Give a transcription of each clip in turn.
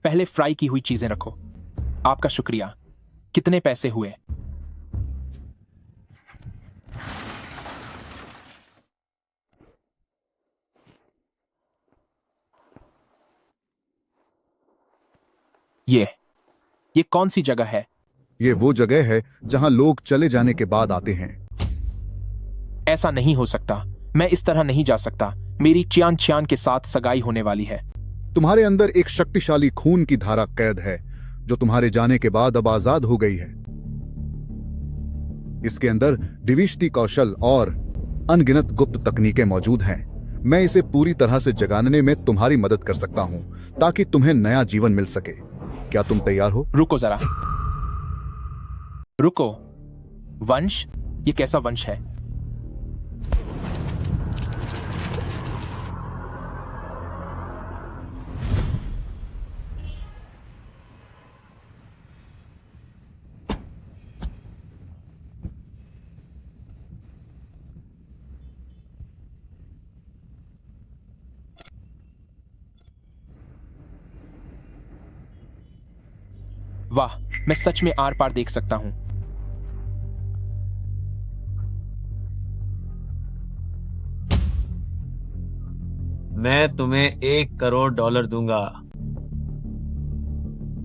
पहले फ्राई की हुई चीजें रखो। आपका शुक्रिया। कितने पैसे हुए? ये कौन सी जगह है? ये वो जगह है जहां लोग चले जाने के बाद आते हैं। ऐसा नहीं हो सकता। मैं इस तरह नहीं जा सकता। मेरी चियान चियान के साथ सगाई होने वाली है। तुम्हारे अंदर एक शक्तिशाली खून की धारा कैद है जो तुम्हारे जाने के बाद अब आजाद हो गई है। इसके अंदर दिविष्टि कौशल और अनगिनत गुप्त तकनीकें मौजूद हैं। मैं इसे पूरी तरह से जगाने में तुम्हारी मदद कर सकता हूं ताकि तुम्हें नया जीवन मिल सके। क्या तुम तैयार हो? रुको जरा, रुको। वंश? ये कैसा वंश है? वाह, मैं सच में आर पार देख सकता हूं। मैं तुम्हें $1 करोड़ दूंगा।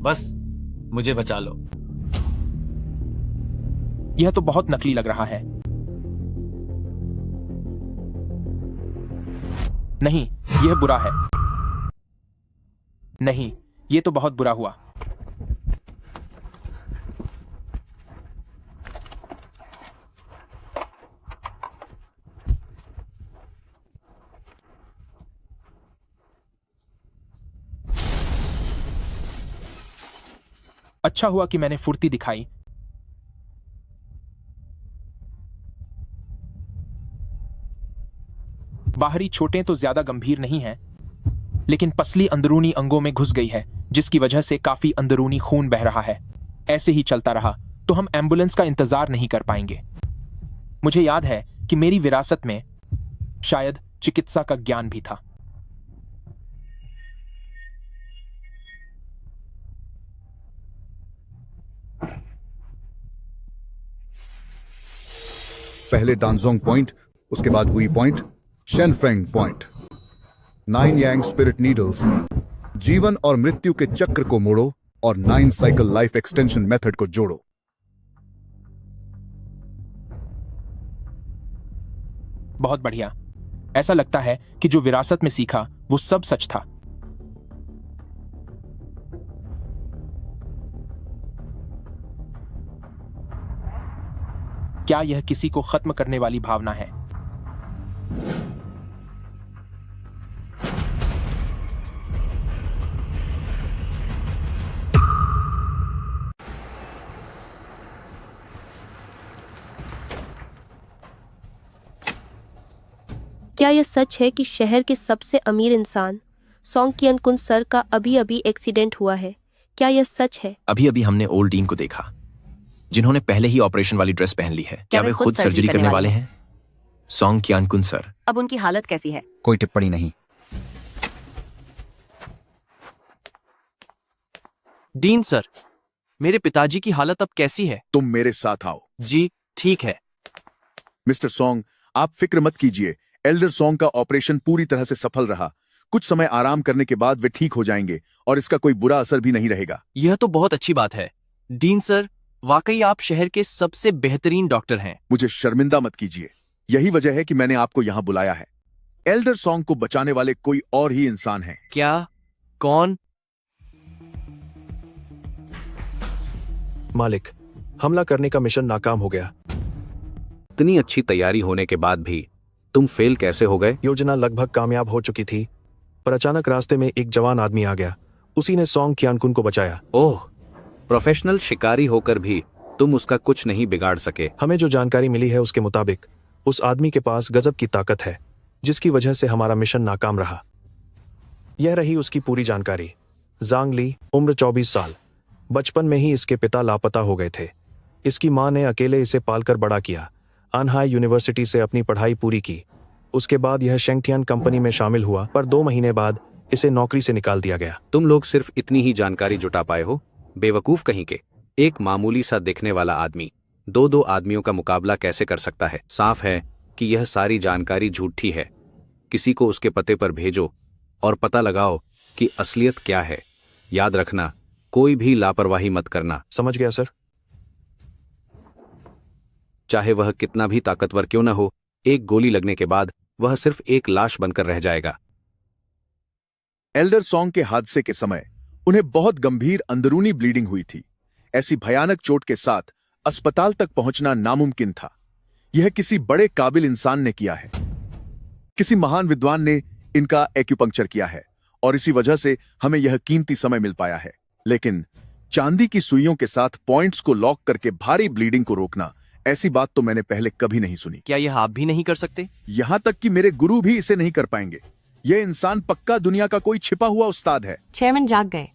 बस मुझे बचा लो। यह तो बहुत नकली लग रहा है। नहीं, यह बुरा है। नहीं, यह तो बहुत बुरा हुआ। अच्छा हुआ कि मैंने फुर्ती दिखाई। बाहरी चोटें तो ज्यादा गंभीर नहीं हैं, लेकिन पसली अंदरूनी अंगों में घुस गई है, जिसकी वजह से काफी अंदरूनी खून बह रहा है। ऐसे ही चलता रहा तो हम एम्बुलेंस का इंतजार नहीं कर पाएंगे। मुझे याद है कि मेरी विरासत में शायद चिकित्सा का ज्ञान भी था। पहले डांजोंग पॉइंट, उसके बाद Wuyi point, Shenfeng point. 9 yang spirit needles. जीवन और मृत्यु के चक्र को मोड़ो और 9 साइकिल लाइफ एक्सटेंशन मेथड को जोड़ो। बहुत बढ़िया। ऐसा लगता है कि जो विरासत में सीखा वो सब सच था। क्या यह किसी को खत्म करने वाली भावना है? क्या यह सच है कि शहर के सबसे अमीर इंसान सोंग कियनकुन सर का अभी अभी एक्सीडेंट हुआ है? क्या यह सच है? अभी अभी हमने ओल्ड डीन को देखा, जिन्होंने पहले ही ऑपरेशन वाली ड्रेस पहन ली है। क्या वे खुद सर्जरी करने वाले हैं? Song Qiankun sir. अब उनकी हालत कैसी है? कोई टिप्पणी नहीं। डीन सर, मेरे पिताजी की हालत अब कैसी है? तुम मेरे साथ आओ। जी ठीक है। मिस्टर सोंग, आप फिक्र मत कीजिए। एल्डर सोंग का ऑपरेशन पूरी तरह से सफल रहा। कुछ समय आराम करने के बाद वे ठीक हो जाएंगे और इसका कोई बुरा असर भी नहीं रहेगा। यह तो बहुत अच्छी बात है। डीन सर, वाकई आप शहर के सबसे बेहतरीन डॉक्टर हैं। मुझे शर्मिंदा मत कीजिए। यही वजह है कि मैंने आपको यहां बुलाया है। एल्डर सोंग को बचाने वाले कोई और ही इंसान हैं। क्या? कौन? मालिक, हमला करने का मिशन नाकाम हो गया। इतनी अच्छी तैयारी होने के बाद भी तुम फेल कैसे हो गए? योजना लगभग कामयाब हो चुकी थी, पर अचानक रास्ते में एक जवान आदमी आ गया। उसी ने सोंग कियानकुन को बचाया। ओह, प्रोफेशनल शिकारी होकर भी तुम उसका कुछ नहीं बिगाड़ सके। हमें जो जानकारी मिली है उसके मुताबिक उस आदमी के पास गजब की ताकत है, जिसकी वजह से हमारा मिशन नाकाम रहा। यह रही उसकी पूरी जानकारी। जांग ली, उम्र 24 साल। बचपन में ही इसके पिता लापता हो गए थे। इसकी मां ने अकेले इसे पालकर बड़ा किया। अनहाई यूनिवर्सिटी से अपनी पढ़ाई पूरी की। उसके बाद यह शेंगटियान कंपनी में शामिल हुआ, पर 2 महीने बाद इसे नौकरी से निकाल दिया गया। तुम लोग सिर्फ इतनी ही जानकारी जुटा पाए हो, बेवकूफ कहीं के। एक मामूली सा दिखने वाला आदमी दो आदमियों का मुकाबला कैसे कर सकता है? साफ है कि यह सारी जानकारी झूठी है। किसी को उसके पते पर भेजो और पता लगाओ कि असलियत क्या है। याद रखना, कोई भी लापरवाही मत करना। समझ गया सर। चाहे वह कितना भी ताकतवर क्यों न हो, एक गोली लगने के बाद वह सिर्फ एक लाश बनकर रह जाएगा। एल्डर सॉन्ग के हादसे के समय उन्हें बहुत गंभीर अंदरूनी ब्लीडिंग हुई थी। ऐसी भयानक चोट के साथ अस्पताल तक पहुंचना नामुमकिन था। यह किसी बड़े काबिल इंसान ने किया है। किसी महान विद्वान ने इनका एक्यूपंक्चर किया है और इसी वजह से हमें यह कीमती समय मिल पाया है। लेकिन चांदी की सुइयों के साथ पॉइंट्स को लॉक करके भारी ब्लीडिंग को रोकना, ऐसी बात तो मैंने पहले कभी नहीं सुनी। क्या यह आप भी नहीं कर सकते? यहां तक कि मेरे गुरु भी इसे नहीं कर पाएंगे। यह इंसान पक्का दुनिया का कोई छिपा हुआ उस्ताद है। चेयरमैन जाग गए।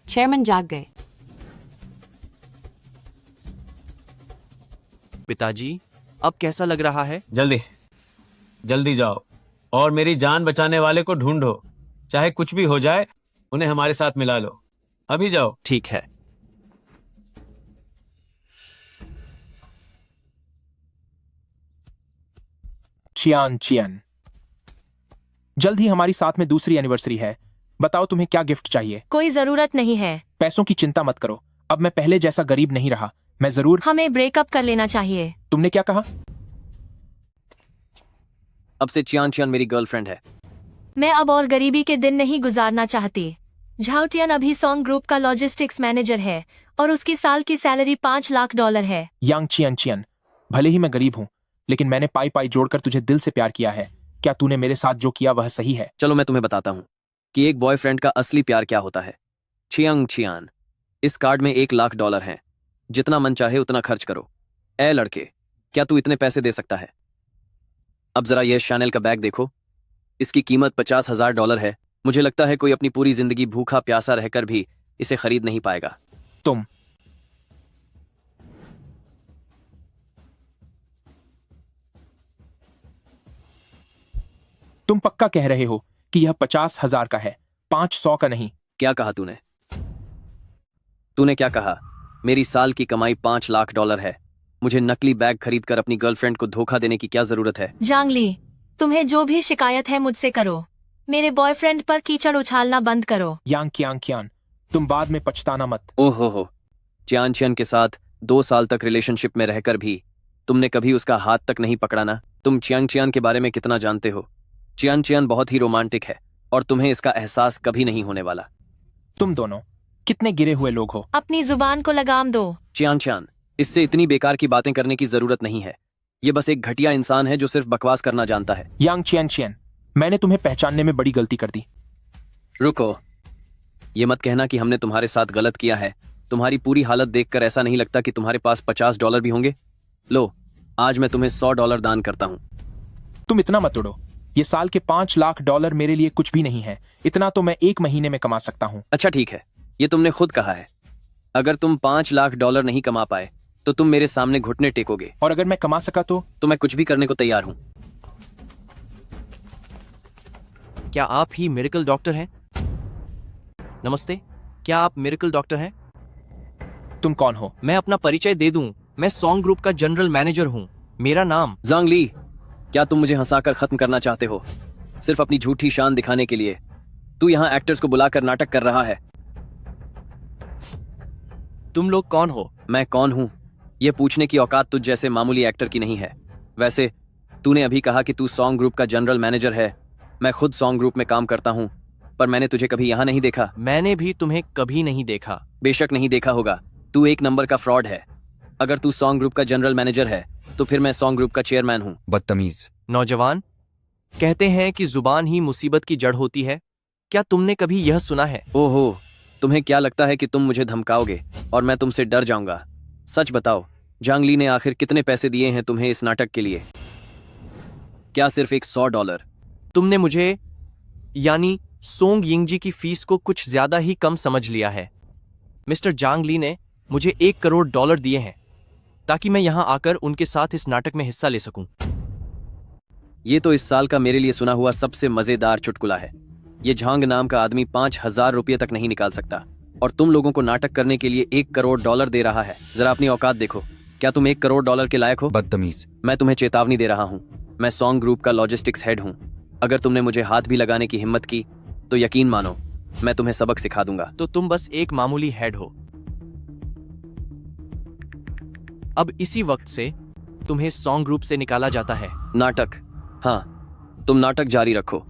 चेयरमैन जाग गए। पिताजी, अब कैसा लग रहा है? जल्दी जल्दी जाओ और मेरी जान बचाने वाले को ढूंढो। चाहे कुछ भी हो जाए, उन्हें हमारे साथ मिला लो। अभी जाओ। ठीक है। चियान चियन, जल्द ही हमारी साथ में दूसरी एनिवर्सरी है। बताओ तुम्हें क्या गिफ्ट चाहिए? कोई जरूरत नहीं है। पैसों की चिंता मत करो। अब मैं पहले जैसा गरीब नहीं रहा। मैं जरूर। हमें ब्रेकअप कर लेना चाहिए। तुमने क्या कहा? अब से चियान चियान मेरी गर्लफ्रेंड है। मैं अब और गरीबी के दिन नहीं गुजारना चाहती। झाउटियन अभी सॉन्ग ग्रुप का लॉजिस्टिक्स मैनेजर है और उसकी साल की सैलरी $5 लाख है। यांग चियन चियन, भले ही मैं गरीब हूँ, लेकिन मैंने पाई पाई जोड़कर तुझे दिल से प्यार किया है। क्या तूने मेरे साथ जो किया वह सही है? चलो मैं तुम्हें बताता हूँ कि एक बॉयफ्रेंड का असली प्यार क्या होता है। चियांग चियान, इस कार्ड में $1 लाख है। जितना मन चाहे उतना खर्च करो। ए लड़के, क्या तू इतने पैसे दे सकता है? अब जरा यह शैनेल का बैग देखो। इसकी कीमत $50,000 है। मुझे लगता है कोई अपनी पूरी जिंदगी भूखा प्यासा रहकर भी इसे खरीद नहीं पाएगा। तुम पक्का कह रहे हो कि यह 50,000 का है, 500 का नहीं? क्या कहा तूने? तूने क्या कहा? मेरी साल की कमाई $5 लाख है। मुझे नकली बैग खरीदकर अपनी गर्लफ्रेंड को धोखा देने की क्या जरूरत है? जांगली, तुम्हें जो भी शिकायत है मुझसे करो। मेरे बॉयफ्रेंड पर कीचड़ उछालना बंद करो। यांग कियान, तुम बाद में पछताना मत। ओहो, चियान चियान के साथ 2 साल तक रिलेशनशिप में रहकर भी तुमने कभी उसका हाथ तक नहीं पकड़ा ना? तुम चियान चियान के बारे में कितना जानते हो? चियान चियान बहुत ही रोमांटिक है और तुम्हें इसका एहसास कभी नहीं होने वाला। तुम दोनों कितने गिरे हुए लोग हो। अपनी जुबान को लगाम दो। चियान चियान, इससे इतनी बेकार की बातें करने की जरूरत नहीं है। ये बस एक घटिया इंसान है जो सिर्फ बकवास करना जानता है। यांग चियन, मैंने तुम्हें पहचानने में बड़ी गलती कर दी। रुको, ये मत कहना कि हमने तुम्हारे साथ गलत किया है। तुम्हारी पूरी हालत देखकर ऐसा नहीं लगता कि तुम्हारे पास $50 भी होंगे। लो, आज मैं तुम्हें $100 दान करता हूँ। तुम इतना मत उड़ो। ये साल के $5 लाख मेरे लिए कुछ भी नहीं है। इतना तो मैं 1 महीने में कमा सकता हूँ। अच्छा ठीक है, ये तुमने खुद कहा है। अगर तुम $5 लाख नहीं कमा पाए तो तुम मेरे सामने घुटने टेकोगे। और अगर मैं कमा सका तो मैं कुछ भी करने को तैयार हूँ। क्या आप ही मिरेकल डॉक्टर हैं? नमस्ते, क्या आप मिरेकल डॉक्टर हैं? तुम कौन हो? मैं अपना परिचय दे दूं। मैं सॉन्ग ग्रुप का जनरल मैनेजर हूं। मेरा नाम ज़ांग ली। क्या तुम मुझे हंसाकर खत्म करना चाहते हो, सिर्फ अपनी झूठी शान दिखाने के लिए? तू यहाँ एक्टर्स को बुलाकर नाटक कर रहा है। तुम लोग कौन हो? मैं कौन हूँ ये पूछने की औकात तुझ जैसे मामूली एक्टर की नहीं है। वैसे तूने अभी कहा कि तू सॉन्ग ग्रुप का जनरल मैनेजर है। मैं खुद सॉन्ग ग्रुप में काम करता हूँ, पर मैंने तुझे कभी यहाँ नहीं देखा। मैंने भी तुम्हें कभी नहीं देखा। बेशक नहीं देखा होगा, तू एक नंबर का फ्रॉड है। अगर तू सॉन्ग ग्रुप का जनरल मैनेजर है तो फिर मैं सॉन्ग ग्रुप का चेयरमैन हूँ। बदतमीज। नौजवान, कहते हैं कि जुबान ही मुसीबत की जड़ होती है। क्या तुमने कभी यह सुना है? ओहो, तुम्हें क्या लगता है कि तुम मुझे धमकाओगे और मैं तुमसे डर जाऊंगा? सच बताओ, जांग ली ने आखिर कितने पैसे दिए हैं तुम्हें इस नाटक के लिए? क्या सिर्फ $100? तुमने मुझे यानी सोंग यिंगजी की फीस को कुछ ज्यादा ही कम समझ लिया है। मिस्टर जांग ली ने मुझे $1 करोड़ दिए हैं ताकि मैं यहां आकर उनके साथ इस नाटक में हिस्सा ले सकूं। ये तो इस साल का मेरे लिए सुना हुआ सबसे मजेदार चुटकुला है। ये झांग नाम का आदमी 5,000 रुपये तक नहीं निकाल सकता और तुम लोगों को नाटक करने के लिए 1 करोड़ डॉलर दे रहा है। जरा अपनी औकात देखो, क्या तुम 1 करोड़ डॉलर के लायक हो? बदतमीज। मैं तुम्हें चेतावनी दे रहा हूँ। मैं सॉन्ग ग्रुप का लॉजिस्टिक्स हेड हूँ। अगर तुमने मुझे हाथ भी लगाने की हिम्मत की तो यकीन मानो मैं तुम्हें सबक सिखा दूंगा। तो तुम बस एक मामूली हेड हो। अब इसी वक्त से तुम्हें सॉन्ग ग्रुप से निकाला जाता है। नाटक? हाँ, तुम नाटक जारी रखो।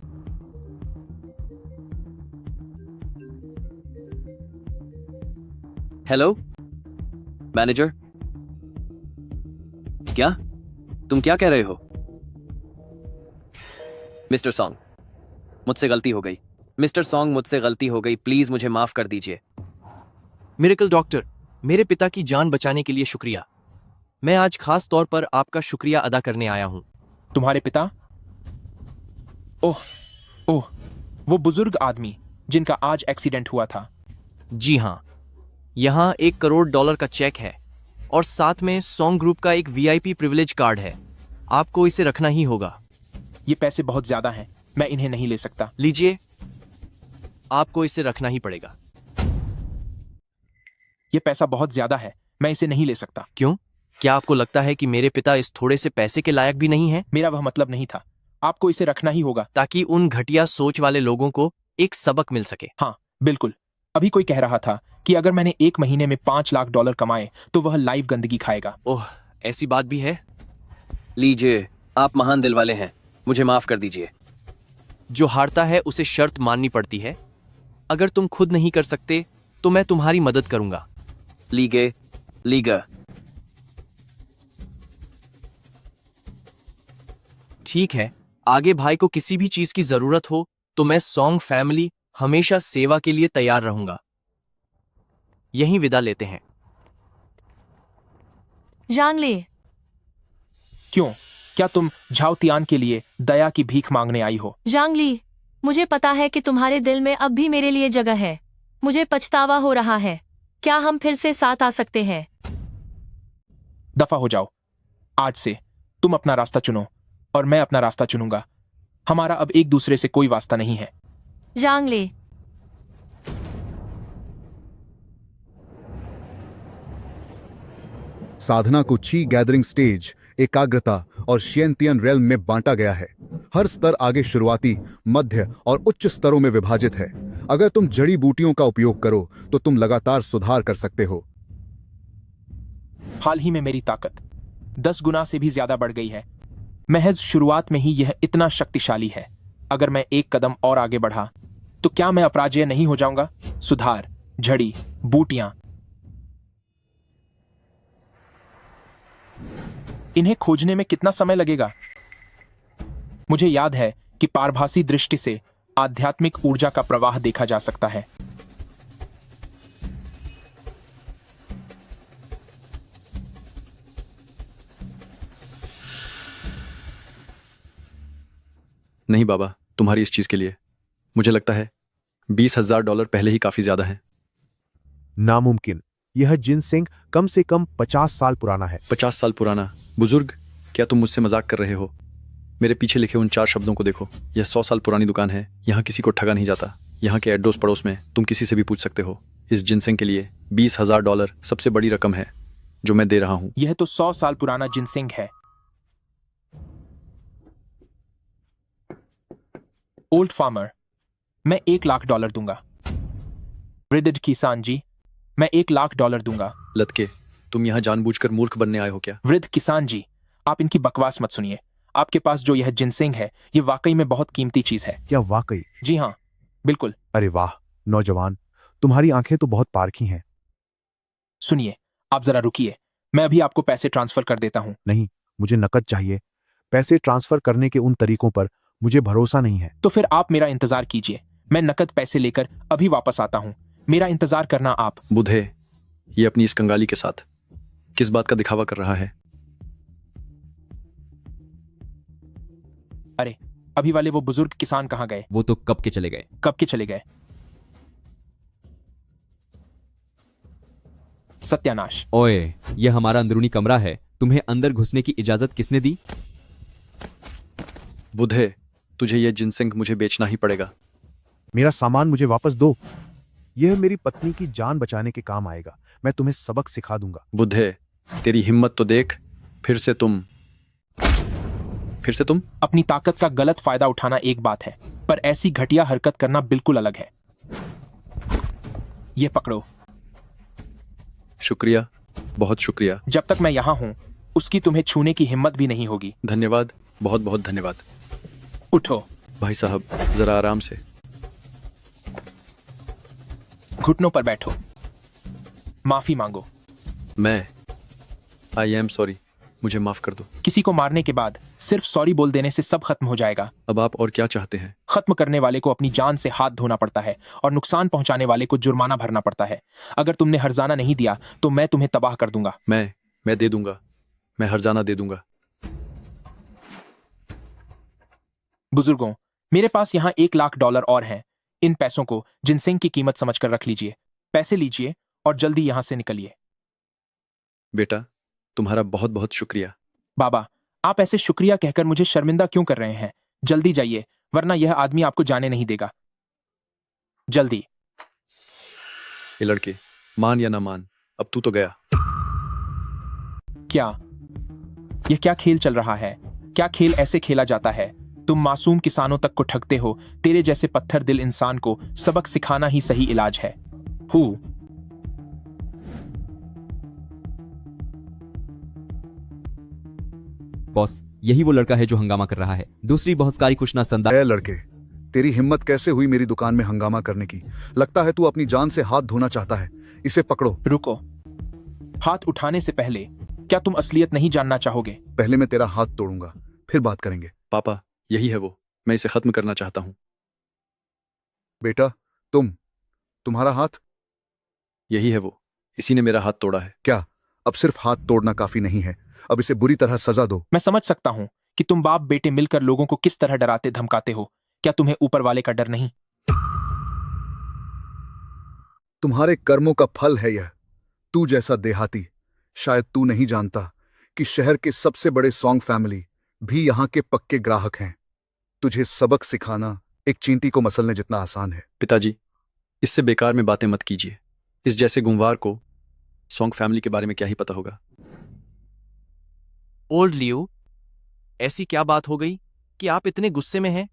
हेलो मैनेजर, क्या तुम क्या कह रहे हो? मिस्टर सॉन्ग, मुझसे गलती हो गई। मिस्टर सॉन्ग, मुझसे गलती हो गई, प्लीज मुझे माफ कर दीजिए। मिरेकल डॉक्टर, मेरे पिता की जान बचाने के लिए शुक्रिया। मैं आज खास तौर पर आपका शुक्रिया अदा करने आया हूं। तुम्हारे पिता? ओह ओह, वो बुजुर्ग आदमी जिनका आज एक्सीडेंट हुआ था। जी हां, यहां 1 करोड़ डॉलर का चेक है और साथ में सॉन्ग ग्रुप का एक वीआईपी प्रिविलेज कार्ड है। आपको इसे रखना ही होगा। ये पैसे बहुत ज्यादा हैं, मैं इन्हें नहीं ले सकता। लीजिए, आपको इसे रखना ही पड़ेगा। ये पैसा बहुत ज्यादा है, मैं इसे नहीं ले सकता। क्यों? क्या आपको लगता है कि मेरे पिता इस थोड़े से पैसे के लायक भी नहीं हैं? मेरा वह मतलब नहीं था। आपको इसे रखना ही होगा ताकि उन घटिया सोच वाले लोगों को एक सबक मिल सके। हाँ बिल्कुल। अभी कोई कह रहा था कि अगर मैंने 1 महीने में 5 लाख डॉलर कमाए तो वह लाइव गंदगी खाएगा। ओह, ऐसी बात भी है? लीजिए, आप महान दिल वाले हैं, मुझे माफ कर दीजिए। जो हारता है उसे शर्त माननी पड़ती है। अगर तुम खुद नहीं कर सकते तो मैं तुम्हारी मदद करूंगा। लीगे लीगा। ठीक है, आगे भाई को किसी भी चीज की जरूरत हो तो मैं सॉन्ग फैमिली हमेशा सेवा के लिए तैयार रहूंगा। यहीं विदा लेते हैं। जांगली, क्यों? क्या तुम झाओतियान के लिए दया की भीख मांगने आई हो? जांगली, मुझे पता है कि तुम्हारे दिल में अब भी मेरे लिए जगह है। मुझे पछतावा हो रहा है। क्या हम फिर से साथ आ सकते हैं? दफा हो जाओ। आज से तुम अपना रास्ता चुनो और मैं अपना रास्ता चुनूंगा। हमारा अब एक दूसरे से कोई वास्ता नहीं है। जांगली, साधना को ची गैदरिंग स्टेज, एकाग्रता और शियंतियन रेल्म में बांटा गया है। हर स्तर आगे शुरुआती, मध्य और उच्च स्तरों में विभाजित है। अगर तुम जड़ी बूटियों का उपयोग करो तो तुम लगातार सुधार कर सकते हो। हाल ही में मेरी ताकत 10 गुना से भी ज्यादा बढ़ गई है। महज शुरुआत में ही यह इतना शक्तिशाली है। अगर मैं एक कदम और आगे बढ़ा तो क्या मैं अपराजय नहीं हो जाऊंगा? सुधार, झड़ी बूटियां, इन्हें खोजने में कितना समय लगेगा? मुझे याद है कि पारभासी दृष्टि से आध्यात्मिक ऊर्जा का प्रवाह देखा जा सकता है। नहीं बाबा, तुम्हारी इस चीज के लिए मुझे लगता है 20,000 डॉलर पहले ही काफी ज्यादा है। नामुमकिन। यह जिनसिंग कम से कम 50 साल पुराना है। 50 साल पुराना? बुजुर्ग, क्या तुम मुझसे मजाक कर रहे हो? मेरे पीछे लिखे उन 4 शब्दों को देखो। यह 100 साल पुरानी दुकान है। यहाँ किसी को ठगा नहीं जाता। यहाँ के एडोस पड़ोस में तुम किसी से भी पूछ सकते हो। इस जिनसिंग के लिए 20,000 डॉलर सबसे बड़ी रकम है जो मैं दे रहा हूँ। यह तो 100 साल पुराना जिनसिंग है। ओल्ड फार्मर, मैं 1 लाख डॉलर दूंगा। वृद्ध किसान जी, मैं 1 लाख डॉलर दूंगा। लतके, तुम यहाँ जानबूझकर मूर्ख बनने आए हो क्या? वृद्ध किसान जी, आप इनकी बकवास मत सुनिए। आपके पास जो यह जिनसिंग है, ये वाकई में बहुत कीमती चीज है। क्या वाकई? जी हाँ, बिल्कुल। अरे वाह नौजवान, तुम्हारी आंखें तो बहुत पारखी हैं। सुनिए, आप जरा रुकिए, मैं अभी आपको पैसे ट्रांसफर कर देता हूँ। नहीं, मुझे नकद चाहिए। पैसे ट्रांसफर करने के उन तरीकों पर मुझे भरोसा नहीं है। तो फिर आप मेरा इंतजार कीजिए, मैं नकद पैसे लेकर अभी वापस आता हूँ। मेरा इंतजार करना आप। बुधे, ये अपनी इस कंगाली के साथ किस बात का दिखावा कर रहा है? अरे, अभी वाले वो बुजुर्ग किसान कहाँ गए? वो तो कब के चले गए। कब के चले गए? सत्यानाश। ओए, यह हमारा अंदरूनी कमरा है। तुम्हें अंदर घुसने की इजाजत किसने दी? बुधे, तुझे यह जिनसिंग मुझे बेचना ही पड़ेगा। मेरा सामान मुझे वापस दो। यह मेरी पत्नी की जान बचाने के काम आएगा। मैं तुम्हें सबक सिखा दूंगा। बुद्धे, तेरी हिम्मत तो देख। फिर से तुम अपनी ताकत का गलत फायदा उठाना एक बात है, पर ऐसी घटिया हरकत करना बिल्कुल अलग है। ये पकड़ो। शुक्रिया, बहुत शुक्रिया। जब तक मैं यहां हूं, उसकी तुम्हें छूने की हिम्मत भी नहीं होगी। धन्यवाद, बहुत बहुत धन्यवाद। उठो। भाई साहब, जरा आराम से। घुटनों पर बैठो। माफी मांगो। आई एम सॉरी, मुझे माफ कर दो। किसी को मारने के बाद सिर्फ सॉरी बोल देने से सब खत्म हो जाएगा। अब आप और क्या चाहते हैं? खत्म करने वाले को अपनी जान से हाथ धोना पड़ता है और नुकसान पहुंचाने वाले को जुर्माना भरना पड़ता है। अगर तुमने हर्जाना नहीं दिया तो मैं तुम्हें तबाह कर दूंगा। मैं दे दूंगा। मैं हर्जाना दे दूंगा। बुजुर्गों, मेरे पास यहाँ $1,00,000 और हैं। इन पैसों को जिनसेंग की कीमत समझकर रख लीजिए। पैसे लीजिए और जल्दी यहाँ से निकलिए। बेटा, तुम्हारा बहुत बहुत शुक्रिया। बाबा, आप ऐसे शुक्रिया कहकर मुझे शर्मिंदा क्यों कर रहे हैं? जल्दी जाइए, वरना यह आदमी आपको जाने नहीं देगा। जल्दी। ये लड़के, मान या ना मान, अब तू तो गया। क्या यह क्या खेल चल रहा है? क्या खेल ऐसे खेला जाता है? तुम मासूम किसानों तक को ठगते हो। तेरे जैसे पत्थर दिल इंसान को सबक सिखाना ही सही इलाज है। बॉस, यही वो लड़का है जो हंगामा कर रहा है। दूसरी बहुत सारी कुछ ना संदा। ए लड़के, तेरी हिम्मत कैसे हुई मेरी दुकान में हंगामा करने की? लगता है तू अपनी जान से हाथ धोना चाहता है। इसे पकड़ो। रुको। हाथ उठाने से पहले क्या तुम असलियत नहीं जानना चाहोगे? पहले मैं तेरा हाथ तोड़ूंगा, फिर बात करेंगे। पापा, यही है वो। मैं इसे खत्म करना चाहता हूं। बेटा, तुम्हारा हाथ? यही है वो। इसी ने मेरा हाथ तोड़ा है। क्या अब सिर्फ हाथ तोड़ना काफी नहीं है? अब इसे बुरी तरह सजा दो। मैं समझ सकता हूं कि तुम बाप बेटे मिलकर लोगों को किस तरह डराते धमकाते हो। क्या तुम्हें ऊपर वाले का डर नहीं? तुम्हारे कर्मों का फल है यह। तू जैसा देहाती। शायद तू नहीं जानता कि शहर के सबसे बड़े सॉन्ग फैमिली भी यहाँ के पक्के ग्राहक हैं। तुझे सबक सिखाना एक चींटी को मसलने जितना आसान है। पिताजी, इससे बेकार में बातें मत कीजिए। इस जैसे गुंवार को सॉन्ग फैमिली के बारे में क्या ही पता होगा। ओल्ड लियो, ऐसी क्या बात हो गई कि आप इतने गुस्से में हैं?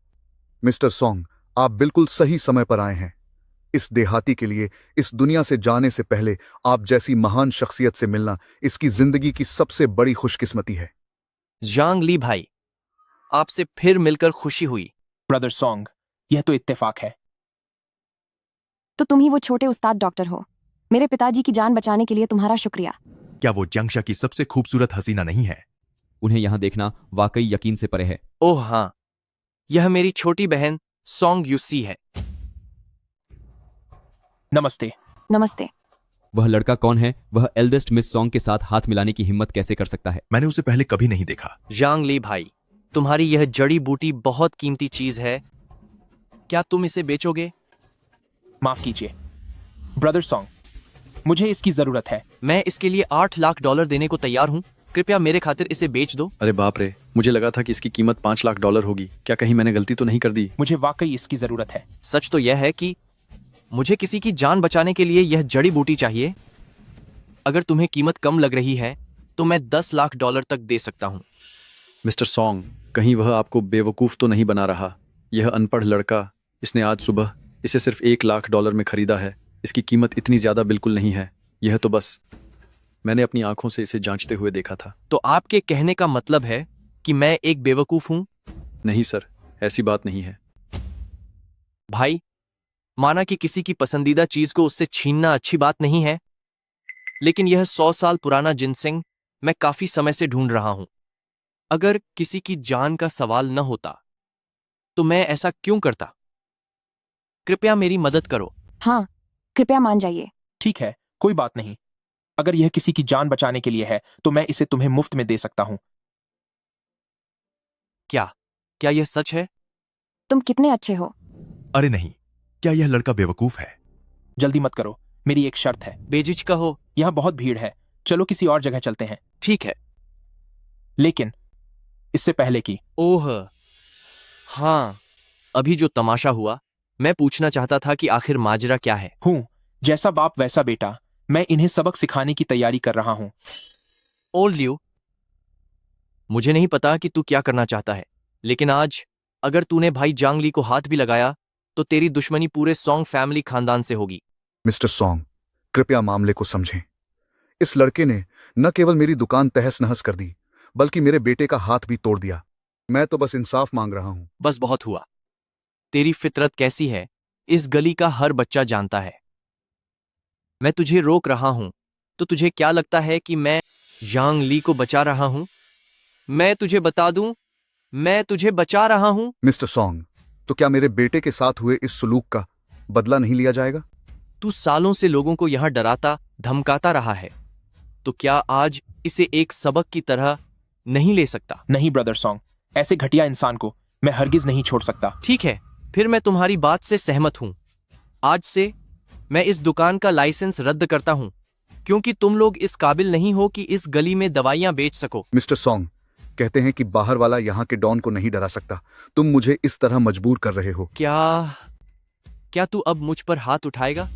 मिस्टर सॉन्ग, आप बिल्कुल सही समय पर आए हैं। इस देहाती के लिए इस दुनिया से जाने से पहले आप जैसी महान शख्सियत से मिलना इसकी जिंदगी की सबसे बड़ी खुशकिस्मती है। जांग ली भाई, आपसे फिर मिलकर खुशी हुई। ब्रदर सॉन्ग, यह तो इत्तेफाक है। तो तुम ही वो छोटे उस्ताद डॉक्टर हो। मेरे पिताजी की जान बचाने के लिए तुम्हारा शुक्रिया। क्या वो जंगशा की सबसे खूबसूरत हसीना नहीं है? उन्हें यहाँ देखना वाकई यकीन से परे है। ओह हाँ, यह मेरी छोटी बहन सॉन्ग यूसी है। नमस्ते। नमस्ते। वह लड़का कौन है? वह एल्डेस्ट मिस सॉन्ग के साथ हाथ मिलाने की हिम्मत कैसे कर सकता है? मैंने उसे पहले कभी नहीं देखा। जांग ली भाई, तुम्हारी यह जड़ी बूटी बहुत कीमती चीज है। क्या तुम इसे बेचोगे? माफ कीजिए ब्रदर सॉन्ग, मुझे इसकी जरूरत है। मैं इसके लिए $8,00,000 देने को तैयार हूँ। कृपया मेरे खातिर इसे बेच दो। अरे बाप रे, मुझे लगा था कि इसकी कीमत $5,00,000 होगी। क्या कहीं मैंने गलती तो नहीं कर दी? मुझे वाकई इसकी जरूरत है। सच तो यह है कि मुझे किसी की जान बचाने के लिए यह जड़ी बूटी चाहिए। अगर तुम्हें कीमत कम लग रही है तो मैं $10,00,000 तक दे सकता हूँ। मिस्टर सॉन्ग, कहीं वह आपको बेवकूफ तो नहीं बना रहा? यह अनपढ़ लड़का, इसने आज सुबह इसे सिर्फ $1,00,000 में खरीदा है। इसकी कीमत इतनी ज्यादा बिल्कुल नहीं है। यह तो बस मैंने अपनी आंखों से इसे जांचते हुए देखा था। तो आपके कहने का मतलब है कि मैं एक बेवकूफ हूं? नहीं सर, ऐसी बात नहीं है। भाई, माना कि किसी की पसंदीदा चीज को उससे छीनना अच्छी बात नहीं है, लेकिन यह 100 साल पुराना जिनसेंग मैं काफी समय से ढूंढ रहा हूं। अगर किसी की जान का सवाल न होता तो मैं ऐसा क्यों करता? कृपया मेरी मदद करो। हाँ, कृपया मान जाइए। ठीक है, कोई बात नहीं। अगर यह किसी की जान बचाने के लिए है तो मैं इसे तुम्हें मुफ्त में दे सकता हूं। क्या यह सच है? तुम कितने अच्छे हो। अरे नहीं, क्या यह लड़का बेवकूफ है? जल्दी मत करो, मेरी एक शर्त है। बेझिझक हो। यहाँ बहुत भीड़ है, चलो किसी और जगह चलते हैं। ठीक है, लेकिन इससे पहले कि ओह हाँ, अभी जो तमाशा हुआ मैं पूछना चाहता था कि आखिर माजरा क्या है। हूँ, जैसा बाप वैसा बेटा। मैं इन्हें सबक सिखाने की तैयारी कर रहा हूँ। ओल्ड लियो, मुझे नहीं पता कि तू क्या करना चाहता है, लेकिन आज अगर तूने भाई जांग ली को हाथ भी लगाया तो तेरी दुश्मनी पूरे सॉन्ग फैमिली खानदान से होगी। मिस्टर सॉन्ग, कृपया मामले को समझें। इस लड़के ने न केवल मेरी दुकान तहस नहस कर दी, बल्कि मेरे बेटे का हाथ भी तोड़ दिया। मैं तो बस इंसाफ मांग रहा हूं। बस बहुत हुआ। तेरी फितरत कैसी है इस गली का हर बच्चा जानता है। मैं तुझे रोक रहा हूं तो तुझे क्या लगता है कि मैं जांग ली को बचा रहा हूं? मैं तुझे बता दूं, मैं तुझे बचा रहा हूं। मिस्टर सॉन्ग, तो क्या मेरे बेटे के साथ हुए इस सुलूक का बदला नहीं लिया जाएगा? तू सालों से लोगों को यहां डराता धमकाता रहा है, तो क्या आज इसे एक सबक की तरह नहीं ले सकता? नहीं ब्रदर सॉन्ग, ऐसे घटिया इंसान को मैं हरगिज नहीं छोड़ सकता। ठीक है, फिर मैं तुम्हारी बात से सहमत हूं। आज से मैं इस दुकान का लाइसेंस रद्द करता हूं, क्योंकि तुम लोग इस काबिल नहीं हो कि इस गली में दवाइयां बेच सको। मिस्टर सॉन्ग, कहते हैं कि बाहर वाला यहाँ के डॉन को नहीं डरा सकता। तुम मुझे इस तरह मजबूर कर रहे हो। क्या तू अब मुझ पर हाथ उठाएगा?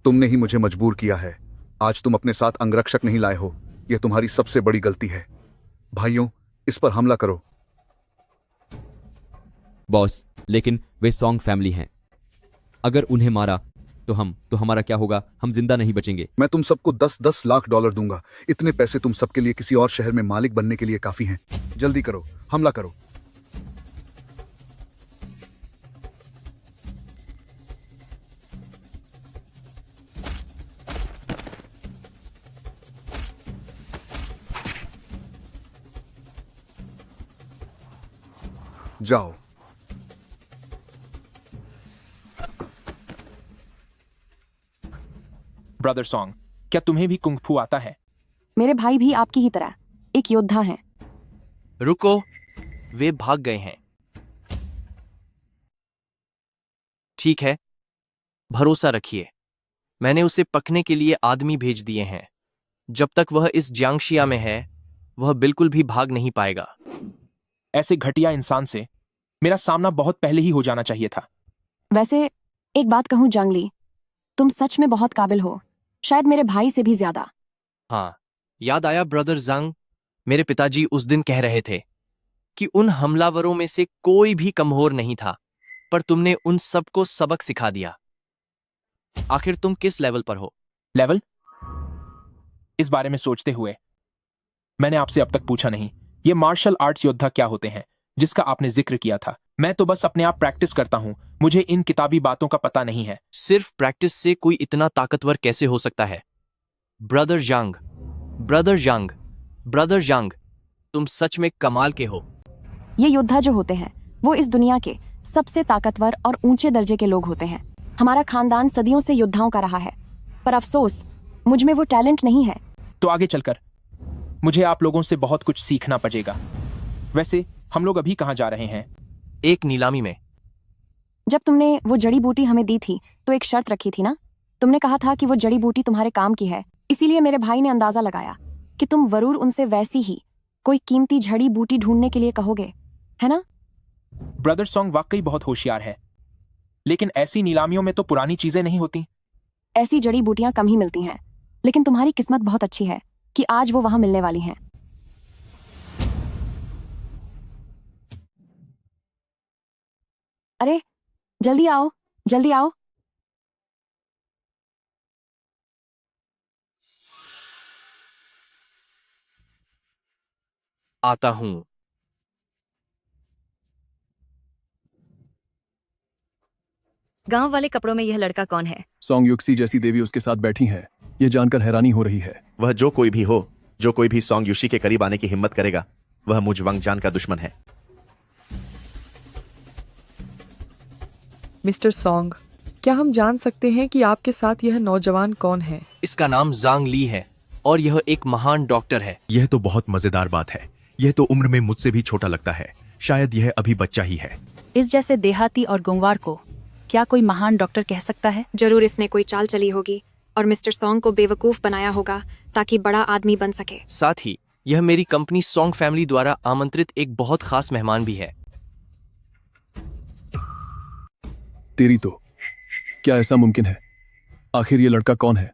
तुमने ही मुझे मजबूर किया है। आज तुम अपने साथ अंगरक्षक नहीं लाए हो। यह तुम्हारी सबसे बड़ी गलती है। भाइयों, इस पर हमला करो। बॉस, लेकिन वे सॉन्ग फैमिली हैं। अगर उन्हें मारा तो हमारा क्या होगा? हम जिंदा नहीं बचेंगे। मैं तुम सबको 10-10 लाख डॉलर दूंगा। इतने पैसे तुम सबके लिए किसी और शहर में मालिक बनने के लिए काफी हैं। जल्दी करो, हमला करो। जाओ। ब्रदर सॉन्ग, क्या तुम्हें भी कुंग फू आता है? मेरे भाई भी आपकी ही तरह एक योद्धा हैं। रुको, वे भाग गए हैं। ठीक है, भरोसा रखिए। मैंने उसे पकने के लिए आदमी भेज दिए हैं। जब तक वह इस जियांगशिया में है, वह बिल्कुल भी भाग नहीं पाएगा। ऐसे घटिया इंसान से मेरा सामना बहुत पहले ही हो जाना चाहिए था। वैसे एक बात कहूं जांग ली, तुम सच में बहुत काबिल हो, शायद मेरे भाई से भी ज्यादा। हाँ, याद आया ब्रदर जंग, मेरे पिताजी उस दिन कह रहे थे कि उन हमलावरों में से कोई भी कमजोर नहीं था, पर तुमने उन सबको सबक सिखा दिया। आखिर तुम किस लेवल पर हो? लेवल? इस बारे में सोचते हुए मैंने आपसे अब तक पूछा नहीं। ये मार्शल आर्ट्स योद्धा क्या होते हैं जिसका आपने जिक्र किया था? मैं तो बस अपने आप प्रैक्टिस करता हूं। मुझे इन किताबी बातों का पता नहीं है। सिर्फ प्रैक्टिस से कोई इतना ताकतवर कैसे हो सकता है? ब्रदर जांग, ब्रदर जांग, ब्रदर जांग, तुम सच में कमाल के हो। ये योद्धा जो होते हैं वो इस दुनिया के सबसे ताकतवर और ऊंचे दर्जे के लोग होते हैं। हमारा खानदान सदियों से योद्धाओं का रहा है, पर अफसोस मुझ में वो टैलेंट नहीं है। तो आगे चलकर मुझे आप लोगों से बहुत कुछ सीखना पड़ेगा। वैसे हम लोग अभी कहाँ जा रहे हैं? एक नीलामी में। जब तुमने वो जड़ी बूटी हमें दी थी तो एक शर्त रखी थी ना? तुमने कहा था कि वो जड़ी बूटी तुम्हारे काम की है, इसीलिए मेरे भाई ने अंदाजा लगाया कि तुम जरूर उनसे वैसी ही कोई कीमती जड़ी बूटी ढूंढने के लिए कहोगे, है ना? ब्रदर सॉन्ग वाकई बहुत होशियार है, लेकिन ऐसी नीलामियों में तो पुरानी चीजें नहीं होती। ऐसी जड़ी बूटियां कम ही मिलती हैं, लेकिन तुम्हारी किस्मत बहुत अच्छी है कि आज वो वहां मिलने वाली हैं। अरे जल्दी आओ, जल्दी आओ। आता हूं। गांव वाले कपड़ों में यह लड़का कौन है? सॉन्ग युक्सी जैसी देवी उसके साथ बैठी है। यह जानकर हैरानी हो रही है। वह जो कोई भी हो, जो कोई भी सॉन्ग युशी के करीब आने की हिम्मत करेगा, वह मुझ वंगजान का दुश्मन है। मिस्टर सॉन्ग, क्या हम जान सकते हैं कि आपके साथ यह नौजवान कौन है? इसका नाम जांग ली है और यह एक महान डॉक्टर है। यह तो बहुत मजेदार बात है। यह तो उम्र में मुझसे भी छोटा लगता है। शायद यह अभी बच्चा ही है। इस जैसे देहाती और गुंवार को क्या कोई महान डॉक्टर कह सकता है? जरूर इसने कोई चाल चली होगी और मिस्टर सॉन्ग को बेवकूफ बनाया होगा ताकि बड़ा आदमी बन सके। साथ ही यह मेरी कंपनी सॉन्ग फैमिली द्वारा आमंत्रित एक बहुत खास मेहमान भी है। तेरी तो, क्या ऐसा मुमकिन है? आखिर ये लड़का कौन है?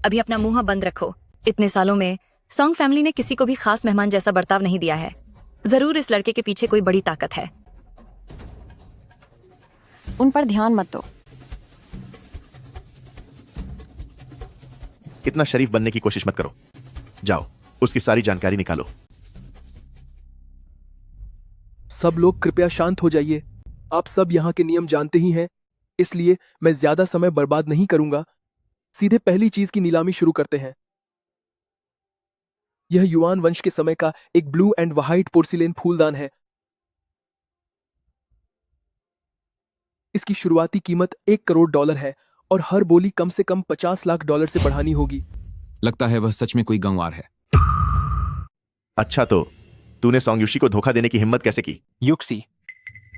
अभी अपना मुंह बंद रखो। इतने सालों में सॉन्ग फैमिली ने किसी को भी खास मेहमान जैसा बर्ताव नहीं दिया है। जरूर इस लड़के के पीछे कोई बड़ी ताकत है। उन पर ध्यान मत दो। इतना शरीफ बनने की कोशिश मत करो। जाओ, उसकी सारी जानकारी निकालो। सब लोग कृपया शांत हो जाइए। आप सब यहाँ के नियम जानते ही हैं, इसलिए मैं ज्यादा समय बर्बाद नहीं करूंगा। सीधे पहली चीज की नीलामी शुरू करते हैं। यह युआन वंश के समय का एक ब्लू एंड व्हाइट पोर्सिलेन फूलदान है। इसकी शुरुआती कीमत $1 करोड़ है और हर बोली कम से कम $50 लाख से बढ़ानी होगी। लगता है वह सच में कोई गंवार है। अच्छा, तो तूने सॉन्ग युशी को धोखा देने की हिम्मत कैसे की? युक्सी,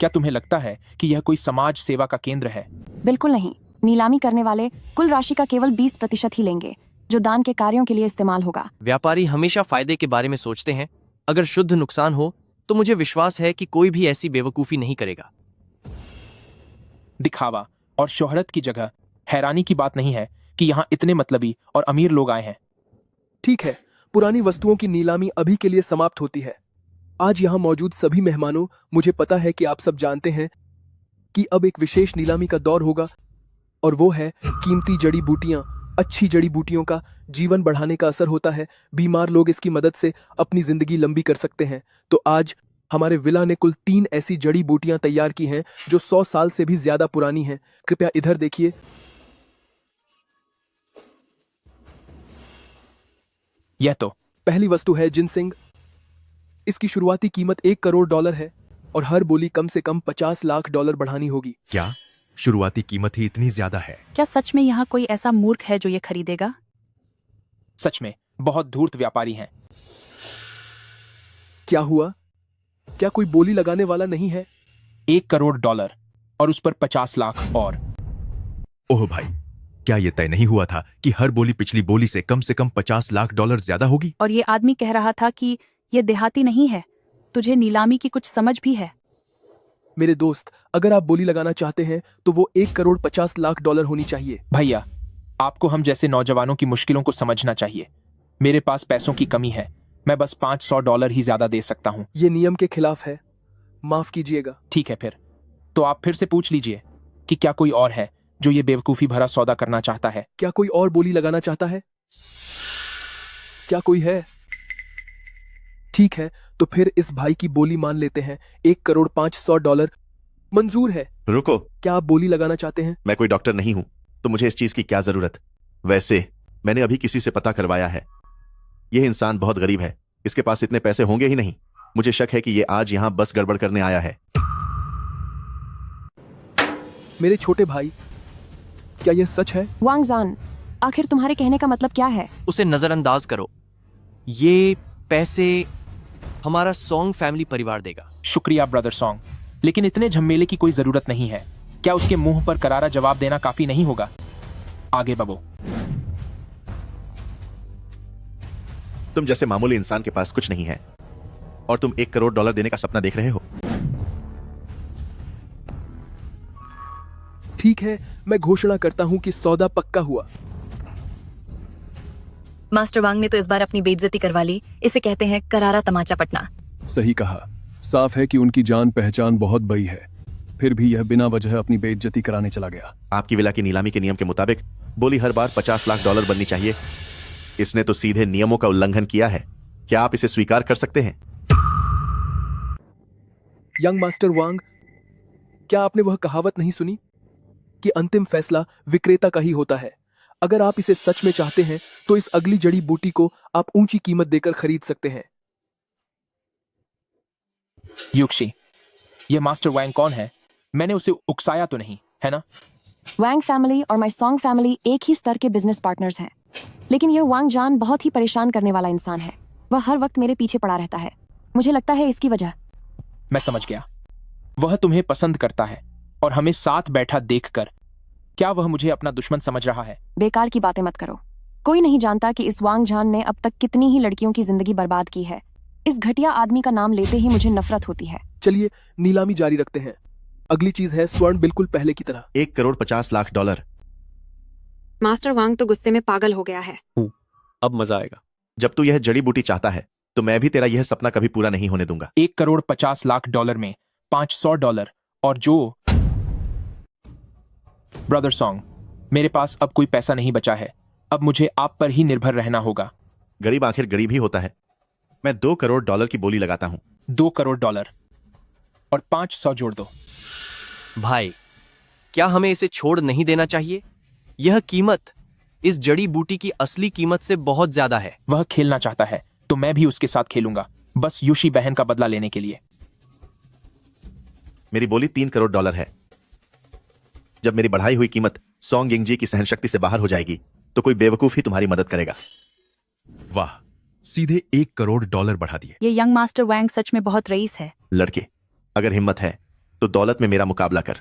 क्या तुम्हें लगता है कि यह कोई समाज सेवा का केंद्र है? बिल्कुल नहीं। नीलामी करने वाले कुल राशि का केवल 20% ही लेंगे, जो दान के कार्यों के लिए इस्तेमाल होगा। व्यापारी हमेशा फायदे के बारे में सोचते हैं। अगर शुद्ध नुकसान हो तो मुझे विश्वास है कि कोई भी ऐसी बेवकूफी नहीं करेगा। दिखावा और शोहरत की जगह हैरानी की बात नहीं है कि यहाँ इतने मतलबी और अमीर लोग आए हैं। ठीक है, पुरानी वस्तुओं की नीलामी अभी के लिए समाप्त होती है। आज यहाँ मौजूद सभी मेहमानों, मुझे पता है कि आप सब जानते हैं कि अब एक विशेष नीलामी का दौर होगा, और वो है कीमती जड़ी बूटियां। अच्छी जड़ी बूटियों का जीवन बढ़ाने का असर होता है। बीमार लोग इसकी मदद से अपनी जिंदगी लंबी कर सकते हैं। तो आज हमारे विला ने कुल 3 ऐसी जड़ी बूटियां तैयार की हैं जो 100 साल से भी ज्यादा पुरानी हैं। कृपया इधर देखिए। यह तो पहली वस्तु है जिनसिंग। इसकी शुरुआती कीमत $1 करोड़ है और हर बोली कम से कम $50 लाख बढ़ानी होगी। क्या शुरुआती कीमत ही इतनी ज्यादा है? क्या सच में यहाँ कोई ऐसा मूर्ख है जो ये खरीदेगा? सच में बहुत धूर्त व्यापारी हैं। क्या हुआ? क्या कोई बोली लगाने वाला नहीं है? $1 करोड़ और उस पर 50 लाख और। ओह भाई, क्या यह तय नहीं हुआ था कि हर बोली पिछली बोली से कम $50 लाख ज्यादा होगी? और ये आदमी कह रहा था कि ये देहाती नहीं है। तुझे नीलामी की कुछ समझ भी है? मेरे दोस्त, अगर आप बोली लगाना चाहते हैं तो वो $1 करोड़ 50 लाख होनी चाहिए। भैया, आपको हम जैसे नौजवानों की मुश्किलों को समझना चाहिए। मेरे पास पैसों की कमी है। मैं बस $500 ही ज्यादा दे सकता हूँ। ये नियम के खिलाफ है, माफ कीजिएगा। ठीक है, फिर तो आप फिर से पूछ लीजिए कि क्या कोई और है जो ये बेवकूफी भरा सौदा करना चाहता है। क्या कोई और बोली लगाना चाहता है? क्या कोई है? ठीक है, तो फिर इस भाई की बोली मान लेते हैं। $1 करोड़ 500 मंजूर है। रुको, क्या आप बोली लगाना चाहते हैं? मैं कोई डॉक्टर नहीं हूं, तो मुझे इस चीज की क्या जरूरत? वैसे मैंने अभी किसी से पता करवाया है। यह इंसान बहुत गरीब है, इसके पास इतने पैसे होंगे ही नहीं। मुझे शक है कि ये आज यहां बस गड़बड़ करने आया है। मेरे छोटे भाई, क्या यह सच है? वांग जान, आखिर तुम्हारे कहने का मतलब क्या है? उसे नजरअंदाज करो। ये पैसे हमारा सॉन्ग फैमिली परिवार देगा। शुक्रिया ब्रदर सॉन्ग, लेकिन इतने झमेले की कोई जरूरत नहीं है। क्या उसके मुंह पर करारा जवाब देना काफी नहीं होगा? आगे बढ़ो। तुम जैसे मामूली इंसान के पास कुछ नहीं है और तुम $1 करोड़ देने का सपना देख रहे हो। ठीक है, मैं घोषणा करता हूं कि सौदा पक्का हुआ। मास्टर वांग ने तो इस बार अपनी बेइज्जती करवा ली। इसे कहते हैं करारा तमाचा पटना। सही कहा। साफ है कि उनकी जान पहचान बहुत बड़ी है, फिर भी यह बिना वजह अपनी बेइज्जती कराने चला गया। आपकी विला की नीलामी के नियम के मुताबिक बोली हर बार $50 लाख बननी चाहिए। इसने तो सीधे नियमों का उल्लंघन किया है। क्या आप इसे स्वीकार कर सकते हैं? यंग मास्टर वांग, क्या आपने वह कहावत नहीं सुनी कि अंतिम फैसला विक्रेता का ही होता है? अगर आप इसे सच में चाहते हैं तो इस अगली जड़ी बूटी को आप ऊंची कीमत देकर खरीद सकते हैं। युक्शी, ये मास्टर वांग कौन है? मैंने उसे उकसाया तो नहीं, है ना? वांग फैमिली और माई सॉन्ग फैमिली एक ही स्तर के बिजनेस पार्टनर्स हैं, लेकिन यह वांग जान बहुत ही परेशान करने वाला इंसान है। वह हर वक्त मेरे पीछे पड़ा रहता है। मुझे लगता है इसकी वजह। मैं समझ गया। वह तुम्हें पसंद करता है और हमें साथ बैठा देखकर क्या वह मुझे अपना दुश्मन समझ रहा है? बेकार की बातें मत करो। कोई नहीं जानता कि इस वांग जान ने अब तक कितनी ही लड़कियों की जिंदगी बर्बाद की है। इस घटिया आदमी का नाम लेते ही मुझे नफरत होती है। चलिए नीलामी जारी रखते हैं। अगली चीज है स्वर्ण, बिल्कुल पहले की तरह। 1,50,00,000 मास्टर वांग तो गुस्से में पागल हो गया है। अब मजा आएगा। जब तू यह जड़ी बूटी चाहता है तो मैं भी तेरा यह सपना कभी पूरा नहीं होने दूंगा। $1,50,00,000 में $500 और जो ब्रदर सॉन्ग, मेरे पास अब कोई पैसा नहीं बचा है। अब मुझे आप पर ही निर्भर रहना होगा। गरीब आखिर गरीब ही होता है। मैं $2 करोड़ की बोली लगाता हूं। $2 करोड़ और 500 जोड़ दो। भाई, क्या हमें इसे छोड़ नहीं देना चाहिए? यह कीमत इस जड़ी बूटी की असली कीमत से बहुत ज्यादा है। वह खेलना चाहता है तो मैं भी उसके साथ खेलूंगा, बस यूशी बहन का बदला लेने के लिए। मेरी बोली $3 करोड़ है। जब मेरी बढ़ाई हुई कीमत सॉन्ग यिंगजी की सहनशक्ति से बाहर हो जाएगी तो कोई बेवकूफ ही तुम्हारी मदद करेगा। वाह, सीधे $1 करोड़ बढ़ा दिए। ये यंग मास्टर वैंग सच में बहुत रईस है। लड़के, अगर हिम्मत है तो दौलत में मेरा मुकाबला कर।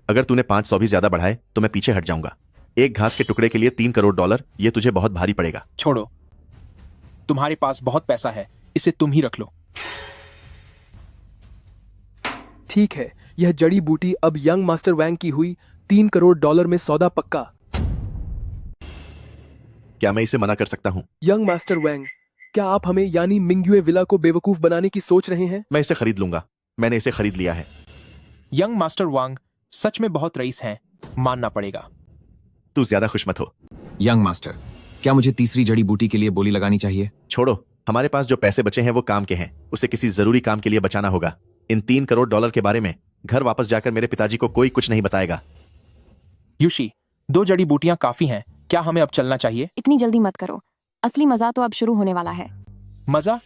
अगर तूने 500 भी ज्यादा बढ़ाए तो मैं पीछे हट जाऊंगा। एक घास के टुकड़े के लिए $3 करोड़, ये तुझे बहुत भारी पड़ेगा। छोड़ो, तुम्हारे पास बहुत पैसा है, इसे तुम ही रख लो। ठीक है, यह जड़ी बूटी अब यंग मास्टर वैंग की हुई। $3 करोड़ में सौदा पक्का। क्या मैं इसे मना कर सकता हूं? यंग मास्टर वैंग, क्या आप हमें यानी मिंग्युए विला को बेवकूफ बनाने की सोच रहे हैं? मैं इसे खरीद लूंगा। मैंने इसे खरीद लिया है। यंग मास्टर वांग सच में बहुत रईस हैं, मानना पड़ेगा। तू ज्यादा खुश मत हो। यंग मास्टर, क्या मुझे तीसरी जड़ी बूटी के लिए बोली लगानी चाहिए? छोड़ो, हमारे पास जो पैसे बचे हैं वो काम के हैं। उसे किसी जरूरी काम के लिए बचाना होगा। इन $3 करोड़ के बारे में घर वापस जाकर मेरे पिताजी को कोई कुछ नहीं बताएगा। यूशी, 2 जड़ी बूटियां काफी हैं, क्या हमें अब चलना चाहिए? इतनी जल्दी मत करो, असली मजा तो अब शुरू होने वाला है। मजा?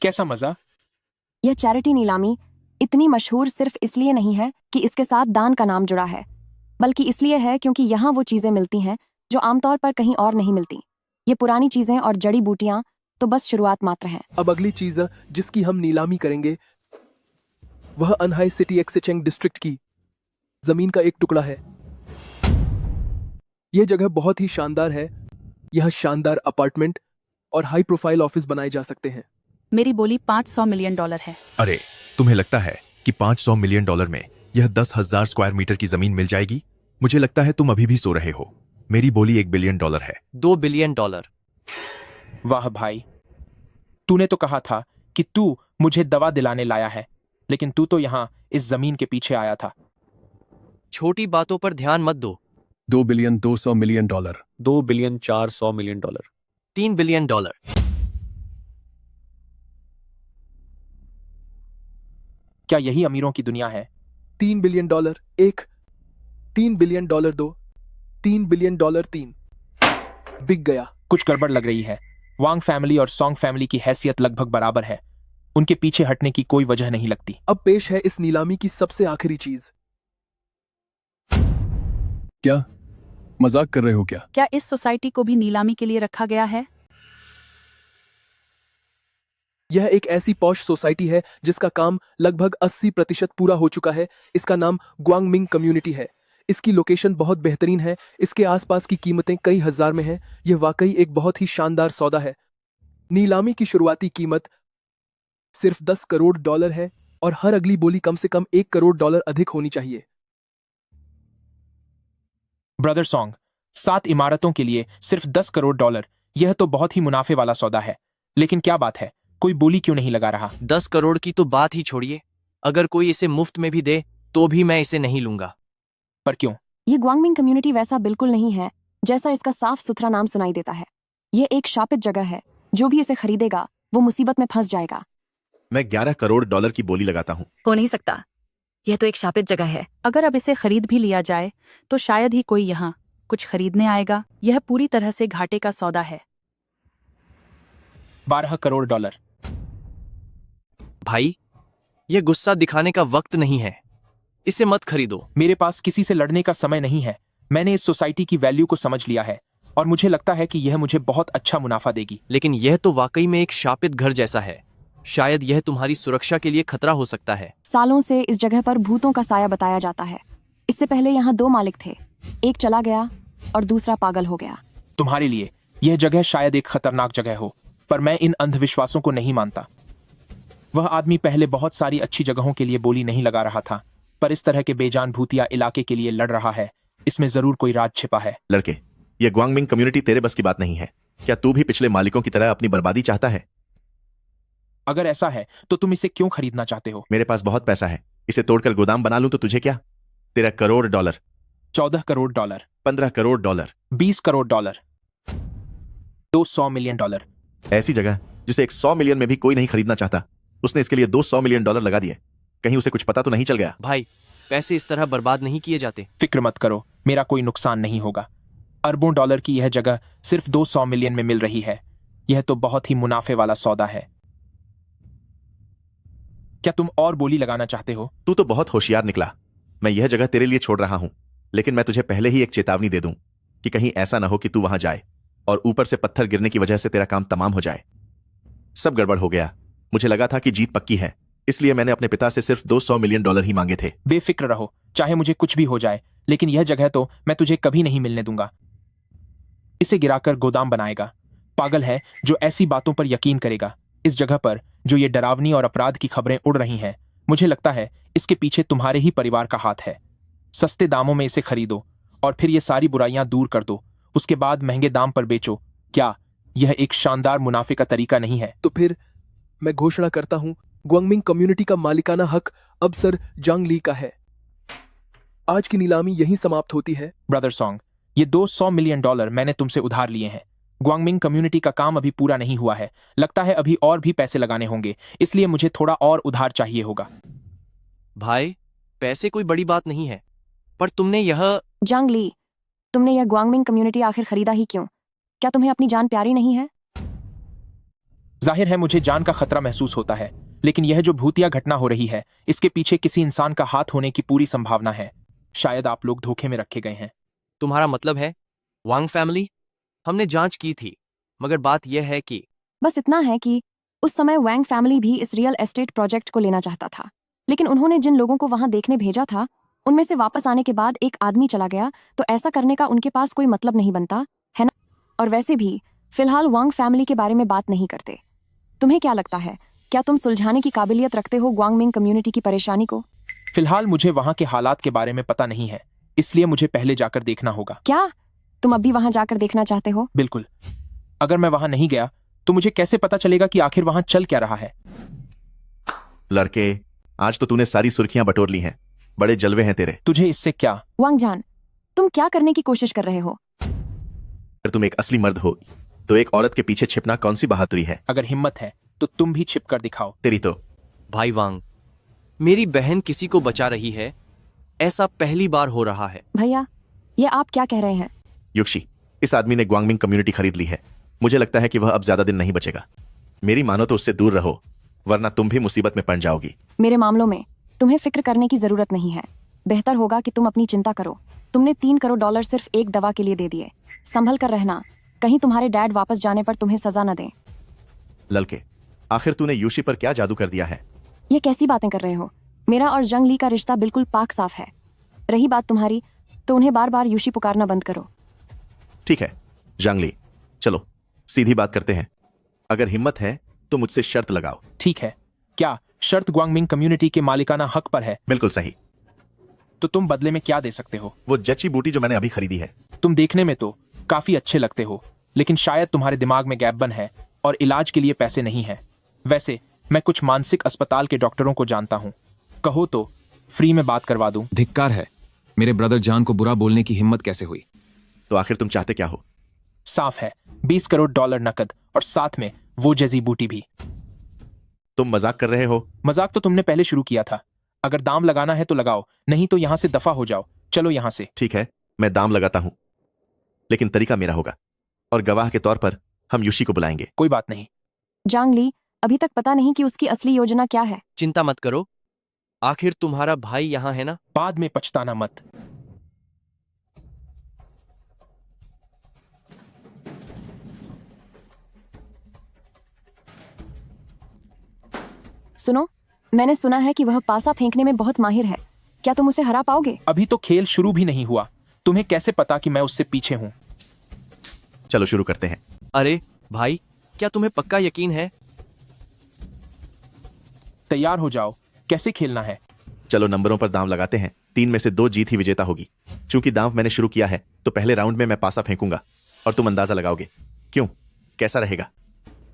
कैसा मजा? यह चैरिटी नीलामी इतनी मशहूर सिर्फ इसलिए नहीं है कि इसके साथ दान का नाम जुड़ा है, बल्कि इसलिए है क्योंकि यहाँ वो चीजें मिलती हैं जो आमतौर पर कहीं और नहीं मिलती। ये पुरानी चीजें और जड़ी बूटियां तो बस शुरुआत मात्र हैं। अब अगली चीज जिसकी हम नीलामी करेंगे वह अनहाई सिटी एक्सेचेंग डिस्ट्रिक्ट की जमीन का एक टुकड़ा है। यह जगह बहुत ही शानदार है। यह शानदार अपार्टमेंट और हाई प्रोफाइल ऑफिस बनाए जा सकते हैं। मेरी बोली $500 मिलियन है। अरे, तुम्हें लगता है कि $500 मिलियन में यह 10,000 स्क्वायर मीटर की जमीन मिल जाएगी? मुझे लगता है तुम अभी भी सो रहे हो। मेरी बोली $1 बिलियन है। $2 बिलियन। वाह भाई, तूने तो कहा था कि तू मुझे दवा दिलाने लाया है, लेकिन तू तो यहाँ इस जमीन के पीछे आया था। छोटी बातों पर ध्यान मत दो। $2 billion $200 million, $2 billion $400 million, $3 billion. क्या यही अमीरों की दुनिया है? $3 बिलियन, एक, $3 बिलियन, दो, $3 बिलियन, 3 बिक गया। कुछ गड़बड़ लग रही है। वांग फैमिली और सॉन्ग फैमिली की हैसियत लगभग बराबर है। उनके पीछे हटने की कोई वजह नहीं लगती। अब पेश है इस नीलामी की सबसे आखिरी चीज। क्या मजाक कर रहे हो क्या? क्या इस सोसाइटी को भी नीलामी के लिए रखा गया है? यह एक ऐसी पॉश सोसाइटी है जिसका काम लगभग 80% पूरा हो चुका है। इसका नाम ग्वांगमिंग कम्युनिटी है। इसकी लोकेशन बहुत बेहतरीन है। इसके आसपास की कीमतें कई हजार में हैं। यह वाकई एक बहुत ही शानदार सौदा है। नीलामी की शुरुआती कीमत सिर्फ $10 करोड़ है और हर अगली बोली कम से कम $1 करोड़ अधिक होनी चाहिए। ब्रदर सॉन्ग, 7 इमारतों के लिए सिर्फ $10 करोड़, यह तो बहुत ही मुनाफे वाला सौदा है। लेकिन क्या बात है, कोई बोली क्यों नहीं लगा रहा? 10 करोड़ की तो बात ही छोड़िए, अगर कोई इसे मुफ्त में भी दे तो भी मैं इसे नहीं लूंगा। पर क्यों? ये ग्वांगमिंग कम्युनिटी वैसा बिल्कुल नहीं है जैसा इसका साफ सुथरा नाम सुनाई देता है। ये एक शापित जगह है। जो भी इसे खरीदेगा वो मुसीबत में फंस जाएगा। मैं $11 करोड़ की बोली लगाता हूँ। हो नहीं सकता, यह तो एक शापित जगह है। अगर अब इसे खरीद भी लिया जाए तो शायद ही कोई यहाँ कुछ खरीदने आएगा। यह पूरी तरह से घाटे का सौदा है। $12 करोड़। भाई, यह गुस्सा दिखाने का वक्त नहीं है, इसे मत खरीदो। मेरे पास किसी से लड़ने का समय नहीं है। मैंने इस सोसाइटी की वैल्यू को समझ लिया है और मुझे लगता है कि यह मुझे बहुत अच्छा मुनाफा देगी। लेकिन यह तो वाकई में एक शापित घर जैसा है। शायद यह तुम्हारी सुरक्षा के लिए खतरा हो सकता है। सालों से इस जगह पर भूतों का साया बताया जाता है। इससे पहले यहाँ 2 मालिक थे, एक चला गया और दूसरा पागल हो गया। तुम्हारे लिए यह जगह शायद एक खतरनाक जगह हो, पर मैं इन अंधविश्वासों को नहीं मानता। वह आदमी पहले बहुत सारी अच्छी जगहों के लिए बोली नहीं लगा रहा था, पर इस तरह के बेजान भूतिया इलाके के लिए लड़ रहा है, इसमें जरूर कोई राज छिपा है। लड़के, ये ग्वांगमिंग कम्युनिटी तेरे बस की बात नहीं है। क्या तू भी पिछले मालिकों की तरह अपनी बर्बादी चाहता है? अगर ऐसा है तो तुम इसे क्यों खरीदना चाहते हो? मेरे पास बहुत पैसा है, इसे तोड़कर गोदाम बना लूं तो तुझे क्या? तेरा crore dollar, 14 crore dollar, 15 crore dollar, 20 crore dollar, 200 million dollar. ऐसी जगह जिसे 100 मिलियन में भी कोई नहीं खरीदना चाहता, उसने इसके लिए 200 मिलियन डॉलर लगा दिए। कहीं उसे कुछ पता तो नहीं चल गया? भाई, पैसे इस तरह बर्बाद नहीं किए जाते। फिक्र मत करो, मेरा कोई नुकसान नहीं होगा। अरबों डॉलर की यह जगह सिर्फ 200 मिलियन में मिल रही है। यह तो बहुत ही मुनाफे वाला सौदा है। क्या तुम और बोली लगाना चाहते हो? तू तो बहुत होशियार निकला। मैं यह जगह तेरे लिए छोड़ रहा हूं, लेकिन मैं तुझे पहले ही एक चेतावनी दे दूं कि कहीं ऐसा ना हो कि तू वहां जाए और ऊपर से पत्थर गिरने की वजह से तेरा काम तमाम हो जाए। सब गड़बड़ हो गया। मुझे लगा था कि जीत पक्की है, इसलिए मैंने अपने पिता से सिर्फ 200 मिलियन डॉलर ही मांगे थे। बेफिक्र रहो, चाहे मुझे कुछ भी हो जाए, लेकिन यह जगह तो मैं तुझे कभी नहीं मिलने दूंगा। इसे गिराकर गोदाम बनाएगा। पागल है जो ऐसी बातों पर यकीन करेगा। इस जगह पर जो ये डरावनी और अपराध की खबरें उड़ रही हैं, मुझे लगता है इसके पीछे तुम्हारे ही परिवार का हाथ है। सस्ते दामों में इसे खरीदो और फिर ये सारी बुराइयां दूर कर दो, उसके बाद महंगे दाम पर बेचो। क्या यह एक शानदार मुनाफे का तरीका नहीं है? तो फिर मैं घोषणा करता हूं, ग्वांगमिंग कम्युनिटी का मालिकाना हक अब सर जांग ली का है। आज की नीलामी यहीं समाप्त होती है। ब्रदर सॉन्ग, ये 200 मिलियन डॉलर मैंने तुमसे उधार लिए हैं। ग्वांगमिंग कम्युनिटी का काम अभी पूरा नहीं हुआ है। लगता है अभी और भी पैसे लगाने होंगे, इसलिए मुझे थोड़ा और उधार चाहिए होगा। भाई, पैसे कोई बड़ी बात नहीं है, पर तुमने यह जांग ली, तुमने यह ग्वांगमिंग कम्युनिटी आखिर खरीदा ही क्यों? क्या तुम्हें अपनी जान प्यारी नहीं है? जाहिर है मुझे जान का खतरा महसूस होता है, लेकिन यह जो भूतिया घटना हो रही है, इसके पीछे किसी इंसान का हाथ होने की पूरी संभावना है। शायद आप लोग धोखे में रखे गए हैं। तुम्हारा मतलब है वांग फैमिली? हमने जांच की थी, मगर बात यह है कि बस इतना है कि उस समय वैंग फैमिली भी इस रियल एस्टेट प्रोजेक्ट को लेना चाहता था, लेकिन उन्होंने जिन लोगों को वहां देखने भेजा था, उनमें से वापस आने के बाद एक आदमी चला गया, तो ऐसा करने का उनके पास कोई मतलब नहीं बनता है ना? और वैसे भी फिलहाल वांग फैमिली के बारे में बात नहीं करते। तुम्हें क्या लगता है, क्या तुम सुलझाने की काबिलियत रखते हो ग्वांगमिंग कम्युनिटी की परेशानी को? फिलहाल मुझे वहां के हालात के बारे में पता नहीं है, इसलिए मुझे पहले जाकर देखना होगा। क्या तुम अब भी वहां जाकर देखना चाहते हो? बिल्कुल। अगर मैं वहां नहीं गया तो मुझे कैसे पता चलेगा कि आखिर वहां चल क्या रहा है? लड़के, आज तो तूने सारी सुर्खियां बटोर ली हैं। बड़े जलवे हैं तेरे। तुझे इससे क्या? वांग जान, तुम क्या करने की कोशिश कर रहे हो? अगर तुम एक असली मर्द हो तो एक औरत के पीछे छिपना कौन सी बहादुरी है? अगर हिम्मत है तो तुम भी छिप कर दिखाओ। तेरी तो। भाई वांग, मेरी बहन किसी को बचा रही है, ऐसा पहली बार हो रहा है। भैया, ये आप क्या कह रहे हैं? युक्षी, इस आदमी ने ग्वांगमिंग कम्युनिटी खरीद ली है। मुझे लगता है कि वह अब ज्यादा दिन नहीं बचेगा। मेरी मानो तो उससे दूर रहो, वरना तुम भी मुसीबत में पड़ जाओगी। मेरे मामलों में तुम्हें फिक्र करने की जरूरत नहीं है। बेहतर होगा कि तुम अपनी चिंता करो। तुमने 3 करोड़ डॉलर सिर्फ एक दवा के लिए दे दिए। संभल कर रहना, कहीं तुम्हारे डैड वापस जाने पर तुम्हें सजा न दें। ललके, आखिर तूने यूशी पर क्या जादू कर दिया है? ये कैसी बातें कर रहे हो? मेरा और जंग ली का रिश्ता बिल्कुल पाक साफ है। रही बात तुम्हारी, तो उन्हें बार बार यूशी पुकारना बंद करो। ठीक है जांगली, चलो सीधी बात करते हैं। अगर हिम्मत है तो मुझसे शर्त लगाओ। ठीक है। क्या शर्त ग्वांगमिंग कम्युनिटी के मालिकाना हक पर है? बिल्कुल सही। तो तुम बदले में क्या दे सकते हो? वो जची बूटी जो मैंने अभी खरीदी है। तुम देखने में तो काफी अच्छे लगते हो, लेकिन शायद तुम्हारे दिमाग में गैप बन है और इलाज के लिए पैसे नहीं है। वैसे मैं कुछ मानसिक अस्पताल के डॉक्टरों को जानता हूँ, कहो तो फ्री में बात करवा दूं। धिक्कार है, मेरे ब्रदर जान को बुरा बोलने की हिम्मत कैसे हुई? तो आखिर तुम चाहते क्या हो? साफ है, 20 करोड़ डॉलर नकद और साथ में वो जजी बूटी भी। तुम मजाक कर रहे हो? मजाक तो तुमने पहले शुरू किया था। अगर दाम लगाना है तो लगाओ, नहीं तो यहां से दफा हो जाओ। चलो यहां से। ठीक है, मैं दाम लगाता हूं, लेकिन तरीका मेरा होगा और गवाह के तौर पर हम यूशी को बुलाएंगे। कोई बात नहीं। जांग ली, अभी तक पता नहीं कि उसकी असली योजना क्या है। चिंता मत करो, आखिर तुम्हारा भाई यहाँ है ना। बाद में पछताना मत। सुनो, मैंने सुना है कि वह पासा फेंकने में बहुत माहिर है। क्या तुम उसे हरा पाओगे? अभी तो खेल शुरू भी नहीं हुआ, तुम्हें कैसे पता कि मैं उससे पीछे हूं? चलो शुरू करते हैं। अरे भाई, क्या तुम्हें पक्का यकीन है? तैयार हो जाओ, कैसे खेलना है? चलो नंबरों पर दांव लगाते हैं। 3 में से 2 जीत ही विजेता होगी। चूंकि दांव मैंने शुरू किया है तो पहले राउंड में मैं पासा फेंकूंगा और तुम अंदाजा लगाओगे। क्यों, कैसा रहेगा?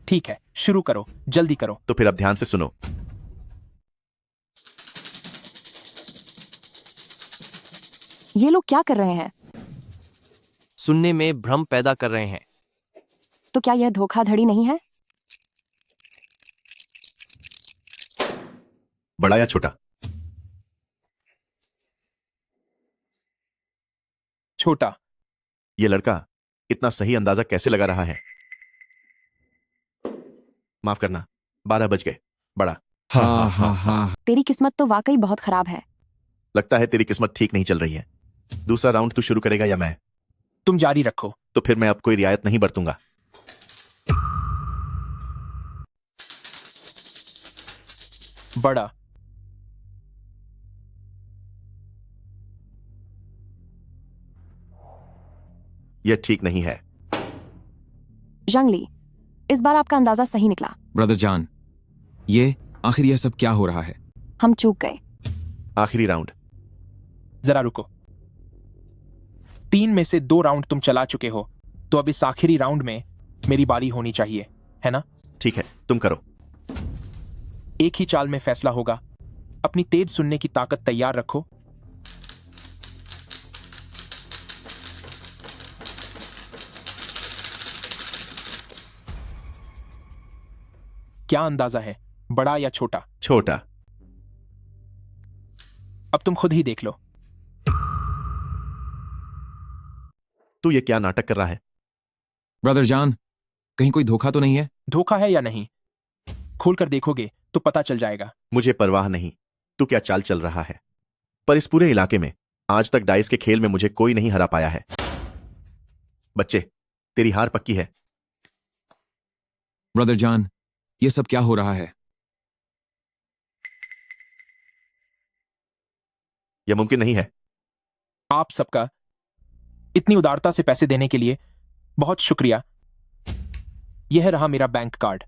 ठीक है, शुरू करो, जल्दी करो। तो फिर अब ध्यान से सुनो। ये लोग क्या कर रहे हैं? सुनने में भ्रम पैदा कर रहे हैं। तो क्या यह धोखाधड़ी नहीं है? बड़ा या छोटा? छोटा। ये लड़का इतना सही अंदाजा कैसे लगा रहा है? माफ करना, 12 बज गए। बड़ा। हाँ। तेरी किस्मत तो वाकई बहुत खराब है। लगता है तेरी किस्मत ठीक नहीं चल रही है। दूसरा राउंड तू शुरू करेगा या मैं? तुम जारी रखो। तो फिर मैं अब कोई रियायत नहीं बरतूंगा। बड़ा। यह ठीक नहीं है। जंगली, इस बार आपका अंदाजा सही निकला। ब्रदर जान, ये आखिर यह सब क्या हो रहा है? हम चूक गए। आखिरी राउंड। जरा रुको। 3 में से 2 राउंड तुम चला चुके हो, तो अब इस आखिरी राउंड में मेरी बारी होनी चाहिए, है ना? ठीक है, तुम करो। एक ही चाल में फैसला होगा। अपनी तेज सुनने की ताकत तैयार रखो। क्या अंदाजा है, बड़ा या छोटा? छोटा। अब तुम खुद ही देख लो। तू ये क्या नाटक कर रहा है? ब्रदर जान, कहीं कोई धोखा तो नहीं है? धोखा है या नहीं, खोलकर देखोगे तो पता चल जाएगा। मुझे परवाह नहीं तू क्या चाल चल रहा है, पर इस पूरे इलाके में आज तक डाइस के खेल में मुझे कोई नहीं हरा पाया है। बच्चे, तेरी हार पक्की है। ब्रदर जान, ये सब क्या हो रहा है? यह मुमकिन नहीं है। आप सबका इतनी उदारता से पैसे देने के लिए बहुत शुक्रिया। यह रहा मेरा बैंक कार्ड।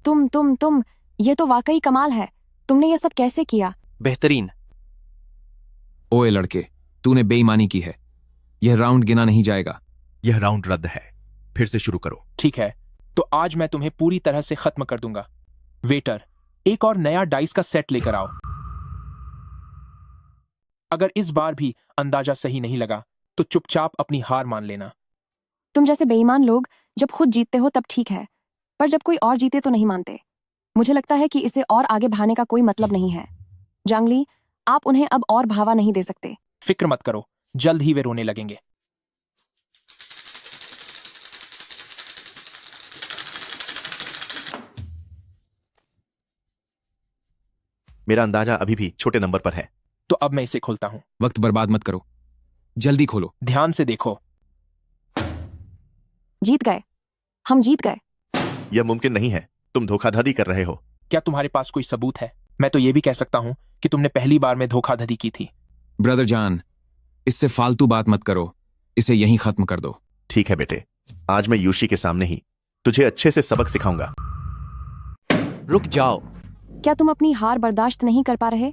तुम ये तो वाकई कमाल है। तुमने ये सब कैसे किया? बेहतरीन। ओए लड़के, तूने बेईमानी की है। यह राउंड गिना नहीं जाएगा। यह राउंड रद्द है। फिर से शुरू करो। ठीक है, तो आज मैं तुम्हें पूरी तरह से खत्म कर दूंगा। वेटर, एक और नया डाइस का सेट लेकर आओ। अगर इस बार भी अंदाजा सही नहीं लगा तो चुपचाप अपनी हार मान लेना। तुम जैसे बेईमान लोग जब खुद जीतते हो तब ठीक है, पर जब कोई और जीते तो नहीं मानते। मुझे लगता है कि इसे और आगे भागने का कोई मतलब नहीं है। जांगली, आप उन्हें अब और भावा नहीं दे सकते। फिक्र मत करो, जल्द ही वे रोने लगेंगे। मेरा अंदाजा अभी भी छोटे नंबर पर है। तो अब मैं इसे खोलता हूं। वक्त बर्बाद मत करो, जल्दी खोलो। ध्यान से देखो। जीत गए, हम जीत गए। यह मुमकिन नहीं है, तुम धोखाधड़ी कर रहे हो। क्या तुम्हारे पास कोई सबूत है? मैं तो यह भी कह सकता हूं कि तुमने पहली बार में धोखाधड़ी की थी। ब्रदर जान, इससे फालतू बात मत करो, इसे यहीं खत्म कर दो। ठीक है बेटे, आज मैं यूशी के सामने ही तुझे अच्छे से सबक सिखाऊंगा। रुक जाओ। क्या तुम अपनी हार बर्दाश्त नहीं कर पा रहे?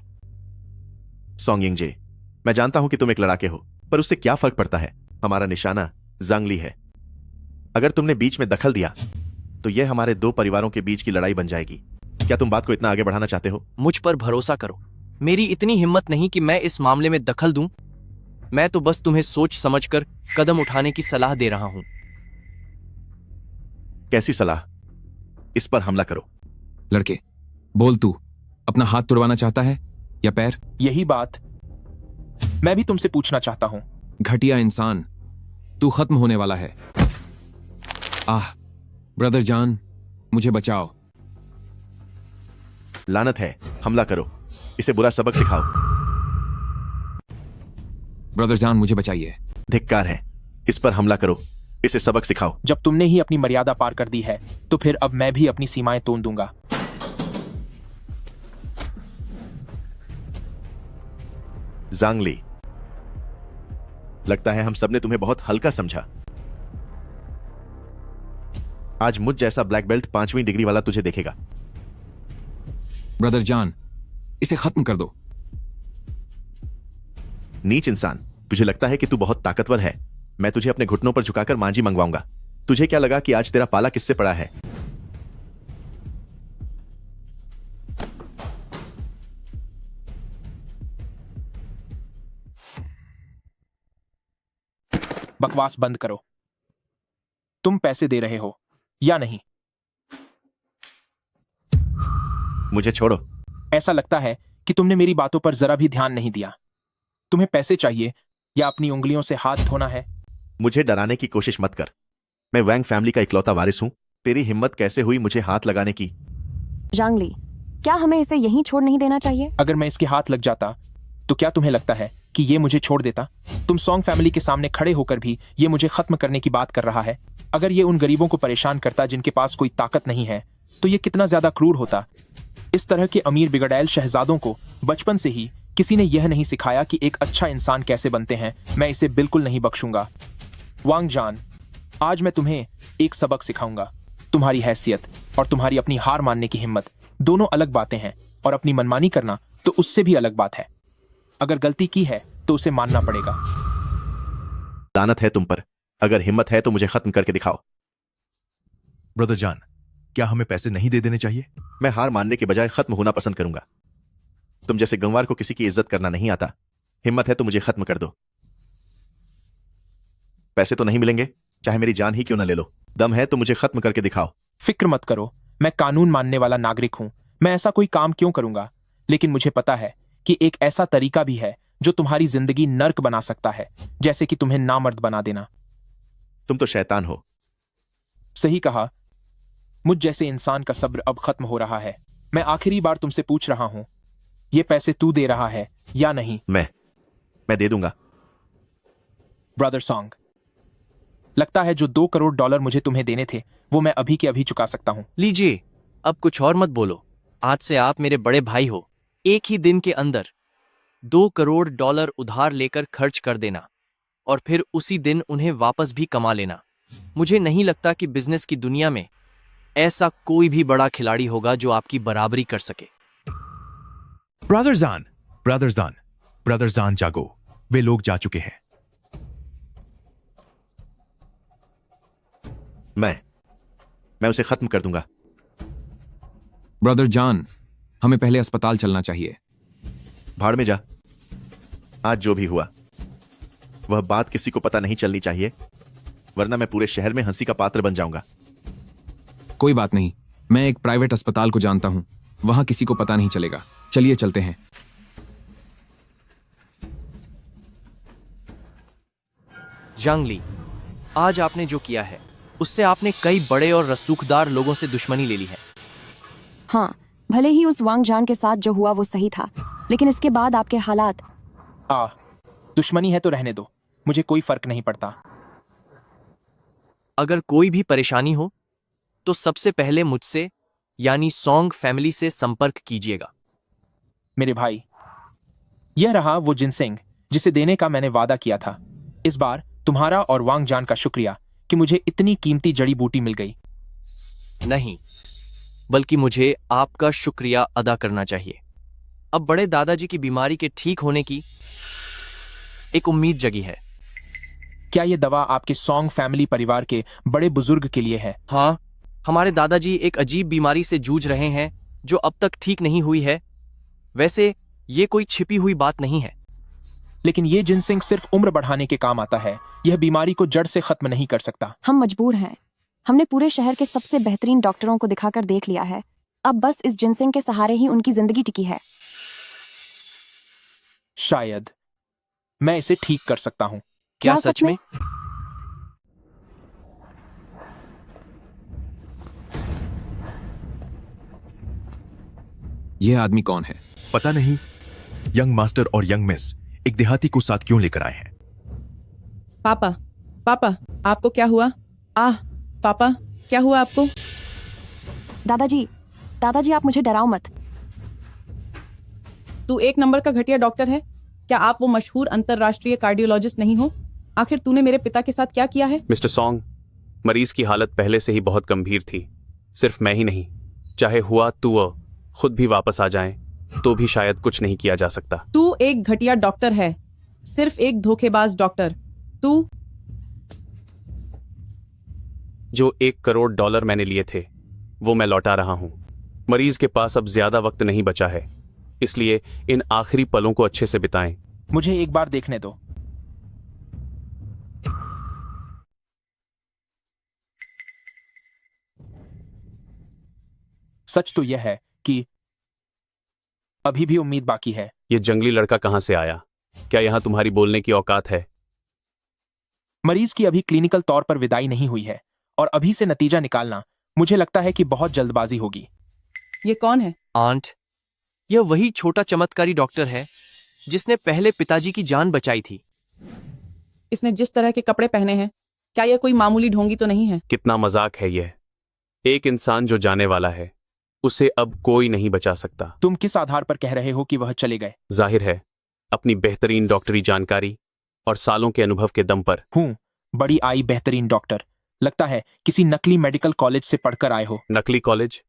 सोंग यिंगजे, मैं जानता हूं कि तुम एक लड़ाके हो, पर उससे क्या फर्क पड़ता है? हमारा निशाना जांगली है। अगर तुमने बीच में दखल दिया तो यह हमारे 2 परिवारों के बीच की लड़ाई बन जाएगी। क्या तुम बात को इतना आगे बढ़ाना चाहते हो? मुझ पर भरोसा करो, मेरी इतनी हिम्मत नहीं कि मैं इस मामले में दखल दूं। मैं तो बस तुम्हें सोच समझकर कदम उठाने की सलाह दे रहा हूं। कैसी सलाह? इस पर हमला करो। लड़के, बोल, तू अपना हाथ तुड़वाना चाहता है या पैर? यही बात मैं भी तुमसे पूछना चाहता हूं। घटिया इंसान, तू खत्म होने वाला है। आह, ब्रदर जान, मुझे बचाओ। लानत है, हमला करो, इसे बुरा सबक सिखाओ। ब्रदर जान, मुझे बचाइए। धिक्कार है, इस पर हमला करो, इसे सबक सिखाओ। जब तुमने ही अपनी मर्यादा पार कर दी है तो फिर अब मैं भी अपनी सीमाएं तोड़ दूंगा। जांगली, लगता है हम सबने तुम्हें बहुत हल्का समझा। आज मुझ जैसा ब्लैक बेल्ट 5वीं डिग्री वाला तुझे देखेगा। ब्रदर जान, इसे खत्म कर दो। नीच इंसान, तुझे लगता है कि तू बहुत ताकतवर है। मैं तुझे अपने घुटनों पर झुकाकर मांझी मंगवाऊंगा। तुझे क्या लगा कि आज तेरा पाला किससे पड़ा है? बकवास बंद करो। तुम पैसे दे रहे हो या नहीं? मुझे छोड़ो। ऐसा लगता है कि तुमने मेरी बातों पर जरा भी ध्यान नहीं दिया। तुम्हें पैसे चाहिए या अपनी उंगलियों से हाथ धोना है? मुझे डराने की कोशिश मत कर। मैं वैंग फैमिली का इकलौता वारिस हूं। तेरी हिम्मत कैसे हुई मुझे हाथ लगाने की? जांग ली, क्या हमें इसे यहीं छोड़ नहीं देना चाहिए? अगर मैं इसके हाथ लग जाता तो क्या तुम्हें लगता है कि ये मुझे छोड़ देता? तुम सॉन्ग फैमिली के सामने खड़े होकर भी ये मुझे खत्म करने की बात कर रहा है। अगर ये उन गरीबों को परेशान करता जिनके पास कोई ताकत नहीं है तो ये कितना ज्यादा क्रूर होता। इस तरह के अमीर बिगड़ैल शहजादों को बचपन से ही किसी ने यह नहीं सिखाया कि एक अच्छा इंसान कैसे बनते हैं। मैं इसे बिल्कुल नहीं बख्शूंगा। वांग जान, आज मैं तुम्हें एक सबक सिखाऊंगा। तुम्हारी हैसियत और तुम्हारी अपनी हार मानने की हिम्मत दोनों अलग बातें हैं, और अपनी मनमानी करना तो उससे भी अलग बात है। अगर गलती की है तो उसे मानना पड़ेगा। लानत है तुम पर। अगर हिम्मत है तो मुझे खत्म करके दिखाओ। ब्रदर जान, क्या हमें पैसे नहीं दे देने चाहिए? मैं हार मानने के बजाय खत्म होना पसंद करूंगा। तुम जैसे गंवार को किसी की इज्जत करना नहीं आता। हिम्मत है तो मुझे खत्म कर दो। पैसे तो नहीं मिलेंगे, चाहे मेरी जान ही क्यों ना ले लो। दम है तो मुझे खत्म करके दिखाओ। फिक्र मत करो, मैं कानून मानने वाला नागरिक हूं। मैं ऐसा कोई काम क्यों करूंगा? लेकिन मुझे पता है कि एक ऐसा तरीका भी है जो तुम्हारी जिंदगी नर्क बना सकता है, जैसे कि तुम्हें नामर्द बना देना। तुम तो शैतान हो। सही कहा। मुझ जैसे इंसान का सब्र अब खत्म हो रहा है। मैं आखिरी बार तुमसे पूछ रहा हूं, ये पैसे तू दे रहा है या नहीं? मैं दे दूंगा। ब्रदर सॉन्ग, लगता है जो $2 करोड़ मुझे तुम्हें देने थे वो मैं अभी के अभी चुका सकता हूं। लीजिए, अब कुछ और मत बोलो। आज से आप मेरे बड़े भाई हो। एक ही दिन के अंदर $2 करोड़ उधार लेकर खर्च कर देना और फिर उसी दिन उन्हें वापस भी कमा लेना। मुझे नहीं लगता कि बिजनेस की दुनिया में ऐसा कोई भी बड़ा खिलाड़ी होगा जो आपकी बराबरी कर सके। ब्रदर जान, ब्रदर जान, ब्रदर जान जागो। वे लोग जा चुके हैं। मैं उसे खत्म कर दूंगा। ब्रदर जान, हमें पहले अस्पताल चलना चाहिए। भाड़ में जा। आज जो भी हुआ वह बात किसी को पता नहीं चलनी चाहिए, वरना मैं पूरे शहर में हंसी का पात्र बन जाऊंगा। कोई बात नहीं, मैं एक प्राइवेट अस्पताल को जानता हूं, वहां किसी को पता नहीं चलेगा। चलिए चलते हैं। जांग ली, आज आपने जो किया है उससे आपने कई बड़े और रसूखदार लोगों से दुश्मनी ले ली है। हाँ, भले ही उस वांग जान के साथ जो हुआ वो सही था, लेकिन इसके बाद आपके हालात। दुश्मनी है तो रहने दो, मुझे कोई फर्क नहीं पड़ता। अगर कोई भी परेशानी हो तो सबसे पहले मुझसे यानी सॉन्ग फैमिली से संपर्क कीजिएगा। मेरे भाई, यह रहा वो जिनसेंग जिसे देने का मैंने वादा किया था। इस बार तुम्हारा और वांग जान का शुक्रिया कि मुझे इतनी कीमती जड़ी बूटी मिल गई। नहीं, बल्कि मुझे आपका शुक्रिया अदा करना चाहिए। अब बड़े दादाजी की बीमारी के ठीक होने की एक उम्मीद जगी है। क्या यह दवा आपके सॉन्ग फैमिली परिवार के बड़े बुजुर्ग के लिए है? हाँ, हमारे दादाजी एक अजीब बीमारी से जूझ रहे हैं जो अब तक ठीक नहीं हुई है। वैसे ये कोई छिपी हुई बात नहीं है, लेकिन ये जिनसेंग सिर्फ उम्र बढ़ाने के काम आता है। यह बीमारी को जड़ से खत्म नहीं कर सकता। हम मजबूर हैं। हमने पूरे शहर के सबसे बेहतरीन डॉक्टरों को दिखाकर देख लिया है। अब बस इस जिनसेंग के सहारे ही उनकी जिंदगी टिकी है। शायद मैं इसे ठीक कर सकता हूँ। क्या सच में? यह आदमी कौन है? पता नहीं। यंग मास्टर और यंग मिस एक देहाती को साथ क्यों लेकर आए हैं? पापा, पापा, आपको क्या हुआ? पापा, क्या हुआ आपको? दादाजी, दादाजी, आप मुझे डराओ मत। तू एक नंबर का घटिया डॉक्टर है। क्या आप वो मशहूर अंतरराष्ट्रीय कार्डियोलॉजिस्ट नहीं हो? आखिर तूने मेरे पिता के साथ क्या किया है? मिस्टर सॉन्ग, मरीज की हालत पहले से ही बहुत गंभीर थी। सिर्फ मैं ही नहीं, चाहे हुआ तो वो खुद भी वापस आ जाएं तो भी शायद कुछ नहीं किया जा सकता। तू एक घटिया डॉक्टर है, सिर्फ एक धोखेबाज डॉक्टर। तू जो $1 करोड़ मैंने लिए थे वो मैं लौटा रहा हूं। मरीज के पास अब ज्यादा वक्त नहीं बचा है, इसलिए इन आखिरी पलों को अच्छे से बिताएं। मुझे एक बार देखने दो। सच तो यह है कि अभी भी उम्मीद बाकी है। ये जंगली लड़का कहां से आया? क्या यहां तुम्हारी बोलने की औकात है? मरीज की अभी क्लिनिकल तौर पर विदाई नहीं हुई है और अभी से नतीजा निकालना मुझे लगता है कि बहुत जल्दबाजी होगी। ये कौन है? आंट, यह वही छोटा चमत्कारी डॉक्टर है जिसने पहले पिताजी की जान बचाई थी। इसने जिस तरह के कपड़े पहने हैं, क्या यह कोई मामूली ढोंगी तो नहीं है? कितना मजाक है यह। एक इंसान जो जाने वाला है उसे अब कोई नहीं बचा सकता। तुम किस आधार पर कह रहे हो कि वह चले गए? जाहिर है अपनी बेहतरीन डॉक्टरी जानकारी और सालों के अनुभव के दम पर। हूं, बड़ी आई बेहतरीन डॉक्टर। लगता है किसी नकली मेडिकल कॉलेज से पढ़कर आए हो। नकली कॉलेज?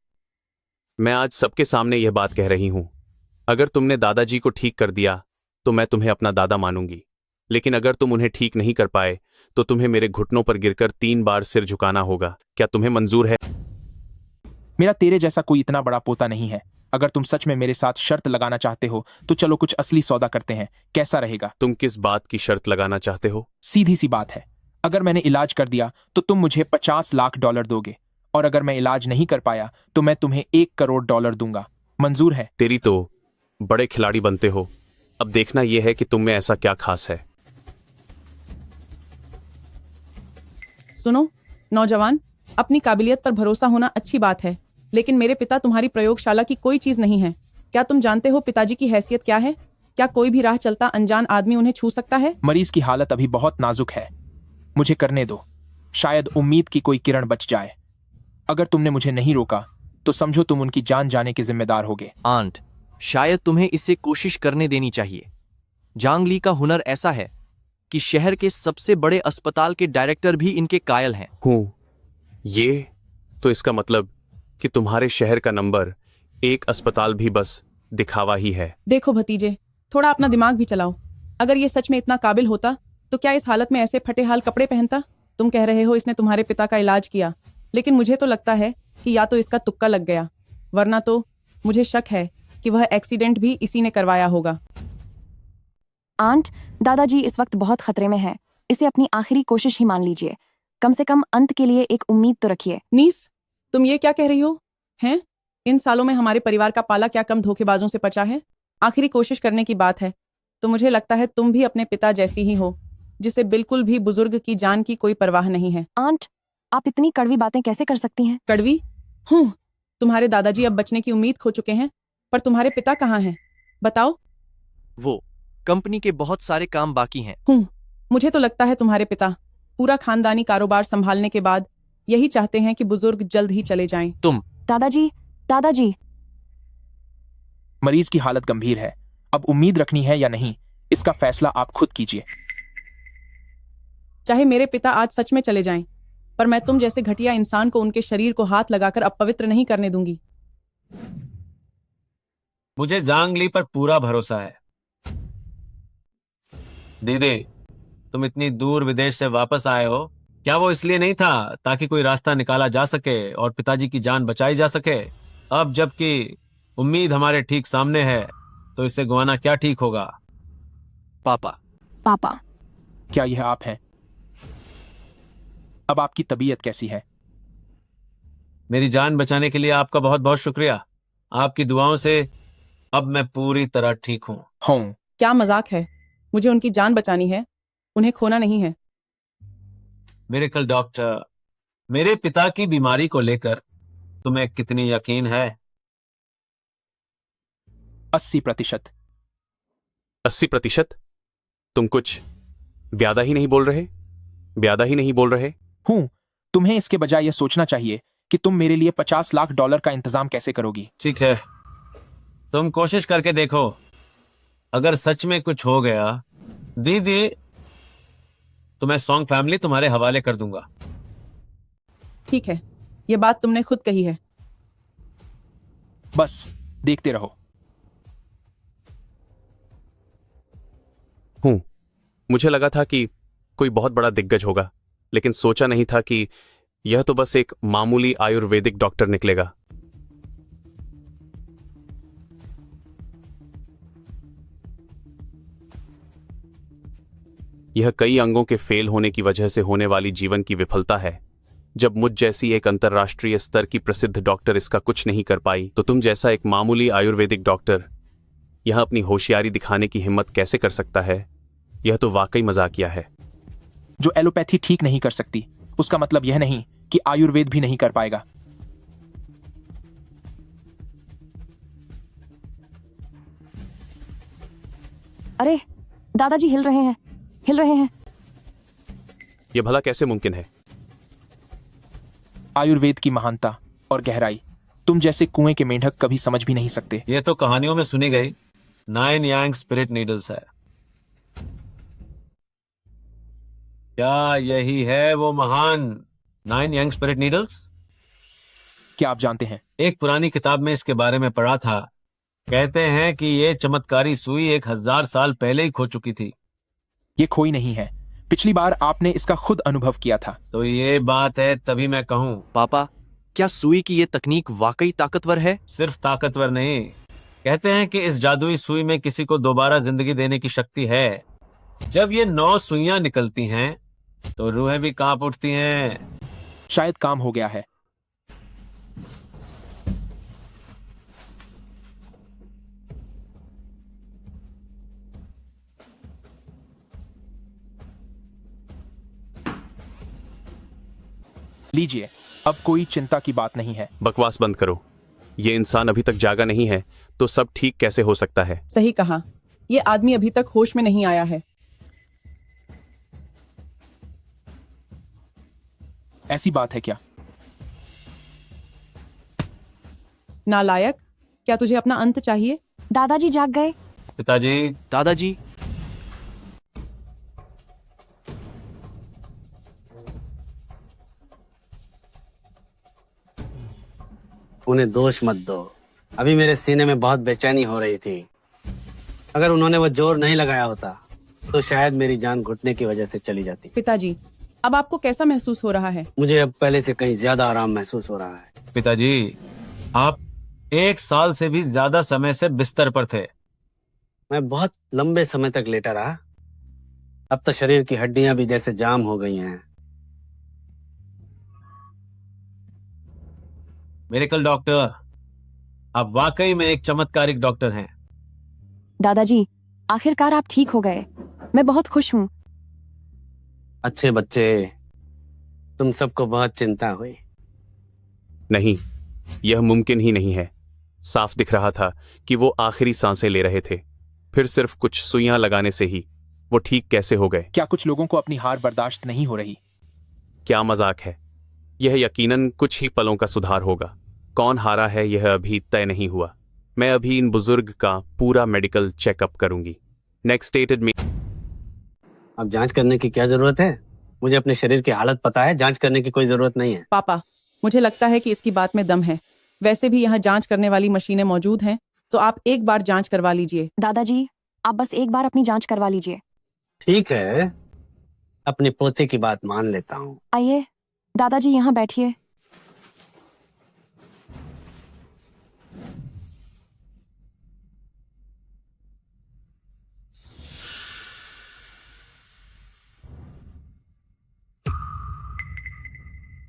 मैं आज सबके सामने यह बात कह रही हूं। अगर तुमने दादाजी को ठीक कर दिया तो मैं तुम्हें अपना दादा मानूंगी, लेकिन अगर तुम उन्हें ठीक नहीं कर पाए तो तुम्हें मेरे घुटनों पर गिरकर 3 बार सिर झुकाना होगा। क्या तुम्हें मंजूर है? मेरा तेरे जैसा कोई इतना बड़ा पोता नहीं है। अगर तुम सच में मेरे साथ शर्त लगाना चाहते हो तो चलो कुछ असली सौदा करते हैं। कैसा रहेगा? तुम किस बात की शर्त लगाना चाहते हो? सीधी सी बात है, अगर मैंने इलाज कर दिया तो तुम मुझे $50 लाख दोगे, और अगर मैं इलाज नहीं कर पाया तो मैं तुम्हें $1 करोड़ दूंगा। मंजूर है? तेरी तो बड़े खिलाड़ी बनते हो। अब देखना यह है कि तुम में ऐसा क्या खास है। सुनो नौजवान, अपनी काबिलियत पर भरोसा होना अच्छी बात है, लेकिन मेरे पिता तुम्हारी प्रयोगशाला की कोई चीज नहीं है। क्या तुम जानते हो पिताजी की हैसियत क्या है? क्या कोई भी राह चलता अनजान आदमी उन्हें छू सकता है? मरीज की हालत अभी बहुत नाजुक है, मुझे करने दो। शायद उम्मीद की कोई किरण बच जाए। अगर तुमने मुझे नहीं रोका तो समझो तुम उनकी जान जाने के जिम्मेदार होगे। आंट, शायद तुम्हें इसे कोशिश करने देनी चाहिए। जांग ली का हुनर ऐसा है कि शहर के सबसे बड़े अस्पताल के डायरेक्टर भी इनके कायल हैं। ये तो इसका मतलब कि तुम्हारे शहर का नंबर 1 अस्पताल भी बस दिखावा ही है। देखो भतीजे, थोड़ा अपना दिमाग भी चलाओ। अगर ये सच में इतना काबिल होता तो क्या इस हालत में ऐसे फटे हाल कपड़े पहनता? तुम कह रहे हो इसने तुम्हारे पिता का इलाज किया, लेकिन मुझे तो लगता है कि या तो इसका तुक्का लग गया, वरना तो मुझे शक है कि वह एक्सीडेंट भी इसी ने करवाया होगा। आंट, दादाजी इस वक्त बहुत खतरे में है। इसे अपनी आखिरी कोशिश ही मान लीजिए। कम से कम अंत के लिए एक उम्मीद तो रखिए। नीस, तुम ये क्या कह रही हो? हैं? इन सालों में हमारे परिवार का पाला क्या कम धोखेबाजों से पचा है? आखिरी कोशिश करने की बात है तो मुझे लगता है तुम भी अपने पिता जैसी ही हो, जिसे बिल्कुल भी बुजुर्ग की जान की कोई परवाह नहीं है। आंट, आप इतनी कड़वी बातें कैसे कर सकती हैं? कड़वी? तुम्हारे दादाजी अब बचने की उम्मीद खो चुके हैं, पर तुम्हारे पिता कहाँ हैं? बताओ। वो कंपनी के बहुत सारे काम बाकी हैं। मुझे तो लगता है तुम्हारे पिता पूरा खानदानी कारोबार संभालने के बाद यही चाहते हैं कि बुजुर्ग जल्द ही चले जाएं। तुम दादाजी मरीज की हालत गंभीर है। अब उम्मीद रखनी है या नहीं, इसका फैसला आप खुद कीजिए। चाहे मेरे पिता आज सच में चले जाएं, पर मैं तुम जैसे घटिया इंसान को उनके शरीर को हाथ लगाकर अपवित्र नहीं करने दूंगी। मुझे जांग ली पर पूरा भरोसा है। दीदी, तुम इतनी दूर विदेश से वापस आए हो, क्या वो इसलिए नहीं था ताकि कोई रास्ता निकाला जा सके और पिताजी की जान बचाई जा सके? अब जबकि उम्मीद हमारे ठीक सामने है तो इसे गंवाना क्या ठीक होगा? पापा, क्या यह आप हैं? अब आपकी तबीयत कैसी है? मेरी जान बचाने के लिए आपका बहुत बहुत शुक्रिया। आपकी दुआओं से अब मैं पूरी तरह ठीक हूँ। क्या मजाक है? मुझे उनकी जान बचानी है, उन्हें खोना नहीं है। मिरेकल डॉक्टर, मेरे पिता की बीमारी को लेकर तुम्हें कितनी यकीन है? 80%। 80%? तुम कुछ ब्यादा ही नहीं बोल रहे? तुम्हें इसके बजाय यह सोचना चाहिए कि तुम मेरे लिए $50 लाख का इंतजाम कैसे करोगी। ठीक है, तुम कोशिश करके देखो। अगर सच में कुछ हो गया दीदी तो मैं सॉन्ग फैमिली तुम्हारे हवाले कर दूंगा। ठीक है, यह बात तुमने खुद कही है। बस देखते रहो। मुझे लगा था कि कोई बहुत बड़ा दिग्गज होगा, लेकिन सोचा नहीं था कि यह तो बस एक मामूली आयुर्वेदिक डॉक्टर निकलेगा। यह कई अंगों के फेल होने की वजह से होने वाली जीवन की विफलता है। जब मुझ जैसी एक अंतर्राष्ट्रीय स्तर की प्रसिद्ध डॉक्टर इसका कुछ नहीं कर पाई, तो तुम जैसा एक मामूली आयुर्वेदिक डॉक्टर यह अपनी होशियारी दिखाने की हिम्मत कैसे कर सकता है? यह तो वाकई मजाकिया है। जो एलोपैथी ठीक नहीं कर सकती, उसका मतलब यह नहीं कि आयुर्वेद भी नहीं कर पाएगा। अरे दादाजी हिल रहे हैं, हिल रहे हैं। यह भला कैसे मुमकिन है? आयुर्वेद की महानता और गहराई तुम जैसे कुएं के मेंढक कभी समझ भी नहीं सकते। ये तो कहानियों में सुनी गई 9 यांग स्पिरिट नीडल्स है। क्या यही है वो महान 9 यांग स्पिरिट नीडल्स? क्या आप जानते हैं? एक पुरानी किताब में इसके बारे में पढ़ा था। कहते हैं कि ये चमत्कारी सुई 1000 साल पहले ही खो चुकी थी। ये खोई नहीं है, पिछली बार आपने इसका खुद अनुभव किया था। तो ये बात है, तभी मैं कहूं। पापा, क्या सुई की ये तकनीक वाकई ताकतवर है? सिर्फ ताकतवर नहीं, कहते हैं कि इस जादुई सुई में किसी को दोबारा जिंदगी देने की शक्ति है। जब ये 9 सुइयां निकलती हैं तो रूहें भी कांप उठती हैं। शायद काम हो गया है। लीजिए, अब कोई चिंता की बात नहीं है। बकवास बंद करो। ये इंसान अभी तक जागा नहीं है तो सब ठीक कैसे हो सकता है? सही कहा, ये आदमी अभी तक होश में नहीं आया है। ऐसी बात है क्या? नालायक, क्या तुझे अपना अंत चाहिए? दादाजी जाग गए। पिताजी। दादाजी। उन्हें दोष मत दो। अभी मेरे सीने में बहुत बेचैनी हो रही थी। अगर उन्होंने वो जोर नहीं लगाया होता तो शायद मेरी जान घुटने की वजह से चली जाती। पिताजी, अब आपको कैसा महसूस हो रहा है? मुझे अब पहले से कहीं ज्यादा आराम महसूस हो रहा है। पिताजी, आप 1 साल से भी ज्यादा समय से बिस्तर पर थे। मैं बहुत लंबे समय तक लेटा रहा। अब तो शरीर की हड्डियां भी जैसे जाम हो गई हैं। मिरेकल डॉक्टर, आप वाकई में एक चमत्कारिक डॉक्टर हैं। दादाजी, आखिरकार आप ठीक हो गए। मैं बहुत खुश हूँ। अच्छे बच्चे, तुम सबको बहुत चिंता हुई। नहीं, यह मुमकिन ही नहीं है। साफ दिख रहा था कि वो आखिरी सांसें ले रहे थे। फिर सिर्फ कुछ सुइयां लगाने से ही वो ठीक कैसे हो गए? क्या कुछ लोगों को अपनी हार बर्दाश्त नहीं हो रही? क्या मजाक है? यह यकीनन कुछ ही पलों का सुधार होगा। कौन हारा है यह अभी तय नहीं हुआ। मैं अभी इन बुजुर्ग का पूरा मेडिकल चेकअप करूंगी। नेक्स्ट स्टेटेड मी। अब जांच करने की क्या जरूरत है? मुझे अपने शरीर की हालत पता है, जांच करने की कोई जरूरत नहीं है। पापा, मुझे लगता है कि इसकी बात में दम है। वैसे भी यहाँ जांच करने वाली मशीनें मौजूद हैं, तो आप एक बार जांच करवा लीजिए। दादाजी, आप बस एक बार अपनी जांच करवा लीजिए। ठीक है, अपने पोते की बात मान लेता हूँ। आइए दादाजी, यहाँ बैठिए।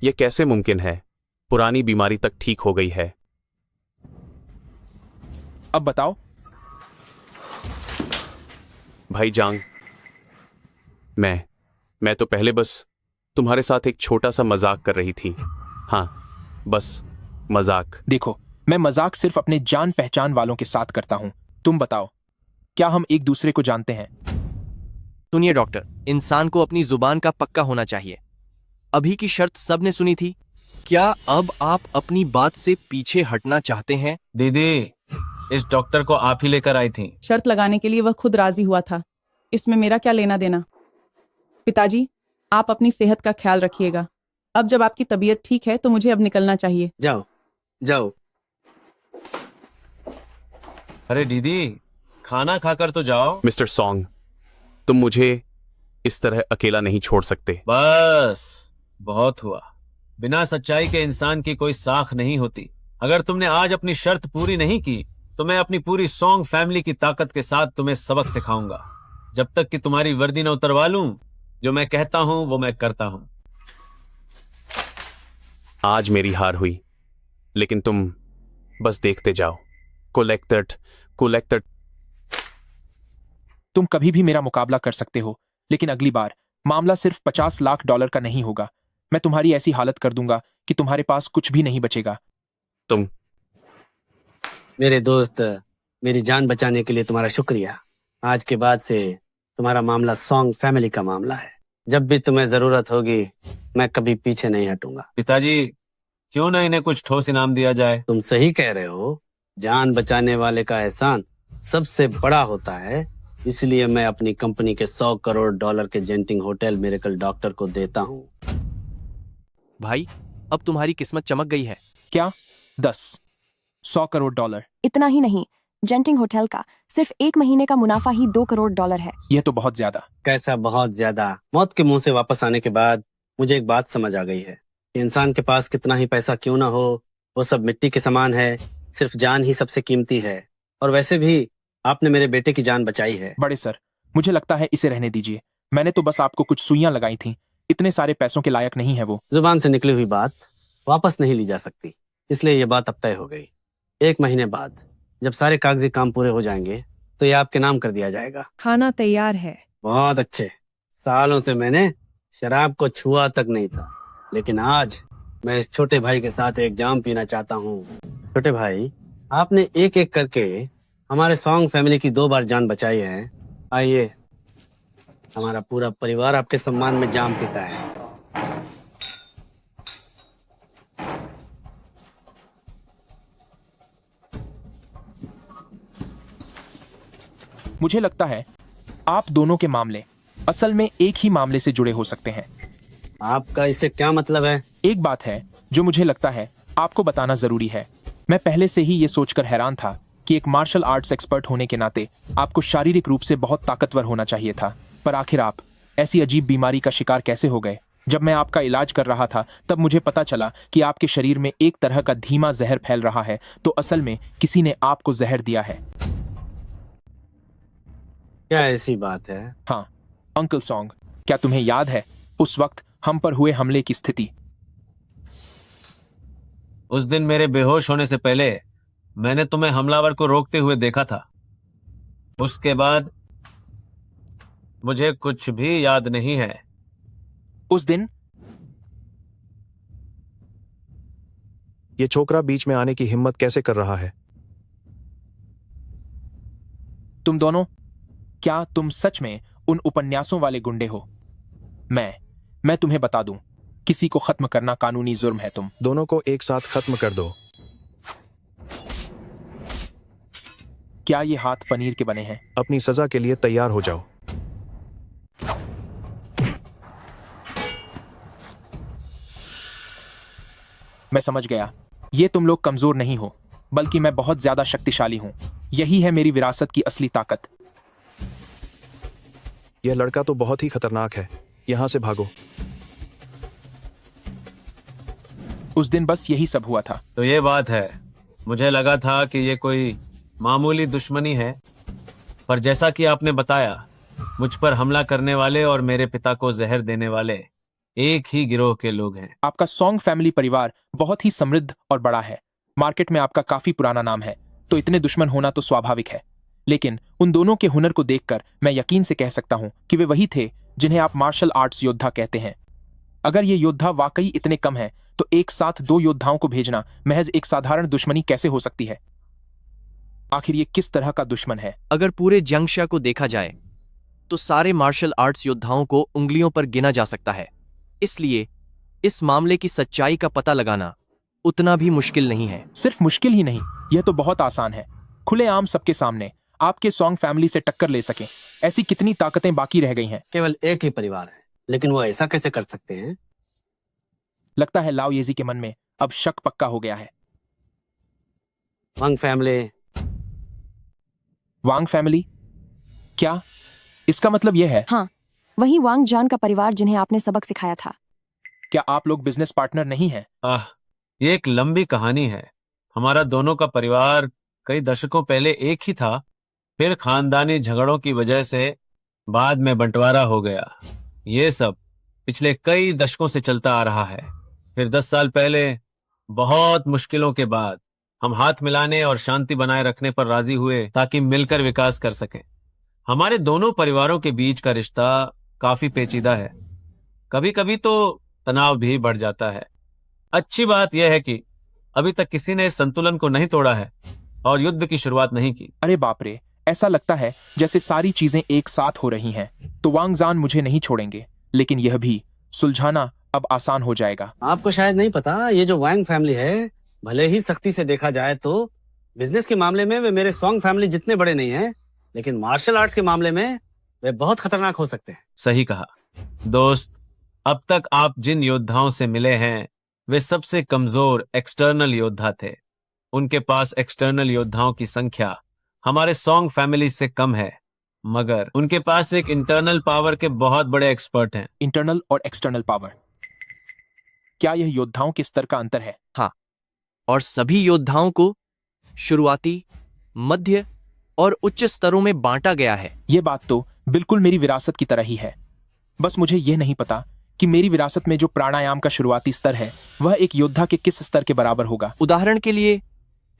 यह कैसे मुमकिन है? पुरानी बीमारी तक ठीक हो गई है। अब बताओ। भाई जांग, मैं तो पहले बस तुम्हारे साथ एक छोटा सा मजाक कर रही थी। हाँ, बस मजाक। देखो, मैं मजाक सिर्फ अपने जान पहचान वालों के साथ करता हूं। तुम बताओ, क्या हम एक दूसरे को जानते हैं? सुनिए डॉक्टर, इंसान को अपनी जुबान का पक्का होना चाहिए। अभी की शर्त सबने सुनी थी। क्या अब आप अपनी बात से पीछे हटना चाहते हैं? दीदी, इस डॉक्टर को आप ही लेकर आई थी। शर्त लगाने के लिए वह खुद राजी हुआ था। इसमें मेरा क्या लेना देना? पिताजी, आप अपनी सेहत का ख्याल रखिएगा। अब जब आपकी तबीयत ठीक है तो मुझे अब निकलना चाहिए। जाओ जाओ। अरे दीदी, खाना खाकर तो जाओ। मिस्टर सॉन्ग, तुम मुझे इस तरह अकेला नहीं छोड़ सकते। बस बहुत हुआ। बिना सच्चाई के इंसान की कोई साख नहीं होती। अगर तुमने आज अपनी शर्त पूरी नहीं की तो मैं अपनी पूरी सॉन्ग फैमिली की ताकत के साथ तुम्हें सबक सिखाऊंगा, जब तक कि तुम्हारी वर्दी न उतरवा लूं। जो मैं कहता हूं वो मैं करता हूं। आज मेरी हार हुई, लेकिन तुम बस देखते जाओ। कोलेक्टर। तुम कभी भी मेरा मुकाबला कर सकते हो, लेकिन अगली बार मामला सिर्फ $50 लाख का नहीं होगा। मैं तुम्हारी ऐसी हालत कर दूंगा कि तुम्हारे पास कुछ भी नहीं बचेगा। तुम मेरे दोस्त, मेरी जान बचाने के लिए तुम्हारा शुक्रिया। आज के बाद से तुम्हारा मामला सॉन्ग फैमिली का मामला है। जब भी तुम्हें जरूरत होगी मैं कभी पीछे नहीं हटूंगा। पिताजी, क्यों ना इन्हें कुछ ठोस इनाम दिया जाए? तुम सही कह रहे हो। जान बचाने वाले का एहसान सबसे बड़ा होता है। इसलिए मैं अपनी कंपनी के $100 करोड़ के जेंटिंग होटल मिरेकल डॉक्टर को देता हूँ। भाई, अब तुम्हारी किस्मत चमक गई है। क्या? 100 करोड़ डॉलर? इतना ही नहीं, जेंटिंग होटल का सिर्फ 1 महीने का मुनाफा ही $2 करोड़ है। यह तो बहुत ज्यादा। कैसा बहुत ज्यादा? मौत के मुंह से वापस आने के बाद मुझे एक बात समझ आ गई है। इंसान के पास कितना ही पैसा क्यों ना हो, वो सब मिट्टी के समान है। सिर्फ जान ही सबसे कीमती है। और वैसे भी आपने मेरे बेटे की जान बचाई है। बड़े सर, मुझे लगता है इसे रहने दीजिए। मैंने तो बस आपको कुछ सुइयां लगाई थीं। इतने सारे पैसों के लायक नहीं है वो। जुबान से निकली हुई बात वापस नहीं ली जा सकती, इसलिए ये बात अब तय हो गई। 1 महीने बाद जब सारे कागजी काम पूरे हो जाएंगे तो ये आपके नाम कर दिया जाएगा। खाना तैयार है। बहुत अच्छे। सालों से मैंने शराब को छुआ तक नहीं था, लेकिन आज मैं इस छोटे भाई के साथ एक जाम पीना चाहता हूँ। छोटे भाई, आपने एक एक करके हमारे सॉन्ग फैमिली की 2 बार जान बचाई है। आइए, हमारा पूरा परिवार आपके सम्मान में जाम पीता है। मुझे लगता है आप दोनों के मामले असल में एक ही मामले से जुड़े हो सकते हैं। आपका इससे क्या मतलब है? एक बात है जो मुझे लगता है आपको बताना जरूरी है। मैं पहले से ही ये सोचकर हैरान था कि एक मार्शल आर्ट्स एक्सपर्ट होने के नाते आपको शारीरिक रूप से बहुत ताकतवर होना चाहिए था, पर आखिर आप ऐसी अजीब बीमारी का शिकार कैसे हो गए? जब मैं आपका इलाज कर रहा था तब मुझे पता चला कि आपके शरीर में एक तरह का धीमा जहर फैल रहा है, तो असल में किसी ने आपको जहर दिया है। क्या ऐसी बात है? हाँ अंकल सॉन्ग, क्या तुम्हें याद है उस वक्त हम पर हुए हमले की स्थिति? उस दिन मेरे बेहोश होने से पहले मैंने तुम्हें हमलावर को रोकते हुए देखा था। उसके बाद मुझे कुछ भी याद नहीं है। उस दिन ये छोकरा बीच में आने की हिम्मत कैसे कर रहा है? तुम दोनों, क्या तुम सच में उन उपन्यासों वाले गुंडे हो? मैं तुम्हें बता दूं, किसी को खत्म करना कानूनी जुर्म है। तुम दोनों को एक साथ खत्म कर दो। क्या ये हाथ पनीर के बने हैं? अपनी सजा के लिए तैयार हो जाओ। मैं समझ गया, ये तुम लोग कमजोर नहीं हो, बल्कि मैं बहुत ज्यादा शक्तिशाली हूं। यही है मेरी विरासत की असली ताकत। यह लड़का तो बहुत ही खतरनाक है। यहां से भागो। उस दिन बस यही सब हुआ था। तो ये बात है। मुझे लगा था कि ये कोई मामूली दुश्मनी है, पर जैसा कि आपने बताया, मुझ पर हमला करने वाले और मेरे पिता को जहर देने वाले एक ही गिरोह के लोग हैं। आपका सॉन्ग फैमिली परिवार बहुत ही समृद्ध और बड़ा है। मार्केट में आपका काफी पुराना नाम है, तो इतने दुश्मन होना तो स्वाभाविक है। लेकिन उन दोनों के हुनर को देखकर मैं यकीन से कह सकता हूं कि वे वही थे जिन्हें आप मार्शल आर्ट्स योद्धा कहते हैं। अगर ये योद्धा वाकई इतने कम हैं, तो एक साथ 2 योद्धाओं को भेजना महज एक साधारण दुश्मनी कैसे हो सकती है? आखिर ये किस तरह का दुश्मन है? अगर पूरे जंगशा को देखा जाए तो सारे मार्शल आर्ट्स योद्धाओं को उंगलियों पर गिना जा सकता है। इसलिए इस मामले की सच्चाई का पता लगाना उतना भी मुश्किल नहीं है। सिर्फ मुश्किल ही नहीं, यह तो बहुत आसान है। खुलेआम सबके सामने आपके सॉन्ग फैमिली से टक्कर ले सके, ऐसी कितनी ताकतें बाकी रह गई हैं? केवल एक ही परिवार है, लेकिन वो ऐसा कैसे कर सकते हैं? लगता है लाओ येजी के मन में अब शक पक्का हो गया है। वांग फैमिली। वांग फैमिली? क्या इसका मतलब यह है? हाँ, वही वांग जान का परिवार जिन्हें आपने सबक सिखाया था। क्या आप लोग बिजनेस पार्टनर नहीं हैं? ये एक लंबी कहानी है। हमारा दोनों का परिवार कई दशकों पहले एक ही था, फिर खानदानी झगड़ों की वजह से बाद में बंटवारा हो गया। ये सब पिछले कई दशकों से चलता आ रहा है। फिर 10 साल पहले बहुत मुश्किलों के बाद हम हाथ मिलाने और शांति बनाए रखने पर राजी हुए ताकि मिलकर विकास कर सकें। हमारे दोनों परिवारों के बीच का रिश्ता काफी पेचीदा है, कभी कभी तो तनाव भी बढ़ जाता है। अच्छी बात यह है कि अभी तक किसी ने इस संतुलन को नहीं तोड़ा है और युद्ध की शुरुआत नहीं की। अरे बाप रे, ऐसा लगता है जैसे सारी चीजें एक साथ हो रही हैं। तो वांग जान मुझे नहीं छोड़ेंगे, लेकिन यह भी सुलझाना अब आसान हो जाएगा। आपको शायद नहीं पता, ये जो वांग फैमिली है, भले ही सख्ती से देखा जाए तो बिजनेस के मामले में वे मेरे सॉन्ग फैमिली जितने बड़े नहीं हैं, लेकिन मार्शल आर्ट्स के मामले में वे बहुत खतरनाक हो सकते हैं। सही कहा दोस्त। अब तक आप जिन योद्धाओं से मिले हैं वे सबसे कमजोर एक्सटर्नल योद्धा थे। उनके पास एक्सटर्नल योद्धाओं की संख्या हमारे सॉन्ग फैमिली से कम है, मगर उनके पास एक इंटरनल पावर के बहुत बड़े एक्सपर्ट हैं। इंटरनल और एक्सटर्नल पावर, क्या यह योद्धाओं के स्तर का अंतर है? हाँ, और सभी योद्धाओं को शुरुआती, मध्य और उच्च स्तरों में बांटा गया है। ये बात तो बिल्कुल मेरी विरासत की तरह ही है। बस मुझे यह नहीं पता कि मेरी विरासत में जो प्राणायाम का शुरुआती स्तर है वह एक योद्धा के किस स्तर के बराबर होगा। उदाहरण के लिए,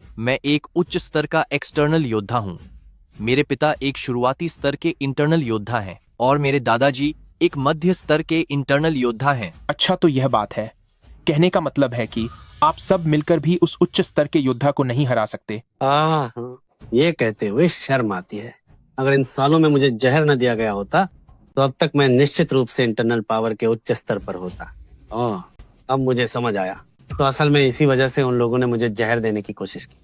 मैं एक उच्च स्तर का एक्सटर्नल योद्धा हूँ। मेरे पिता एक शुरुआती स्तर के इंटरनल योद्धा हैं और मेरे दादाजी एक मध्य स्तर के इंटरनल योद्धा हैं। अच्छा, तो यह बात है। कहने का मतलब है कि आप सब मिलकर भी उस उच्च स्तर के योद्धा को नहीं हरा सकते। ये कहते हुए शर्म आती है। अगर इन सालों में मुझे जहर न दिया गया होता तो अब तक मैं निश्चित रूप से इंटरनल पावर के उच्च स्तर पर होता। अब मुझे समझ आया। तो असल में इसी वजह से उन लोगों ने मुझे जहर देने की कोशिश की।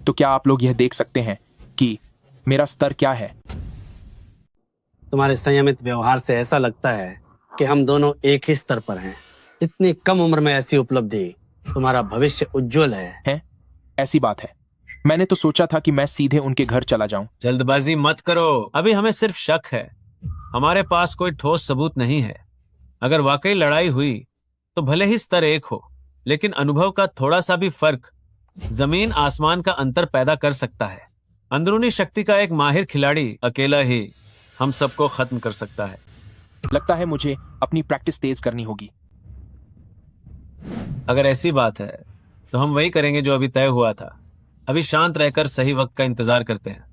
तो क्या आप लोग यह देख सकते हैं कि मेरा स्तर क्या है? तुम्हारे संयमित व्यवहार से ऐसा लगता है कि हम दोनों एक ही स्तर पर हैं। इतनी कम उम्र में ऐसी उपलब्धि, तुम्हारा भविष्य उज्जवल है। ऐसी बात है। मैंने तो सोचा था कि मैं सीधे उनके घर चला जाऊं। जल्दबाजी मत करो, अभी हमें सिर्फ शक है। हमारे पास कोई ठोस सबूत नहीं है। अगर वाकई लड़ाई हुई तो भले ही स्तर एक हो, लेकिन अनुभव का थोड़ा सा भी फर्क जमीन आसमान का अंतर पैदा कर सकता है। अंदरूनी शक्ति का एक माहिर खिलाड़ी अकेला ही हम सबको खत्म कर सकता है। लगता है मुझे अपनी प्रैक्टिस तेज करनी होगी। अगर ऐसी बात है तो हम वही करेंगे जो अभी तय हुआ था। अभी शांत रहकर सही वक्त का इंतजार करते हैं।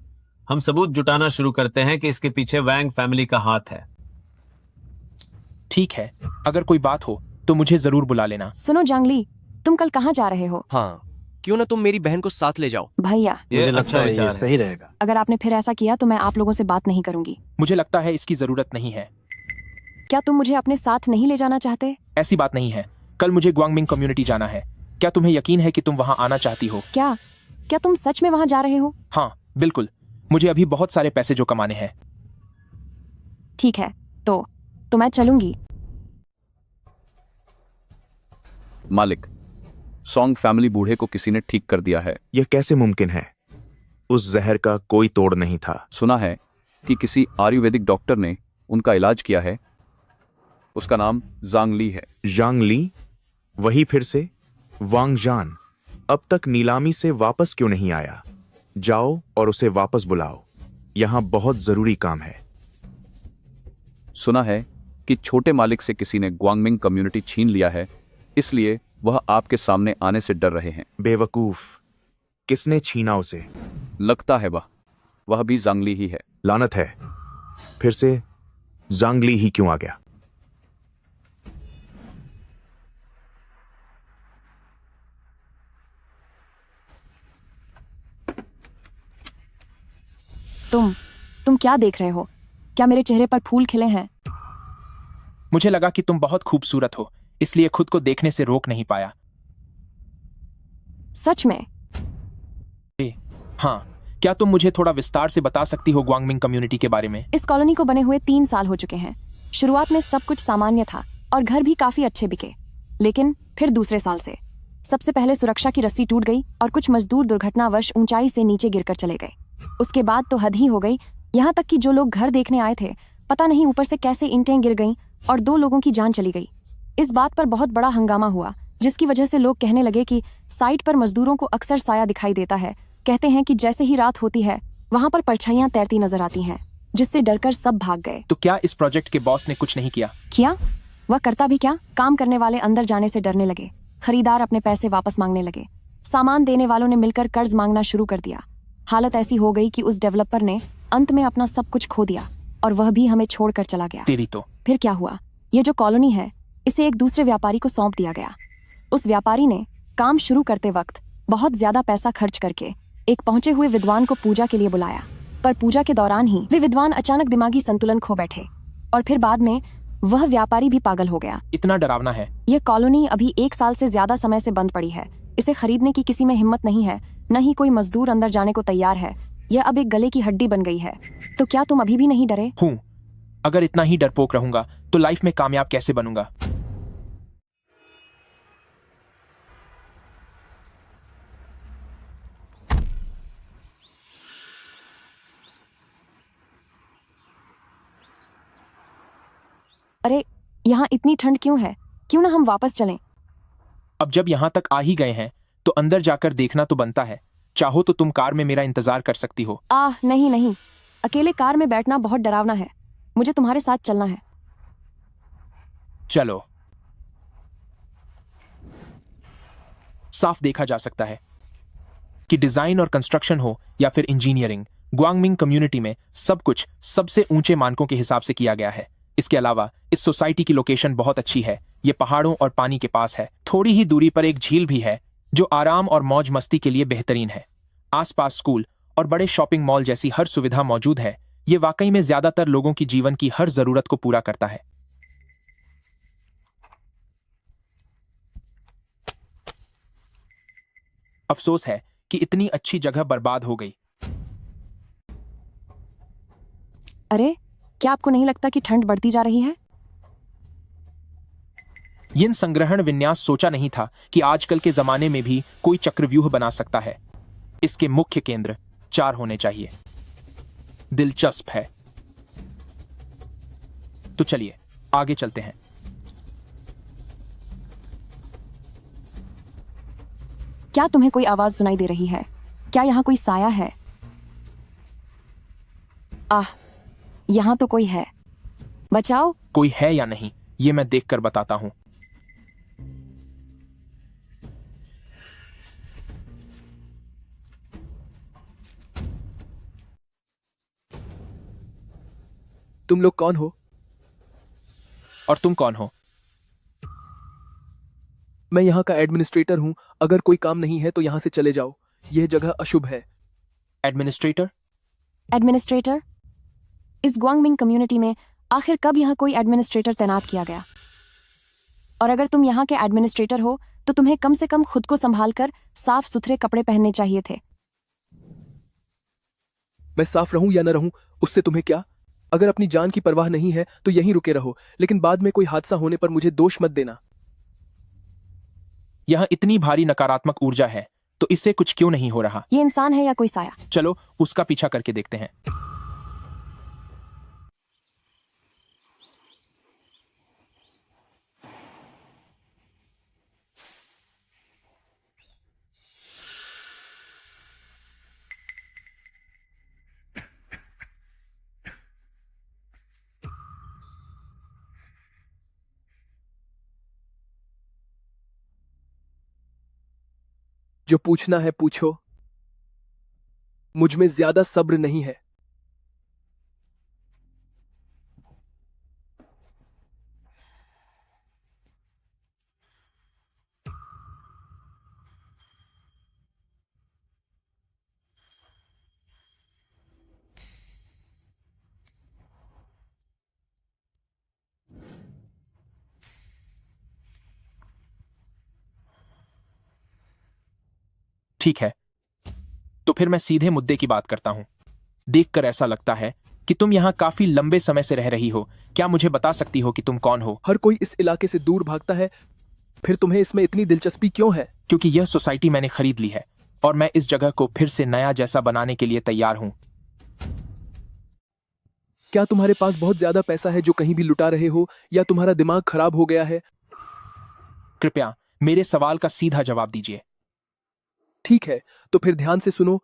हम सबूत जुटाना शुरू करते हैं कि इसके पीछे वैंग फैमिली का हाथ है। ठीक है, अगर कोई बात हो तो मुझे जरूर बुला लेना। सुनो जांगली, तुम कल कहाँ जा रहे हो? हाँ, क्यों ना तुम मेरी बहन को साथ ले जाओ। भैया, मुझे लगता है ये सही रहेगा। अगर आपने फिर ऐसा किया तो मैं आप लोगों से बात नहीं करूंगी। मुझे लगता है इसकी जरूरत नहीं है। क्या तुम मुझे अपने साथ नहीं ले जाना चाहते? ऐसी बात नहीं है। कल मुझे ग्वांगमिंग कम्युनिटी जाना है। क्या तुम्हें यकीन है कि तुम वहां आना चाहती हो? क्या तुम सच में वहां जा रहे हो? हाँ बिल्कुल, मुझे अभी बहुत सारे पैसे जो कमाने हैं। ठीक है, तो मैं चलूंगी। मालिक, सॉन्ग फैमिली बूढ़े को किसी ने ठीक कर दिया है। यह कैसे मुमकिन है? उस जहर का कोई तोड़ नहीं था। सुना है कि किसी आयुर्वेदिक डॉक्टर ने उनका इलाज किया है। उसका नाम जांग ली है। जांग ली? वही फिर से? वांग जान अब तक नीलामी से वापस क्यों नहीं आया? जाओ और उसे वापस बुलाओ। यहां बहुत जरूरी काम है। सुना है कि छोटे मालिक से किसी ने ग्वांगमिंग कम्युनिटी छीन लिया है, इसलिए वह आपके सामने आने से डर रहे हैं। बेवकूफ, किसने छीना उसे? लगता है वह भी जांगली ही है। लानत है, फिर से जांगली ही क्यों आ गया? तुम क्या देख रहे हो? क्या मेरे चेहरे पर फूल खिले हैं? मुझे लगा कि तुम बहुत खूबसूरत हो, इसलिए खुद को देखने से रोक नहीं पाया। सच में? हाँ, क्या तुम मुझे थोड़ा विस्तार से बता सकती हो ग्वांगमिंग कम्युनिटी के बारे में? इस कॉलोनी को बने हुए 3 साल हो चुके हैं। शुरुआत में सब कुछ सामान्य था और घर भी काफी अच्छे बिके, लेकिन फिर दूसरे साल से सबसे पहले सुरक्षा की रस्सी टूट गई और कुछ मजदूर दुर्घटनावश ऊंचाई से नीचे गिरकर चले गए। उसके बाद तो हद ही हो गई यहाँ तक कि जो लोग घर देखने आए थे, पता नहीं ऊपर से कैसे ईंटें गिर गईं और 2 लोगों की जान चली गई। इस बात पर बहुत बड़ा हंगामा हुआ, जिसकी वजह से लोग कहने लगे कि साइट पर मजदूरों को अक्सर साया दिखाई देता है। कहते हैं कि जैसे ही रात होती है वहां पर परछाइयां तैरती नजर आती हैं, जिससे डरकर सब भाग गए। तो क्या इस प्रोजेक्ट के बॉस ने कुछ नहीं किया? वह करता भी क्या? काम करने वाले अंदर जाने से डरने लगे, खरीदार अपने पैसे वापस मांगने लगे, सामान देने वालों ने मिलकर कर्ज मांगना शुरू कर दिया। हालत ऐसी हो गई कि उस डेवलपर ने अंत में अपना सब कुछ खो दिया और वह भी हमें छोड़कर चला गया। तेरी तो। फिर क्या हुआ? ये जो कॉलोनी है इसे एक दूसरे व्यापारी को सौंप दिया गया। उस व्यापारी ने काम शुरू करते वक्त बहुत ज्यादा पैसा खर्च करके एक पहुंचे हुए विद्वान को पूजा के लिए बुलाया, पर पूजा के दौरान ही वे विद्वान अचानक दिमागी संतुलन खो बैठे और फिर बाद में वह व्यापारी भी पागल हो गया। इतना डरावना है? यह कॉलोनी अभी 1 साल से ज्यादा समय से बंद पड़ी है। इसे खरीदने की किसी में हिम्मत नहीं है, न ही कोई मजदूर अंदर जाने को तैयार है। यह अब एक गले की हड्डी बन गई है। तो क्या तुम अभी भी नहीं डरे? हूँ। अगर इतना ही डरपोक रहूंगा तो लाइफ में कामयाब कैसे बनूंगा? अरे यहाँ इतनी ठंड क्यों है? क्यों ना हम वापस चलें? अब जब यहाँ तक आ ही गए हैं तो अंदर जाकर देखना तो बनता है। चाहो तो तुम कार में मेरा इंतजार कर सकती हो। नहीं नहीं, अकेले कार में बैठना बहुत डरावना है। मुझे तुम्हारे साथ चलना है। चलो। साफ देखा जा सकता है कि डिजाइन और कंस्ट्रक्शन हो या फिर इंजीनियरिंग, ग्वांगमिंग कम्युनिटी में सब कुछ सबसे ऊंचे मानकों के हिसाब से किया गया है। इसके अलावा इस सोसाइटी की लोकेशन बहुत अच्छी है। ये पहाड़ों और पानी के पास है। थोड़ी ही दूरी पर एक झील भी है जो आराम और मौज मस्ती के लिए बेहतरीन है। आसपास स्कूल और बड़े शॉपिंग मॉल जैसी हर सुविधा मौजूद है। ये वाकई में ज्यादातर लोगों की जीवन की हर जरूरत को पूरा करता है। अफसोस है कि इतनी अच्छी जगह बर्बाद हो गई। अरे क्या आपको नहीं लगता कि ठंड बढ़ती जा रही है? यिन संग्रहण विन्यास सोचा नहीं था कि आजकल के जमाने में भी कोई चक्रव्यूह बना सकता है। इसके मुख्य केंद्र 4 होने चाहिए। दिलचस्प है। तो चलिए आगे चलते हैं। क्या तुम्हें कोई आवाज सुनाई दे रही है? क्या यहाँ कोई साया है? यहाँ तो कोई है। बचाओ। कोई है या नहीं ये मैं देखकर बताता हूं। तुम लोग कौन हो? और तुम कौन हो? मैं यहाँ का एडमिनिस्ट्रेटर हूँ। अगर कोई काम नहीं है तो यहाँ से चले जाओ। यह जगह अशुभ है। एडमिनिस्ट्रेटर? एडमिनिस्ट्रेटर? इस ग्वांगमिंग कम्युनिटी में आखिर कब यहाँ कोई एडमिनिस्ट्रेटर तैनात किया गया? और अगर तुम यहाँ के एडमिनिस्ट्रेटर हो तो तुम्हें कम से कम खुद को संभालकर साफ सुथरे कपड़े पहनने चाहिए थे। मैं साफ रहूं या न रहूं उससे तुम्हें क्या? अगर अपनी जान की परवाह नहीं है तो यहीं रुके रहो, लेकिन बाद में कोई हादसा होने पर मुझे दोष मत देना। यहाँ इतनी भारी नकारात्मक ऊर्जा है तो इससे कुछ क्यों नहीं हो रहा? ये इंसान है या कोई साया? चलो उसका पीछा करके देखते हैं। जो पूछना है पूछो। मुझ में ज्यादा सब्र नहीं है। ठीक है, तो फिर मैं सीधे मुद्दे की बात करता हूं। देखकर ऐसा लगता है कि तुम यहाँ काफी लंबे समय से रह रही हो। क्या मुझे बता सकती हो कि तुम कौन हो? हर कोई इस इलाके से दूर भागता है, फिर तुम्हें इसमें इतनी दिलचस्पी क्यों है? क्योंकि यह सोसाइटी मैंने खरीद ली है और मैं इस जगह को फिर से नया जैसा बनाने के लिए तैयार हूं। क्या तुम्हारे पास बहुत ज्यादा पैसा है जो कहीं भी लुटा रहे हो, या तुम्हारा दिमाग खराब हो गया है? कृपया मेरे सवाल का सीधा जवाब दीजिए। ठीक है, तो फिर ध्यान से सुनो।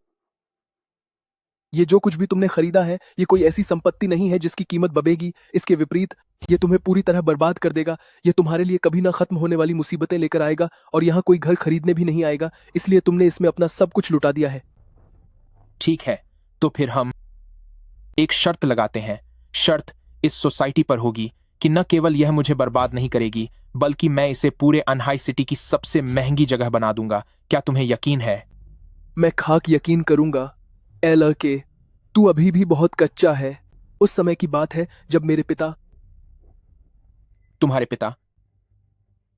ये जो कुछ भी तुमने खरीदा है, ये कोई ऐसी संपत्ति नहीं है जिसकी कीमत बढ़ेगी। इसके विपरीत, ये तुम्हें पूरी तरह बर्बाद कर देगा। ये तुम्हारे लिए कभी ना खत्म होने वाली मुसीबतें लेकर आएगा, और यहाँ कोई घर खरीदने भी नहीं आएगा, इसलिए तुमने इसमें अपना सब कुछ लुटा दिया है। ठीक है, तो फिर हम एक शर्त लगाते हैं। शर्त इस सोसाइटी पर होगी कि न केवल यह मुझे बर्बाद नहीं करेगी, बल्कि मैं इसे पूरे अनहाई सिटी की सबसे महंगी जगह बना दूंगा। क्या तुम्हें यकीन है? मैं खाक यकीन करूंगा। ए लड़के, तू अभी भी बहुत कच्चा है। उस समय की बात है जब मेरे पिता। तुम्हारे पिता?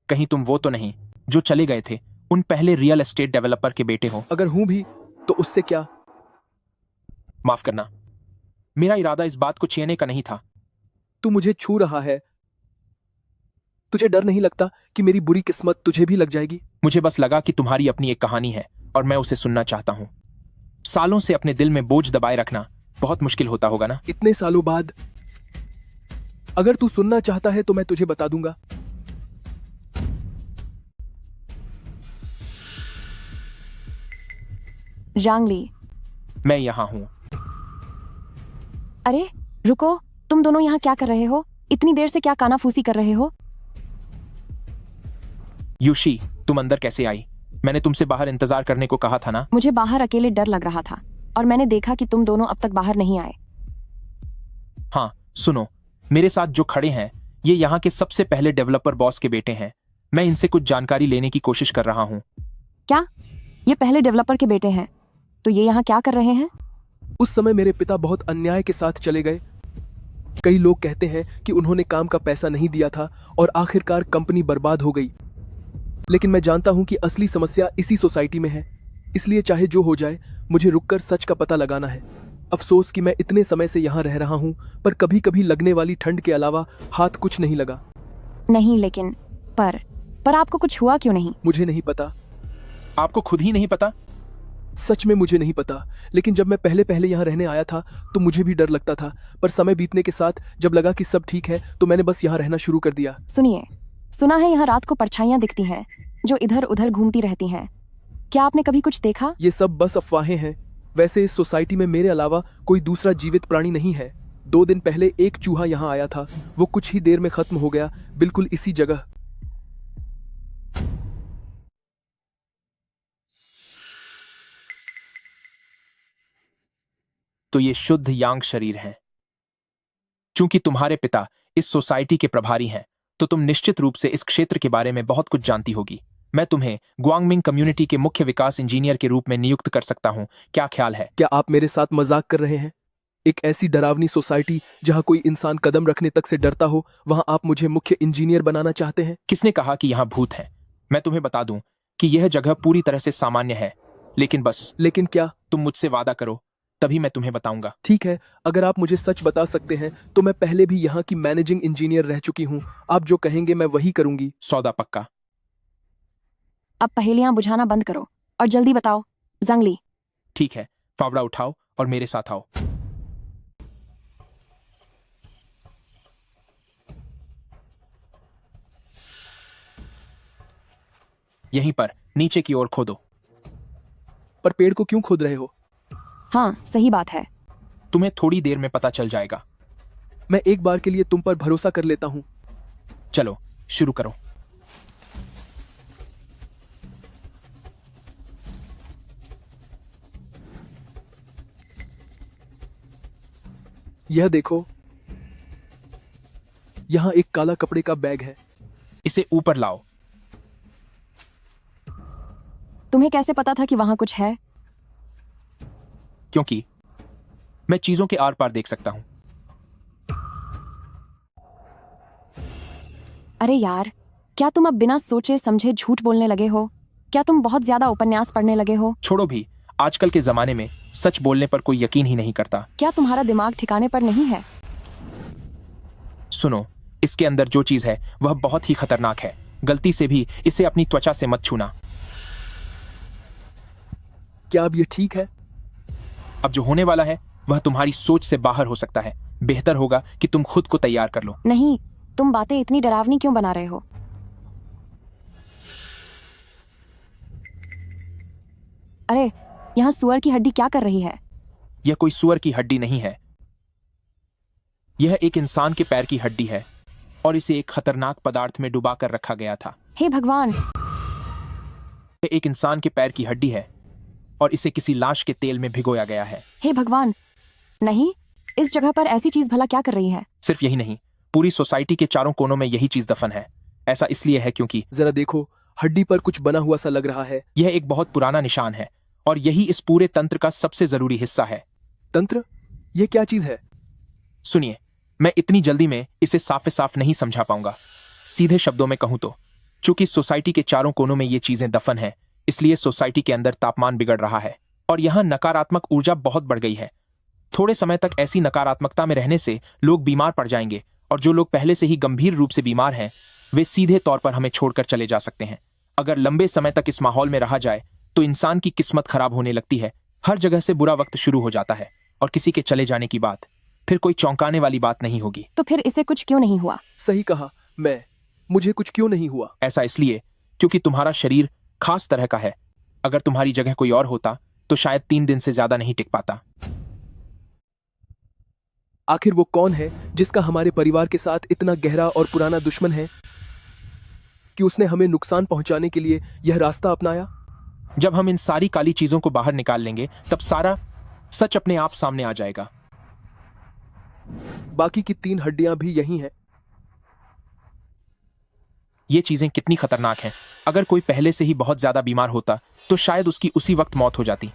कहीं तुम वो तो नहीं जो चले गए थे, उन पहले रियल एस्टेट डेवलपर के बेटे हो? अगर हूं भी तो उससे क्या? माफ करना, मेरा इरादा इस बात को छीनने का नहीं था। तू मुझे छू रहा है। तुझे डर नहीं लगता कि मेरी बुरी किस्मत तुझे भी लग जाएगी? मुझे बस लगा कि तुम्हारी अपनी एक कहानी है और मैं उसे सुनना चाहता हूं। सालों से अपने दिल में बोझ दबाए रखना बहुत मुश्किल होता होगा ना? इतने सालों बाद अगर तू सुनना चाहता है तो मैं तुझे बता दूंगा। जांगली, मैं यहाँ हूँ। अरे रुको, तुम दोनों यहाँ क्या कर रहे हो? इतनी देर से क्या कानाफूसी कर रहे हो? यूशी, तुम अंदर कैसे आई? मैंने तुमसे बाहर इंतजार करने को कहा था ना? मुझे बाहर अकेले डर लग रहा था, और मैंने देखा कि तुम दोनों अब तक बाहर नहीं आए। हाँ, सुनो, मेरे साथ जो खड़े हैं ये यहाँ के सबसे पहले डेवलपर बॉस के बेटे हैं। मैं इनसे कुछ जानकारी लेने की कोशिश कर रहा हूँ। क्या? ये पहले डेवलपर के बेटे हैं? तो ये यहाँ क्या कर रहे हैं? उस समय मेरे पिता बहुत अन्याय के साथ चले गए। कई लोग कहते हैं कि उन्होंने काम का पैसा नहीं दिया था और आखिरकार कंपनी बर्बाद हो गई। लेकिन मैं जानता हूं कि असली समस्या इसी सोसाइटी में है, इसलिए चाहे जो हो जाए मुझे रुककर सच का पता लगाना है। अफसोस कि मैं इतने समय से यहाँ रह रहा हूँ, पर कभी कभी लगने वाली ठंड के अलावा हाथ कुछ नहीं लगा। नहीं, लेकिन पर आपको कुछ हुआ क्यों नहीं? मुझे नहीं पता। आपको खुद ही नहीं पता? सच में मुझे नहीं पता, लेकिन जब मैं पहले यहाँ रहने आया था तो मुझे भी डर लगता था, पर समय बीतने के साथ जब लगा कि सब ठीक है तो मैंने बस यहाँ रहना शुरू कर दिया। सुनिए, सुना है यहाँ रात को परछाइयाँ दिखती हैं जो इधर उधर घूमती रहती हैं। क्या आपने कभी कुछ देखा? ये सब बस अफवाहें हैं। वैसे इस सोसाइटी में मेरे अलावा कोई दूसरा जीवित प्राणी नहीं है। 2 दिन पहले एक चूहा यहाँ आया था, वो कुछ ही देर में खत्म हो गया, बिल्कुल इसी जगह। तो ये शुद्ध यांग शरीर हैं। चूंकि तुम्हारे पिता इस सोसाइटी के प्रभारी हैं, तो तुम निश्चित रूप से इस क्षेत्र के बारे में बहुत कुछ जानती होगी। मैं तुम्हें ग्वांगमिंग कम्युनिटी के मुख्य विकास इंजीनियर के रूप में नियुक्त कर सकता हूं। क्या ख्याल है? क्या आप मेरे साथ मजाक कर रहे हैं? एक ऐसी डरावनी सोसाइटी जहां कोई इंसान कदम रखने तक से डरता हो, वहां आप मुझे मुख्य इंजीनियर बनाना चाहते हैं? किसने कहा कि यहाँ भूत है? मैं तुम्हें बता दूं कि यह जगह पूरी तरह से सामान्य है, लेकिन क्या? तुम मुझसे वादा करो, तभी मैं तुम्हें बताऊंगा। ठीक है, अगर आप मुझे सच बता सकते हैं तो मैं पहले भी यहाँ की मैनेजिंग इंजीनियर रह चुकी हूँ। आप जो कहेंगे मैं वही करूंगी। सौदा पक्का? अब पहेलियां बुझाना बंद करो और जल्दी बताओ। जंगली। ठीक है, फावड़ा उठाओ और मेरे साथ आओ। यहीं पर नीचे की ओर खोदो। पर पेड़ को क्यों खोद रहे हो? हाँ, सही बात है। तुम्हें थोड़ी देर में पता चल जाएगा। मैं एक बार के लिए तुम पर भरोसा कर लेता हूँ। चलो शुरू करो। यह देखो, यहाँ एक काला कपड़े का बैग है। इसे ऊपर लाओ। तुम्हें कैसे पता था कि वहां कुछ है? क्योंकि मैं चीजों के आर पार देख सकता हूं। अरे यार, क्या तुम अब बिना सोचे समझे झूठ बोलने लगे हो? क्या तुम बहुत ज्यादा उपन्यास पढ़ने लगे हो? छोड़ो भी, आजकल के जमाने में सच बोलने पर कोई यकीन ही नहीं करता। क्या तुम्हारा दिमाग ठिकाने पर नहीं है? सुनो, इसके अंदर जो चीज है वह बहुत ही खतरनाक है। गलती से भी इसे अपनी त्वचा से मत छूना। क्या अब ये ठीक है? अब जो होने वाला है वह तुम्हारी सोच से बाहर हो सकता है, बेहतर होगा कि तुम खुद को तैयार कर लो। नहीं, तुम बातें इतनी डरावनी क्यों बना रहे हो? अरे, यहाँ सुअर की हड्डी क्या कर रही है? यह कोई सुअर की हड्डी नहीं है, यह एक इंसान के पैर की हड्डी है और इसे एक खतरनाक पदार्थ में डुबा कर रखा गया था। हे भगवान! यह एक इंसान के पैर की हड्डी है और इसे किसी लाश के तेल में भिगोया गया है। हे भगवान! नहीं, इस जगह पर ऐसी चीज भला क्या कर रही है? सिर्फ यही नहीं, पूरी सोसाइटी के चारों कोनों में यही चीज दफन है। ऐसा इसलिए है क्योंकि जरा देखो, हड्डी पर कुछ बना हुआ सा लग रहा है। यह एक बहुत पुराना निशान है और यही इस पूरे तंत्र का सबसे जरूरी हिस्सा है। तंत्र? यह क्या चीज है? सुनिए, मैं इतनी जल्दी में इसे साफ नहीं समझा पाऊंगा। सीधे शब्दों में कहूं तो, चूंकि सोसाइटी के चारों कोनों में ये चीजें दफन हैं, इसलिए सोसाइटी के अंदर तापमान बिगड़ रहा है और यहाँ नकारात्मक ऊर्जा बहुत बढ़ गई है। थोड़े समय तक ऐसी नकारात्मकता में रहने से लोग बीमार पड़ जाएंगे और जो लोग पहले से ही गंभीर रूप से बीमार हैं, वे सीधे तौर पर हमें छोड़कर चले जा सकते हैं। अगर लंबे समय तक इस माहौल में रहा जाए तो इंसान की किस्मत खराब होने लगती है। हर जगह से बुरा वक्त शुरू हो जाता है और किसी के चले जाने की बात फिर कोई चौंकाने वाली बात नहीं होगी। तो फिर इसे कुछ क्यों नहीं हुआ? सही कहा, मुझे कुछ क्यों नहीं हुआ? ऐसा इसलिए क्योंकि तुम्हारा शरीर खास तरह का है। अगर तुम्हारी जगह कोई और होता तो शायद 3 दिन से ज्यादा नहीं टिक पाता। आखिर वो कौन है जिसका हमारे परिवार के साथ इतना गहरा और पुराना दुश्मन है कि उसने हमें नुकसान पहुंचाने के लिए यह रास्ता अपनाया? जब हम इन सारी काली चीजों को बाहर निकाल लेंगे तब सारा सच अपने आप सामने आ जाएगा। बाकी की 3 हड्डियां भी यही हैं। ये चीजें कितनी खतरनाक हैं। अगर कोई पहले से ही बहुत ज्यादा बीमार होता तो शायद उसकी उसी वक्त मौत हो जाती।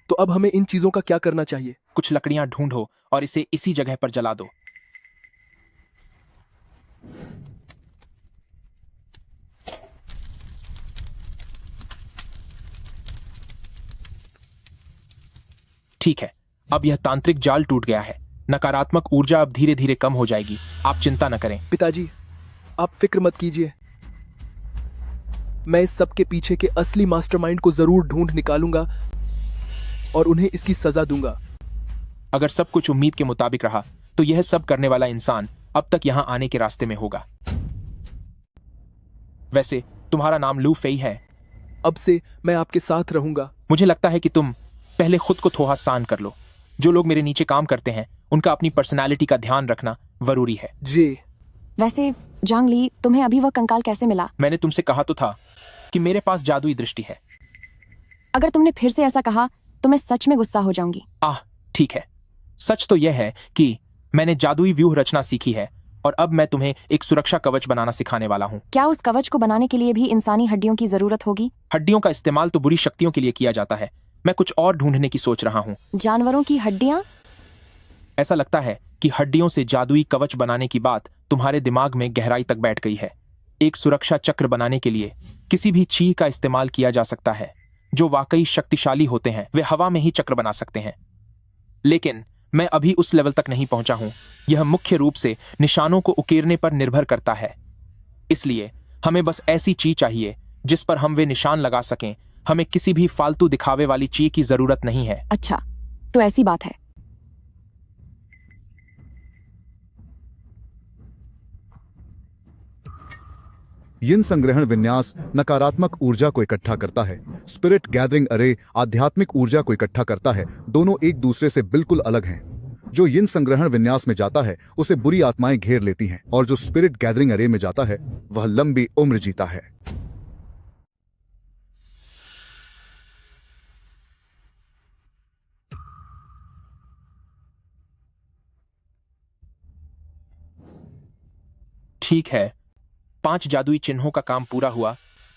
तो अब हमें इन चीजों का क्या करना चाहिए? कुछ लकड़ियां ढूंढो और इसे इसी जगह पर जला दो। ठीक है, अब यह तांत्रिक जाल टूट गया है। नकारात्मक ऊर्जा अब धीरे धीरे कम हो जाएगी। आप चिंता न करें। पिताजी, आप फिक्र मत कीजिए। मैं इस सब के पीछे के असली मास्टरमाइंड को जरूर ढूंढ निकालूंगा और उन्हें इसकी सजा दूंगा। अगर सब कुछ उम्मीद के मुताबिक रहा तो यह सब करने वाला इंसान अब तक यहां आने के रास्ते में होगा। वैसे तुम्हारा नाम लू फेई है। अब से मैं आपके साथ रहूंगा। मुझे लगता है कि तुम पहले खुद को थोड़ा शान कर लो। जो लोग मेरे नीचे काम करते हैं उनका अपनी पर्सनालिटी का ध्यान रखना जरूरी है। जी। वैसे जांग ली, तुम्हें अभी वह कंकाल कैसे मिला? मैंने तुमसे कहा तो था कि मेरे पास जादुई दृष्टि है। अगर तुमने फिर से ऐसा कहा तो मैं सच में गुस्सा हो जाऊंगी। ठीक है, सच तो यह है कि मैंने जादुई व्यूह रचना सीखी है और अब मैं तुम्हें एक सुरक्षा कवच बनाना सिखाने वाला हूँ। क्या उस कवच को बनाने के लिए भी इंसानी हड्डियों की जरूरत होगी? हड्डियों का इस्तेमाल तो बुरी शक्तियों के लिए किया जाता है। मैं कुछ और ढूंढने की सोच रहा हूँ। जानवरों की हड्डियाँ? ऐसा लगता है कि हड्डियों से जादुई कवच बनाने की बात तुम्हारे दिमाग में गहराई तक बैठ गई है। एक सुरक्षा चक्र बनाने के लिए किसी भी चीज का इस्तेमाल किया जा सकता है। जो वाकई शक्तिशाली होते हैं वे हवा में ही चक्र बना सकते हैं, लेकिन मैं अभी उस लेवल तक नहीं पहुंचा हूं। यह मुख्य रूप से निशानों को उकेरने पर निर्भर करता है। इसलिए हमें बस ऐसी चीज चाहिए जिस पर हम वे निशान लगा सकें। हमें किसी भी फालतू दिखावे वाली चीज की जरूरत नहीं है। अच्छा, तो ऐसी बात है। यिन संग्रहण विन्यास नकारात्मक ऊर्जा को इकट्ठा करता है। स्पिरिट गैदरिंग अरे आध्यात्मिक ऊर्जा को इकट्ठा करता है। दोनों एक दूसरे से बिल्कुल अलग हैं। जो यिन संग्रहण विन्यास में जाता है उसे बुरी आत्माएं घेर लेती हैं और जो स्पिरिट गैदरिंग अरे में जाता है वह लंबी उम्र जीता है। ठीक है, 5 जादुई चिन्हों का काम पूरा हुआ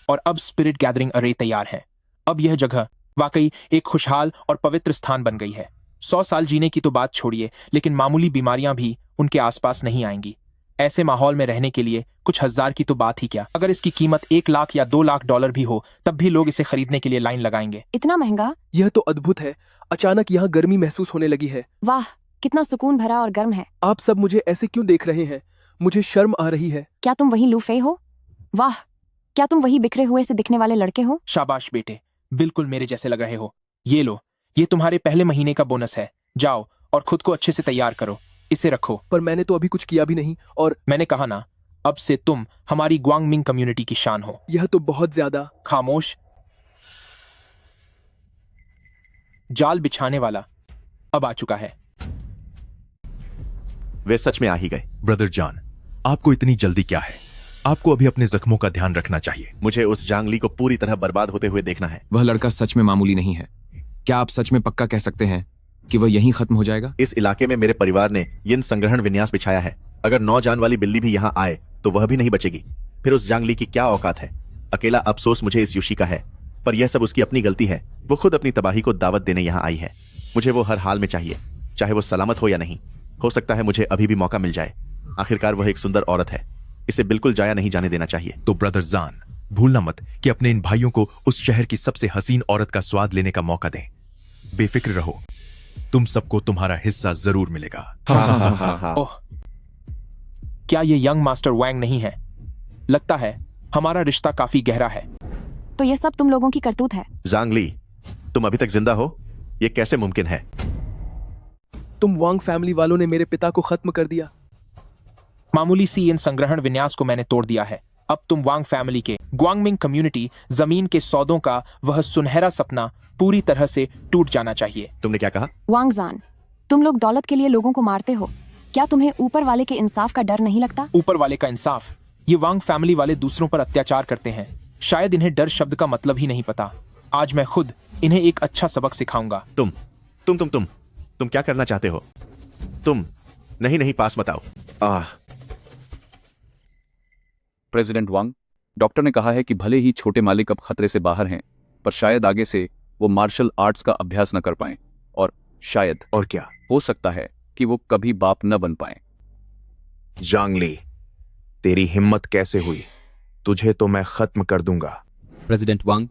और अब स्पिरिट गैदरिंग अरे तैयार है। अब यह जगह वाकई एक खुशहाल और पवित्र स्थान बन गई है। 100 साल जीने की तो बात छोड़िए, लेकिन मामूली बीमारियां भी उनके आसपास नहीं आएंगी। ऐसे माहौल में रहने के लिए कुछ हजार की तो बात ही क्या, अगर इसकी कीमत 1 लाख या 2 लाख डॉलर भी हो तब भी लोग इसे खरीदने के लिए लाइन लगाएंगे। इतना महंगा? यह तो अद्भुत है। अचानक यहाँ गर्मी महसूस होने लगी है। वाह, कितना सुकून भरा और गर्म है। आप सब मुझे ऐसे क्यों देख रहे हैं? मुझे शर्म आ रही है। क्या तुम वही लू फेई हो? वाह, क्या तुम वही बिखरे हुए से दिखने वाले लड़के हो? शाबाश बेटे, बिल्कुल मेरे जैसे लग रहे हो। ये लो, ये तुम्हारे पहले महीने का बोनस है। जाओ और खुद को अच्छे से तैयार करो। इसे रखो। पर मैंने तो अभी कुछ किया भी नहीं। और मैंने कहा ना, अब से तुम हमारी ग्वांगमिंग कम्युनिटी की शान हो। यह तो बहुत ज्यादा। खामोश। जाल बिछाने वाला अब आ चुका है। वे सच में आ ही गए। ब्रदर जॉन, आपको इतनी जल्दी क्या है? आपको अभी अपने जख्मों का ध्यान रखना चाहिए। मुझे उस जांगली को पूरी तरह बर्बाद होते हुए देखना है। वह लड़का सच में मामूली नहीं है। क्या आप सच में पक्का कह सकते हैं कि वह यहीं खत्म हो जाएगा? इस इलाके में मेरे परिवार ने यिन संग्रहण विन्यास बिछाया है। अगर 9 जान वाली बिल्ली भी यहाँ आए तो वह भी नहीं बचेगी। फिर उस जांगली की क्या औकात है। अकेला अफसोस मुझे इस युशी का है, पर यह सब उसकी अपनी गलती है। वो खुद अपनी तबाही को दावत देने यहाँ आई है। मुझे वो हर हाल में चाहिए, चाहे वो सलामत हो या नहीं। हो सकता है मुझे अभी भी मौका मिल जाए। आखिरकार वह एक सुंदर औरत है, इसे बिल्कुल जाया नहीं जाने देना चाहिए। तो ब्रदर जान, भूलना मत कि अपने इन भाइयों को उस शहर की सबसे हसीन औरत का स्वाद लेने का मौका दें। बेफिक्र रहो, तुम सबको तुम्हारा हिस्सा जरूर मिलेगा। ओह, क्या ये यंग मास्टर वैंग नहीं है? लगता है हमारा रिश्ता काफी गहरा है। तो ये सब तुम लोगों की करतूत है। जांगली, तुम अभी तक जिंदा हो? ये कैसे मुमकिन है? तुम वांग फैमिली वालों ने मेरे पिता को खत्म कर दिया। मामूली सी इन संग्रहण विन्यास को मैंने तोड़ दिया है। अब तुम वांग फैमिली के ग्वांगमिंग कम्युनिटी जमीन के सौदों का वह सुनहरा सपना पूरी तरह से टूट जाना चाहिए। तुमने क्या कहा? वांगजान, तुम लोग दौलत के लिए लोगों को मारते हो। क्या तुम्हें ऊपर वाले के इंसाफ का डर नहीं लगता? ऊपर वाले का इंसाफ? ये वांग फैमिली वाले दूसरों पर अत्याचार करते हैं। शायद इन्हें डर शब्द का मतलब ही नहीं पता। आज मैं खुद इन्हें एक अच्छा सबक सिखाऊंगा। तुम क्या करना चाहते हो? तुम नहीं पास मत आओ। प्रेसिडेंट वांग, डॉक्टर ने कहा है कि भले ही छोटे मालिक अब खतरे से बाहर हैं, पर शायद आगे से वो मार्शल आर्ट्स का अभ्यास न कर पाएं। और शायद, और क्या हो सकता है कि वो कभी बाप न बन पाएं। जांगली, तेरी हिम्मत कैसे हुई? तुझे तो मैं खत्म कर दूंगा। प्रेसिडेंट वांग,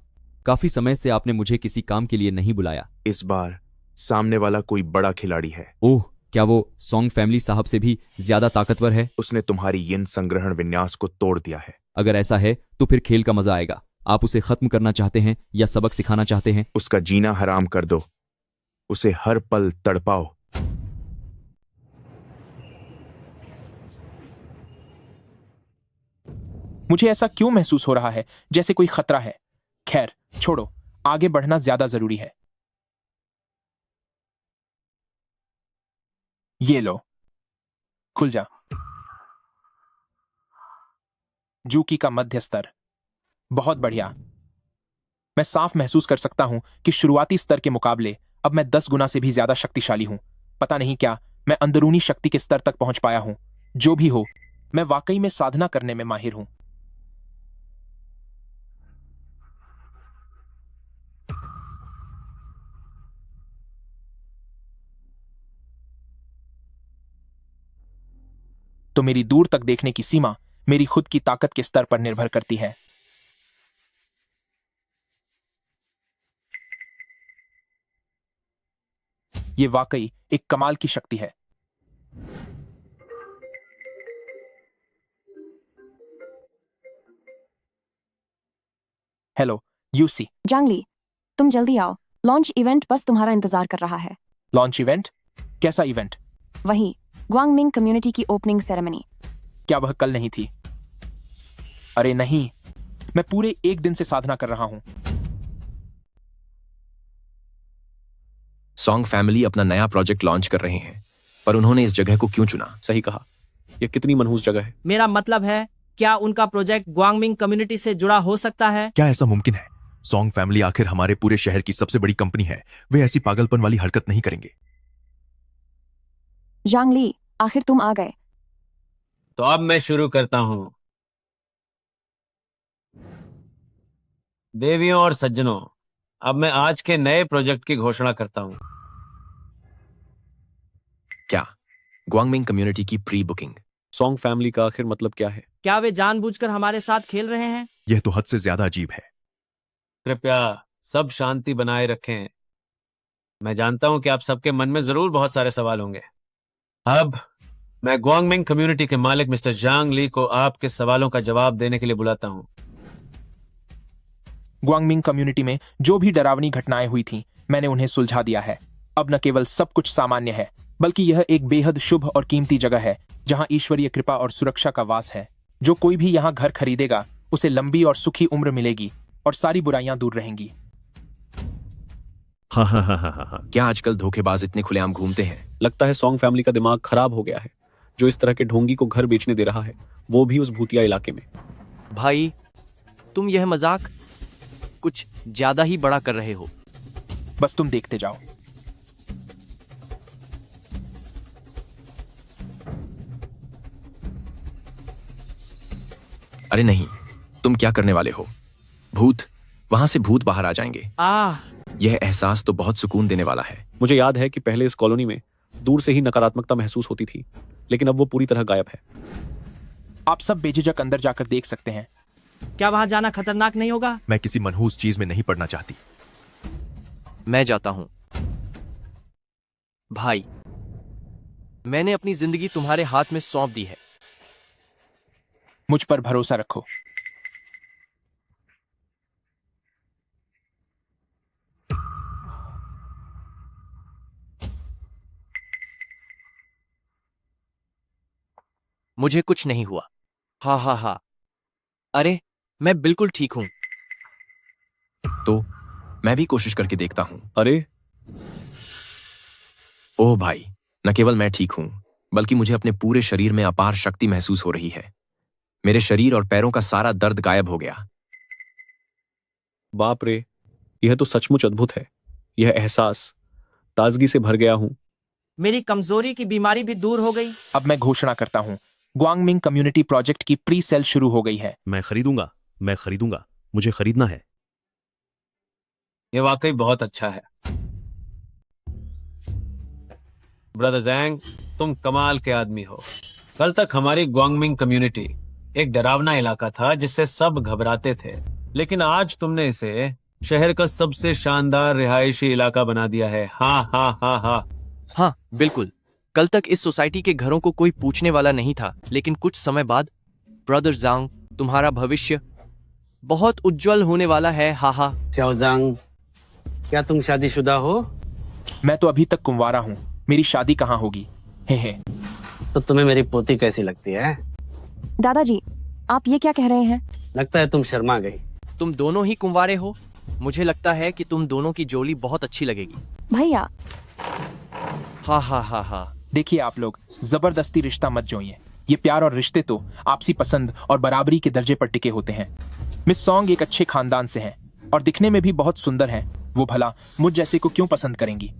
काफी समय से आपने मुझे किसी काम के लिए नहीं बुलाया। इस बार सामने वाला कोई बड़ा खिलाड़ी है। ओह, क्या वो सोंग फैमिली साहब से भी ज्यादा ताकतवर है? उसने तुम्हारी यिन संग्रहण विन्यास को तोड़ दिया है। अगर ऐसा है तो फिर खेल का मजा आएगा। आप उसे खत्म करना चाहते हैं या सबक सिखाना चाहते हैं? उसका जीना हराम कर दो, उसे हर पल तड़पाओ। मुझे ऐसा क्यों महसूस हो रहा है जैसे कोई खतरा है? खैर छोड़ो, आगे बढ़ना ज्यादा जरूरी है। ये लो, खुल जा। जूकी का मध्य स्तर, बहुत बढ़िया। मैं साफ महसूस कर सकता हूं कि शुरुआती स्तर के मुकाबले अब मैं 10 गुना से भी ज्यादा शक्तिशाली हूं। पता नहीं क्या मैं अंदरूनी शक्ति के स्तर तक पहुंच पाया हूं। जो भी हो, मैं वाकई में साधना करने में माहिर हूं। तो मेरी दूर तक देखने की सीमा मेरी खुद की ताकत के स्तर पर निर्भर करती है। ये वाकई एक कमाल की शक्ति है। Hello UC. जांगली, तुम जल्दी आओ। लॉन्च इवेंट बस तुम्हारा इंतजार कर रहा है। Launch event? कैसा इवेंट? वही ग्वांगमिंग कम्युनिटी की ओपनिंग सेरेमनी। क्या वह कल नहीं थी? अरे नहीं, मैं पूरे 1 दिन से साधना कर रहा हूं। सॉन्ग फैमिली अपना नया प्रोजेक्ट लॉन्च कर रहे हैं, पर उन्होंने इस जगह को क्यों चुना? सही कहा, यह कितनी मनहूस जगह है। मेरा मतलब है, क्या उनका प्रोजेक्ट ग्वांगमिंग कम्युनिटी से जुड़ा हो सकता है? क्या ऐसा मुमकिन है? सॉन्ग फैमिली आखिर हमारे पूरे शहर की सबसे बड़ी कंपनी है। वे ऐसी पागलपन वाली हरकत नहीं करेंगे। जांगली, आखिर तुम आ गए। तो अब मैं शुरू करता हूं। देवियों और सज्जनों, अब मैं आज के नए प्रोजेक्ट की घोषणा करता हूं। क्या ग्वांगमिंग कम्युनिटी की प्री बुकिंग? सॉन्ग फैमिली का आखिर मतलब क्या है? क्या वे जानबूझकर हमारे साथ खेल रहे हैं? यह तो हद से ज्यादा अजीब है। कृपया सब शांति बनाए रखें। मैं जानता हूं कि आप सबके मन में जरूर बहुत सारे सवाल होंगे। अब मैं ग्वांगमिंग कम्युनिटी के मालिक मिस्टर जांग ली को आपके सवालों का जवाब देने के लिए बुलाता हूं। ग्वांगमिंग कम्युनिटी में जो भी डरावनी घटनाएं हुई थीं, मैंने उन्हें सुलझा दिया है। अब न केवल सब कुछ सामान्य है, बल्कि यह एक बेहद शुभ और कीमती जगह है जहां ईश्वरीय कृपा और सुरक्षा का वास है। जो कोई भी यहाँ घर खरीदेगा उसे लंबी और सुखी उम्र मिलेगी और सारी बुराइयां दूर रहेंगी। हाँ। क्या आजकल धोखेबाज इतने खुलेआम घूमते हैं? लगता है सॉन्ग फैमिली का दिमाग खराब हो गया है, जो इस तरह के ढोंगी को घर बेचने दे रहा है, वो भी उस भूतिया इलाके में। भाई, तुम यह मजाक कुछ ज्यादा ही बड़ा कर रहे हो। बस तुम देखते जाओ। अरे नहीं, तुम क्या करने वाले हो? भूत, वहां से भूत बाहर आ जाएंगे। यह एहसास तो बहुत सुकून देने वाला है। मुझे याद है कि पहले इस कॉलोनी में दूर से ही नकारात्मकता महसूस होती थी, लेकिन अब वो पूरी तरह गायब है। आप सब बेझिझक अंदर जाकर देख सकते हैं। क्या वहां जाना खतरनाक नहीं होगा? मैं किसी मनहूस चीज में नहीं पड़ना चाहती। मैं जाता हूं। भाई, मैंने अपनी जिंदगी तुम्हारे हाथ में सौंप दी है। मुझ पर भरोसा रखो। मुझे कुछ नहीं हुआ। हा। अरे, मैं बिल्कुल ठीक हूं। तो मैं भी कोशिश करके देखता हूं। अरे, ओह भाई, न केवल मैं ठीक हूं, बल्कि मुझे अपने पूरे शरीर में अपार शक्ति महसूस हो रही है। मेरे शरीर और पैरों का सारा दर्द गायब हो गया। बाप रे, यह तो सचमुच अद्भुत है। यह एहसास ताजगी से भर गया हूं। मेरी कमजोरी की बीमारी भी दूर हो गई। अब मैं घोषणा करता हूं, ग्वांगमिंग कम्युनिटी प्रोजेक्ट की प्री सेल शुरू हो गई है। मैं खरीदूंगा, मुझे खरीदना है। ये वाकई बहुत अच्छा है। ब्रदर जैंग, तुम कमाल के आदमी हो। कल तक हमारी ग्वांगमिंग कम्युनिटी एक डरावना इलाका था जिससे सब घबराते थे, लेकिन आज तुमने इसे शहर का सबसे शानदार रिहायशी इलाका बना दिया है। हाँ, बिल्कुल। कल तक इस सोसाइटी के घरों को कोई पूछने वाला नहीं था, लेकिन कुछ समय बाद ब्रदर जांग, तुम्हारा भविष्य बहुत उज्जवल होने वाला है। हा। च्याओ जांग, क्या तुम शादीशुदा हो? मैं तो अभी तक कुंवारा हूं। मेरी शादी कहाँ होगी? हे। तो तुम्हें मेरी पोती कैसी लगती है? दादाजी, आप ये क्या कह रहे हैं? लगता है तुम शर्मा गई। तुम दोनों ही कुंवारे हो। मुझे लगता है कि तुम दोनों की जोड़ी बहुत अच्छी लगेगी। भैया। हा। देखिए आप लोग, जबरदस्ती रिश्ता मत जोइए। ये प्यार और रिश्ते तो आपसी पसंद और बराबरी के दर्जे पर टिके होते हैं। मिस सॉन्ग एक अच्छे खानदान से हैं और दिखने में भी बहुत सुंदर हैं। वो भला मुझ जैसे को क्यों पसंद करेंगी?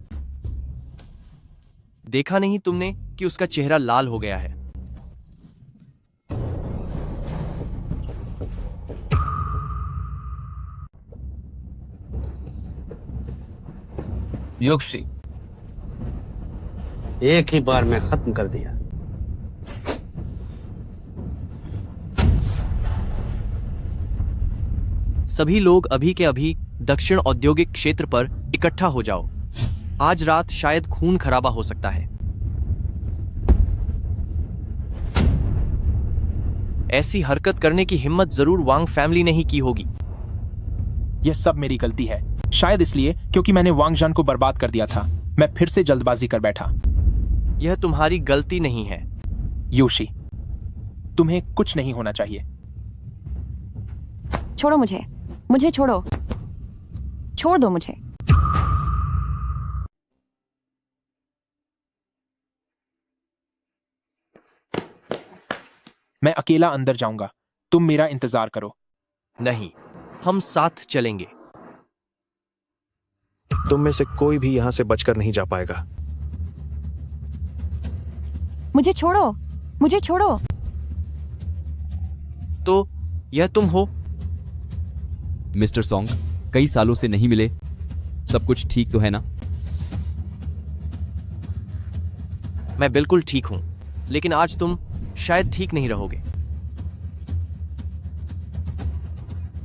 देखा नहीं तुमने कि उसका चेहरा लाल हो गया है? युक्सी, एक ही बार में खत्म कर दिया। सभी लोग अभी के अभी दक्षिण औद्योगिक क्षेत्र पर इकट्ठा हो जाओ। आज रात शायद खून खराबा हो सकता है। ऐसी हरकत करने की हिम्मत जरूर वांग फैमिली ने ही की होगी। यह सब मेरी गलती है, शायद इसलिए क्योंकि मैंने वांग जान को बर्बाद कर दिया था। मैं फिर से जल्दबाजी कर बैठा। यह तुम्हारी गलती नहीं है योशी, तुम्हें कुछ नहीं होना चाहिए। छोड़ो मुझे छोड़ो। छोड़ दो मुझे। मैं अकेला अंदर जाऊंगा, तुम मेरा इंतजार करो। नहीं, हम साथ चलेंगे। तुम में से कोई भी यहां से बचकर नहीं जा पाएगा। मुझे छोड़ो। तो यह तुम हो? मिस्टर सॉन्ग, कई सालों से नहीं मिले। सब कुछ ठीक तो है ना? मैं बिल्कुल ठीक हूं, लेकिन आज तुम शायद ठीक नहीं रहोगे।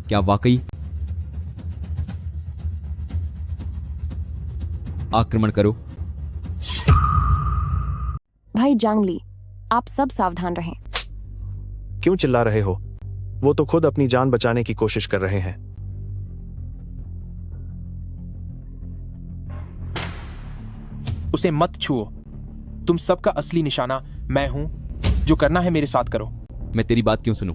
क्या वाकई? आक्रमण करो। भाई जांगली, आप सब सावधान रहें। क्यों चिल्ला रहे हो? वो तो खुद अपनी जान बचाने की कोशिश कर रहे हैं। उसे मत छुओ। तुम सबका असली निशाना मैं हूं। जो करना है मेरे साथ करो। मैं तेरी बात क्यों सुनूं?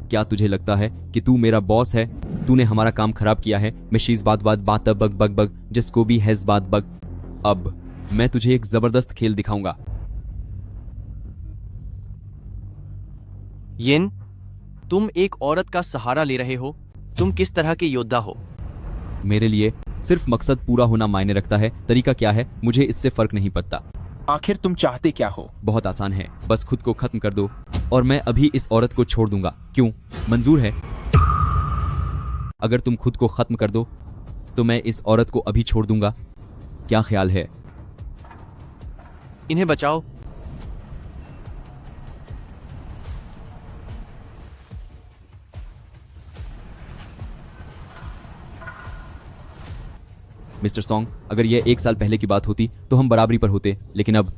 क्या तुझे लगता है कि तू मेरा बॉस है? तूने हमारा काम खराब किया है। मैं शीज बात बग बग बग जिसको भी हैज बात बग। अब मैं तुझे एक जबरदस्त खेल दिखाऊंगा। यिन, तुम एक औरत का सहारा ले रहे हो। तुम किस तरह के योद्धा हो? मेरे लिए सिर्फ मकसद पूरा होना मायने रखता है। तरीका क्या है, मुझे इससे फर्क नहीं पड़ता। आखिर तुम चाहते क्या हो? बहुत आसान है, बस खुद को खत्म कर दो और मैं अभी इस औरत को छोड़ दूंगा। क्यों, मंजूर है? अगर तुम खुद को खत्म कर दो तो मैं इस औरत को अभी छोड़ दूंगा। क्या ख्याल है? इन्हें बचाओ। मिस्टर सॉन्ग, अगर यह 1 साल पहले की बात होती तो हम बराबरी पर होते, लेकिन अब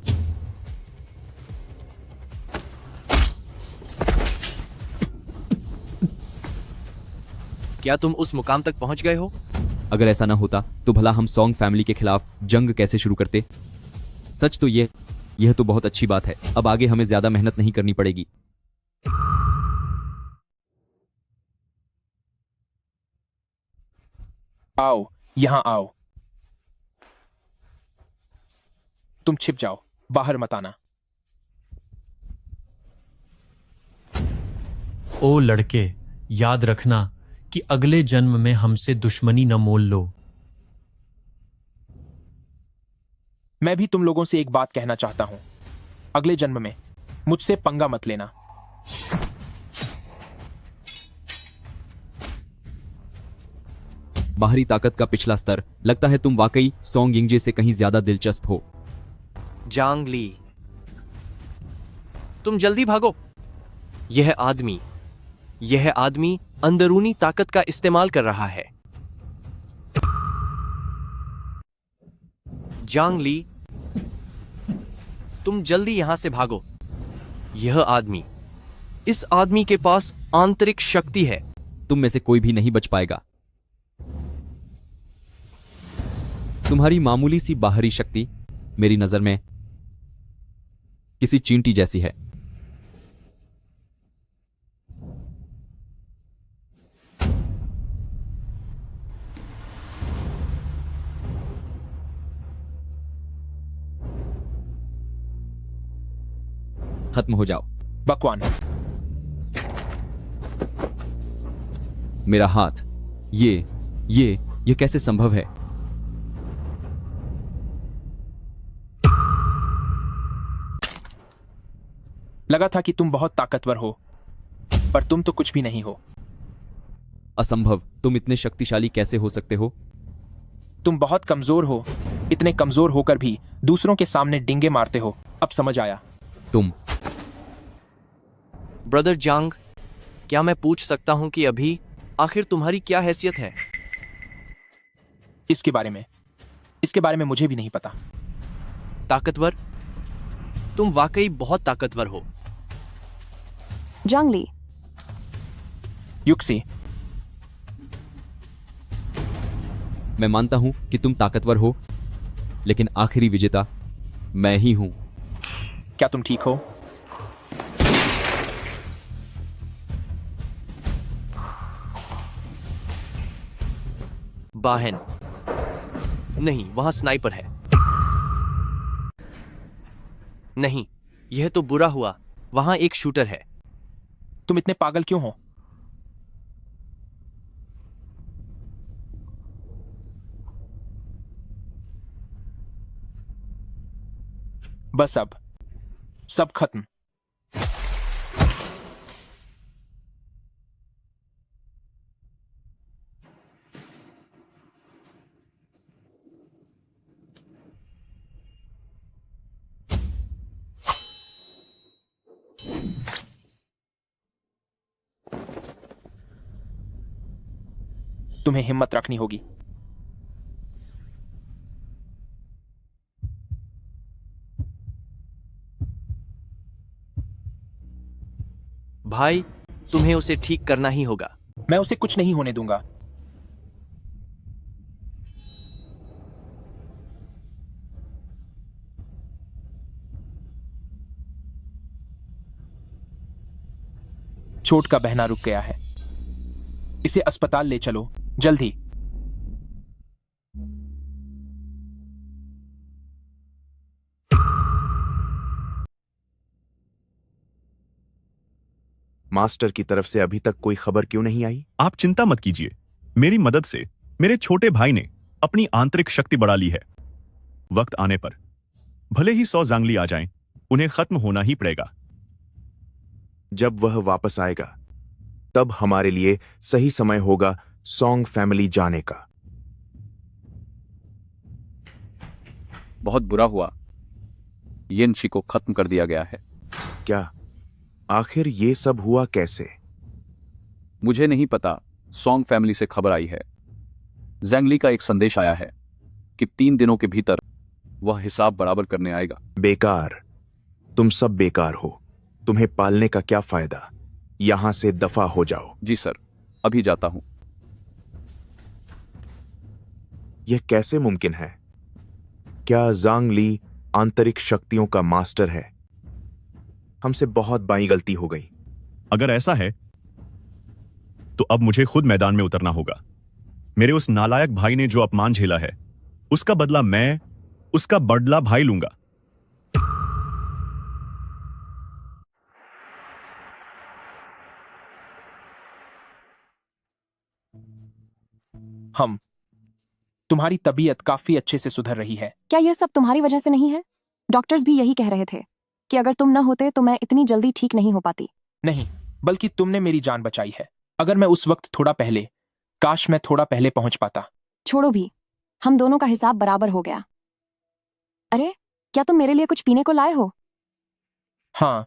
क्या तुम उस मुकाम तक पहुंच गए हो? अगर ऐसा ना होता तो भला हम सॉन्ग फैमिली के खिलाफ जंग कैसे शुरू करते? सच तो यह तो बहुत अच्छी बात है। अब आगे हमें ज्यादा मेहनत नहीं करनी पड़ेगी। आओ, यहां आओ। तुम छिप जाओ, बाहर मत आना। ओ लड़के, याद रखना कि अगले जन्म में हमसे दुश्मनी न मोल लो। मैं भी तुम लोगों से एक बात कहना चाहता हूं। अगले जन्म में मुझसे पंगा मत लेना। बाहरी ताकत का पिछला स्तर। लगता है तुम वाकई सॉन्ग यिंगजे से कहीं ज्यादा दिलचस्प हो। जांग ली, तुम जल्दी भागो। यह आदमी अंदरूनी ताकत का इस्तेमाल कर रहा है। जांग ली, तुम जल्दी यहां से भागो। इस आदमी के पास आंतरिक शक्ति है। तुम में से कोई भी नहीं बच पाएगा। तुम्हारी मामूली सी बाहरी शक्ति मेरी नजर में किसी चींटी जैसी है। खत्म हो जाओ। बकवान। मेरा हाथ, ये कैसे संभव है? लगा था कि तुम बहुत ताकतवर हो, पर तुम तो कुछ भी नहीं हो। असंभव। तुम इतने शक्तिशाली कैसे हो सकते हो? तुम बहुत कमजोर हो। इतने कमजोर होकर भी दूसरों के सामने डिंगे मारते हो। अब समझ आया। तुम ब्रदर जांग, क्या मैं पूछ सकता हूं कि अभी आखिर तुम्हारी क्या हैसियत है? इसके बारे में मुझे भी नहीं पता। ताकतवर? तुम वाकई बहुत ताकतवर हो। जांग ली। युक्सी, मैं मानता हूं कि तुम ताकतवर हो, लेकिन आखिरी विजेता मैं ही हूं। क्या तुम ठीक हो? बाहन नहीं, वहां स्नाइपर है। नहीं, यह तो बुरा हुआ। वहां एक शूटर है। तुम इतने पागल क्यों हो? बस अब सब खत्म। तुम्हें हिम्मत रखनी होगी। भाई, तुम्हें उसे ठीक करना ही होगा। मैं उसे कुछ नहीं होने दूंगा। चोट का बहना रुक गया है। इसे अस्पताल ले चलो जल्दी। मास्टर की तरफ से अभी तक कोई खबर क्यों नहीं आई? आप चिंता मत कीजिए, मेरी मदद से मेरे छोटे भाई ने अपनी आंतरिक शक्ति बढ़ा ली है। वक्त आने पर भले ही 100 जांगली आ जाएं, उन्हें खत्म होना ही पड़ेगा। जब वह वापस आएगा तब हमारे लिए सही समय होगा सॉन्ग फैमिली जाने का। बहुत बुरा हुआ, येनशी को खत्म कर दिया गया है। क्या? आखिर ये सब हुआ कैसे? मुझे नहीं पता, सॉन्ग फैमिली से खबर आई है। जैंगली का एक संदेश आया है कि 3 दिनों के भीतर वह हिसाब बराबर करने आएगा। बेकार, तुम सब बेकार हो। तुम्हें पालने का क्या फायदा? यहां से दफा हो जाओ। जी सर, अभी जाता हूं। यह कैसे मुमकिन है? क्या जांग ली आंतरिक शक्तियों का मास्टर है? हमसे बहुत बड़ी गलती हो गई। अगर ऐसा है तो अब मुझे खुद मैदान में उतरना होगा। मेरे उस नालायक भाई ने जो अपमान झेला है, उसका बदला मैं उसका बदला भाई लूंगा। हम तुम्हारी तबीयत काफी अच्छे से सुधर रही है। क्या यह सब तुम्हारी वजह से नहीं है? डॉक्टर्स भी यही कह रहे थे कि अगर तुम न होते तो मैं इतनी जल्दी ठीक नहीं हो पाती। नहीं, बल्कि तुमने मेरी जान बचाई है। अगर मैं उस वक्त काश मैं थोड़ा पहले पहुंच पाता। छोड़ो भी, हम दोनों का हिसाब बराबर हो गया। अरे, क्या तुम मेरे लिए कुछ पीने को लाए हो? हाँ,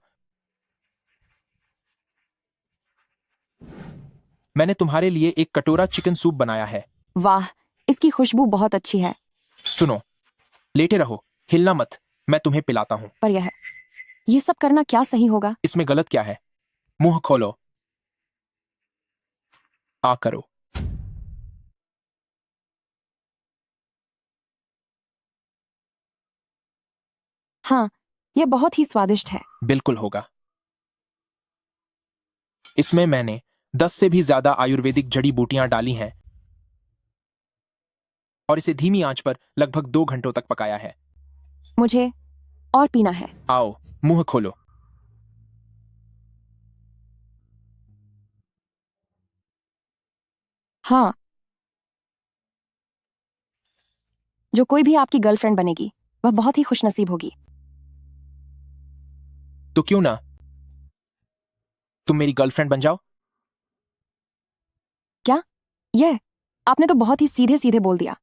मैंने तुम्हारे लिए एक कटोरा चिकन सूप बनाया है। वाह, इसकी खुशबू बहुत अच्छी है। सुनो, लेटे रहो, हिलना मत, मैं तुम्हें पिलाता हूं। पर ये सब करना क्या सही होगा? इसमें गलत क्या है? मुंह खोलो, आ करो। हाँ, यह बहुत ही स्वादिष्ट है। बिल्कुल होगा। इसमें मैंने 10 से भी ज्यादा आयुर्वेदिक जड़ी बूटियां डाली हैं और इसे धीमी आंच पर लगभग 2 घंटों तक पकाया है। मुझे और पीना है। आओ, मुंह खोलो। हाँ, जो कोई भी आपकी गर्लफ्रेंड बनेगी वह बहुत ही खुशनसीब होगी। तो क्यों ना तुम मेरी गर्लफ्रेंड बन जाओ? क्या? यह आपने तो बहुत ही सीधे सीधे बोल दिया।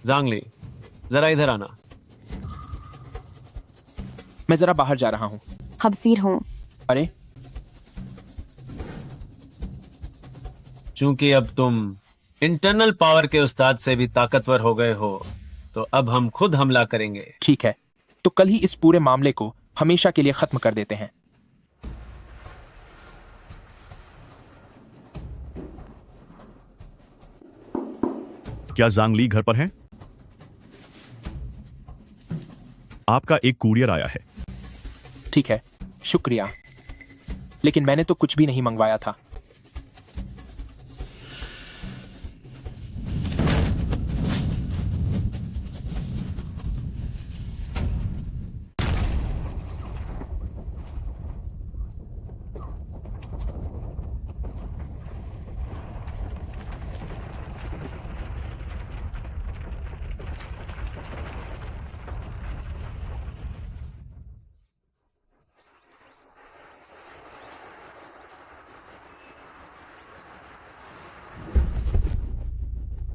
जांगली, जरा इधर आना। मैं जरा बाहर जा रहा हूं। हबसीर हूं। अरे, चूंकि अब तुम इंटरनल पावर के उस्ताद से भी ताकतवर हो गए हो, तो अब हम खुद हमला करेंगे। ठीक है, तो कल ही इस पूरे मामले को हमेशा के लिए खत्म कर देते हैं। क्या जांगली घर पर हैं? आपका एक कुरियर आया है। ठीक है, शुक्रिया, लेकिन मैंने तो कुछ भी नहीं मंगवाया था।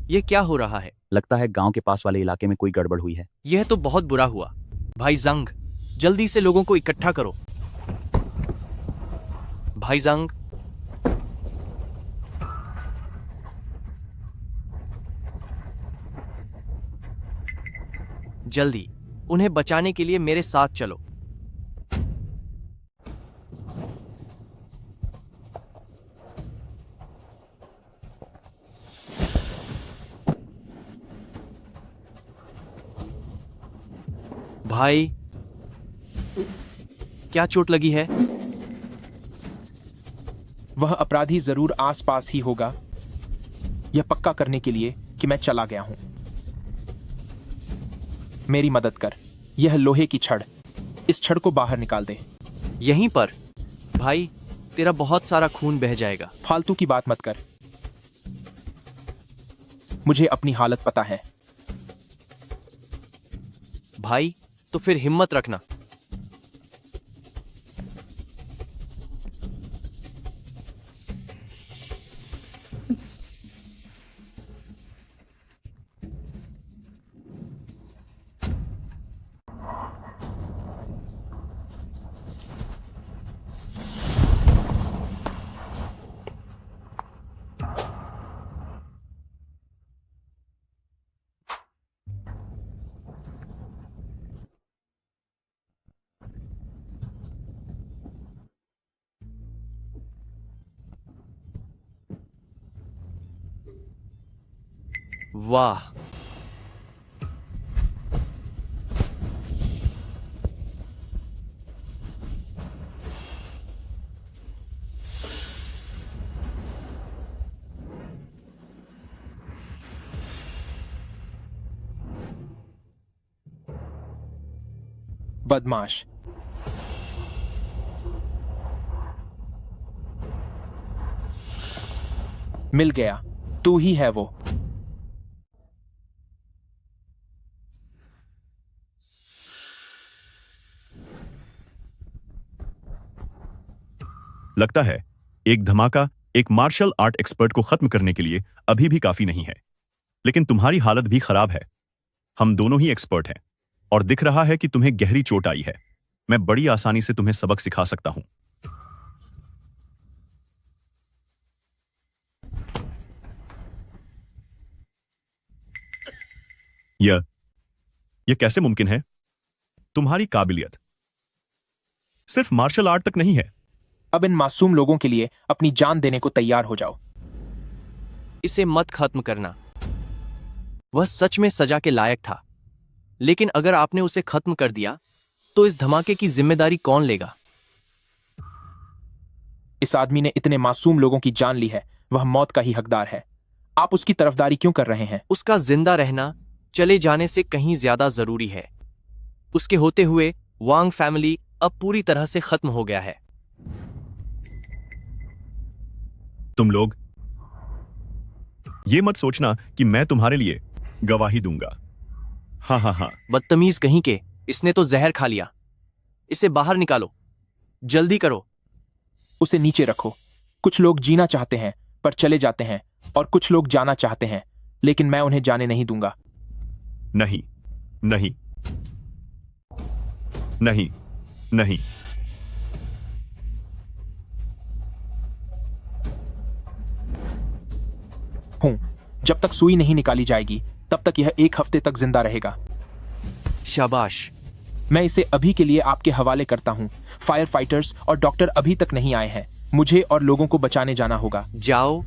ये क्या हो रहा है? लगता है गांव के पास वाले इलाके में कोई गड़बड़ हुई है। यह तो बहुत बुरा हुआ। भाई जंग, जल्दी से लोगों को इकट्ठा करो। भाई जंग, जल्दी उन्हें बचाने के लिए मेरे साथ चलो। भाई, क्या चोट लगी है? वह अपराधी जरूर आसपास ही होगा, यह पक्का करने के लिए कि मैं चला गया हूं। मेरी मदद कर, यह लोहे की छड़, इस छड़ को बाहर निकाल दे। यहीं पर? भाई, तेरा बहुत सारा खून बह जाएगा। फालतू की बात मत कर, मुझे अपनी हालत पता है। भाई, तो फिर हिम्मत रखना। वाह, बदमाश। मिल गया, तू ही है वो। लगता है एक धमाका एक मार्शल आर्ट एक्सपर्ट को खत्म करने के लिए अभी भी काफी नहीं है, लेकिन तुम्हारी हालत भी खराब है। हम दोनों ही एक्सपर्ट हैं और दिख रहा है कि तुम्हें गहरी चोट आई है। मैं बड़ी आसानी से तुम्हें सबक सिखा सकता हूं। यह कैसे मुमकिन है? तुम्हारी काबिलियत सिर्फ मार्शल आर्ट तक नहीं है। अब इन मासूम लोगों के लिए अपनी जान देने को तैयार हो जाओ। इसे मत खत्म करना। वह सच में सजा के लायक था, लेकिन अगर आपने उसे खत्म कर दिया तो इस धमाके की जिम्मेदारी कौन लेगा? इस आदमी ने इतने मासूम लोगों की जान ली है, वह मौत का ही हकदार है। आप उसकी तरफदारी क्यों कर रहे हैं? उसका जिंदा रहना चले जाने से कहीं ज्यादा जरूरी है। उसके होते हुए वांग फैमिली अब पूरी तरह से खत्म हो गया है। तुम लोग ये मत सोचना कि मैं तुम्हारे लिए गवाही दूंगा। हाँ हाँ हाँ। बदतमीज कहीं के, इसने तो जहर खा लिया। इसे बाहर निकालो, जल्दी करो। उसे नीचे रखो। कुछ लोग जीना चाहते हैं पर चले जाते हैं, और कुछ लोग जाना चाहते हैं, लेकिन मैं उन्हें जाने नहीं दूंगा। नहीं नहीं नहीं नहीं। हूं, जब तक सुई नहीं निकाली जाएगी तब तक यह 1 हफ्ते तक जिंदा रहेगा। शाबाश। मैं इसे अभी के लिए आपके हवाले करता हूं। फायर फाइटर्स और डॉक्टर अभी तक नहीं आए हैं। मुझे और लोगों को बचाने जाना होगा। जाओ।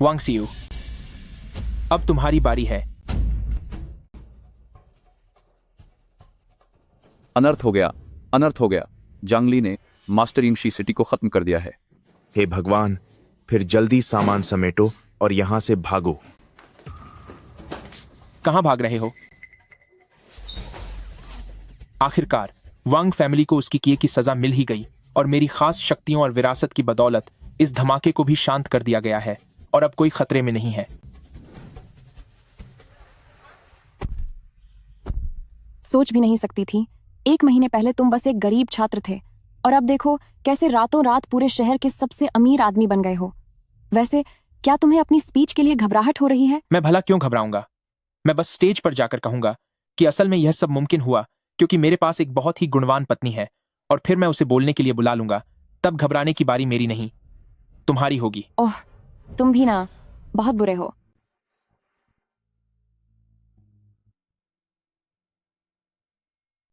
वांग सियू, अब तुम्हारी बारी है। अनर्थ हो गया, अनर्थ हो गया। जांगली ने मास्टर यिंगशी सिटी को खत्म कर दिया है। हे भगवान, फिर जल्दी सामान समेटो और यहां से भागो। कहां भाग रहे हो? आखिरकार वांग फैमिली को उसकी किए की सजा मिल ही गई, और मेरी खास शक्तियों और विरासत की बदौलत इस धमाके को भी शांत कर दिया गया है, और अब कोई खतरे में नहीं है। सोच भी नहीं सकती थी, 1 महीने पहले तुम बस एक गरीब छात्र थे, और अब देखो कैसे रातों रात पूरे शहर के सबसे अमीर आदमी बन गए हो। वैसे क्या तुम्हें अपनी स्पीच के लिए घबराहट हो रही है? मैं भला क्यों घबराऊंगा? मैं बस स्टेज पर जाकर कहूंगा कि असल में यह सब मुमकिन हुआ क्योंकि मेरे पास एक बहुत ही गुणवान पत्नी है, और फिर मैं उसे बोलने के लिए बुला लूंगा। तब घबराने की बारी मेरी नहीं, तुम्हारी होगी। ओह, तुम भी ना बहुत बुरे हो।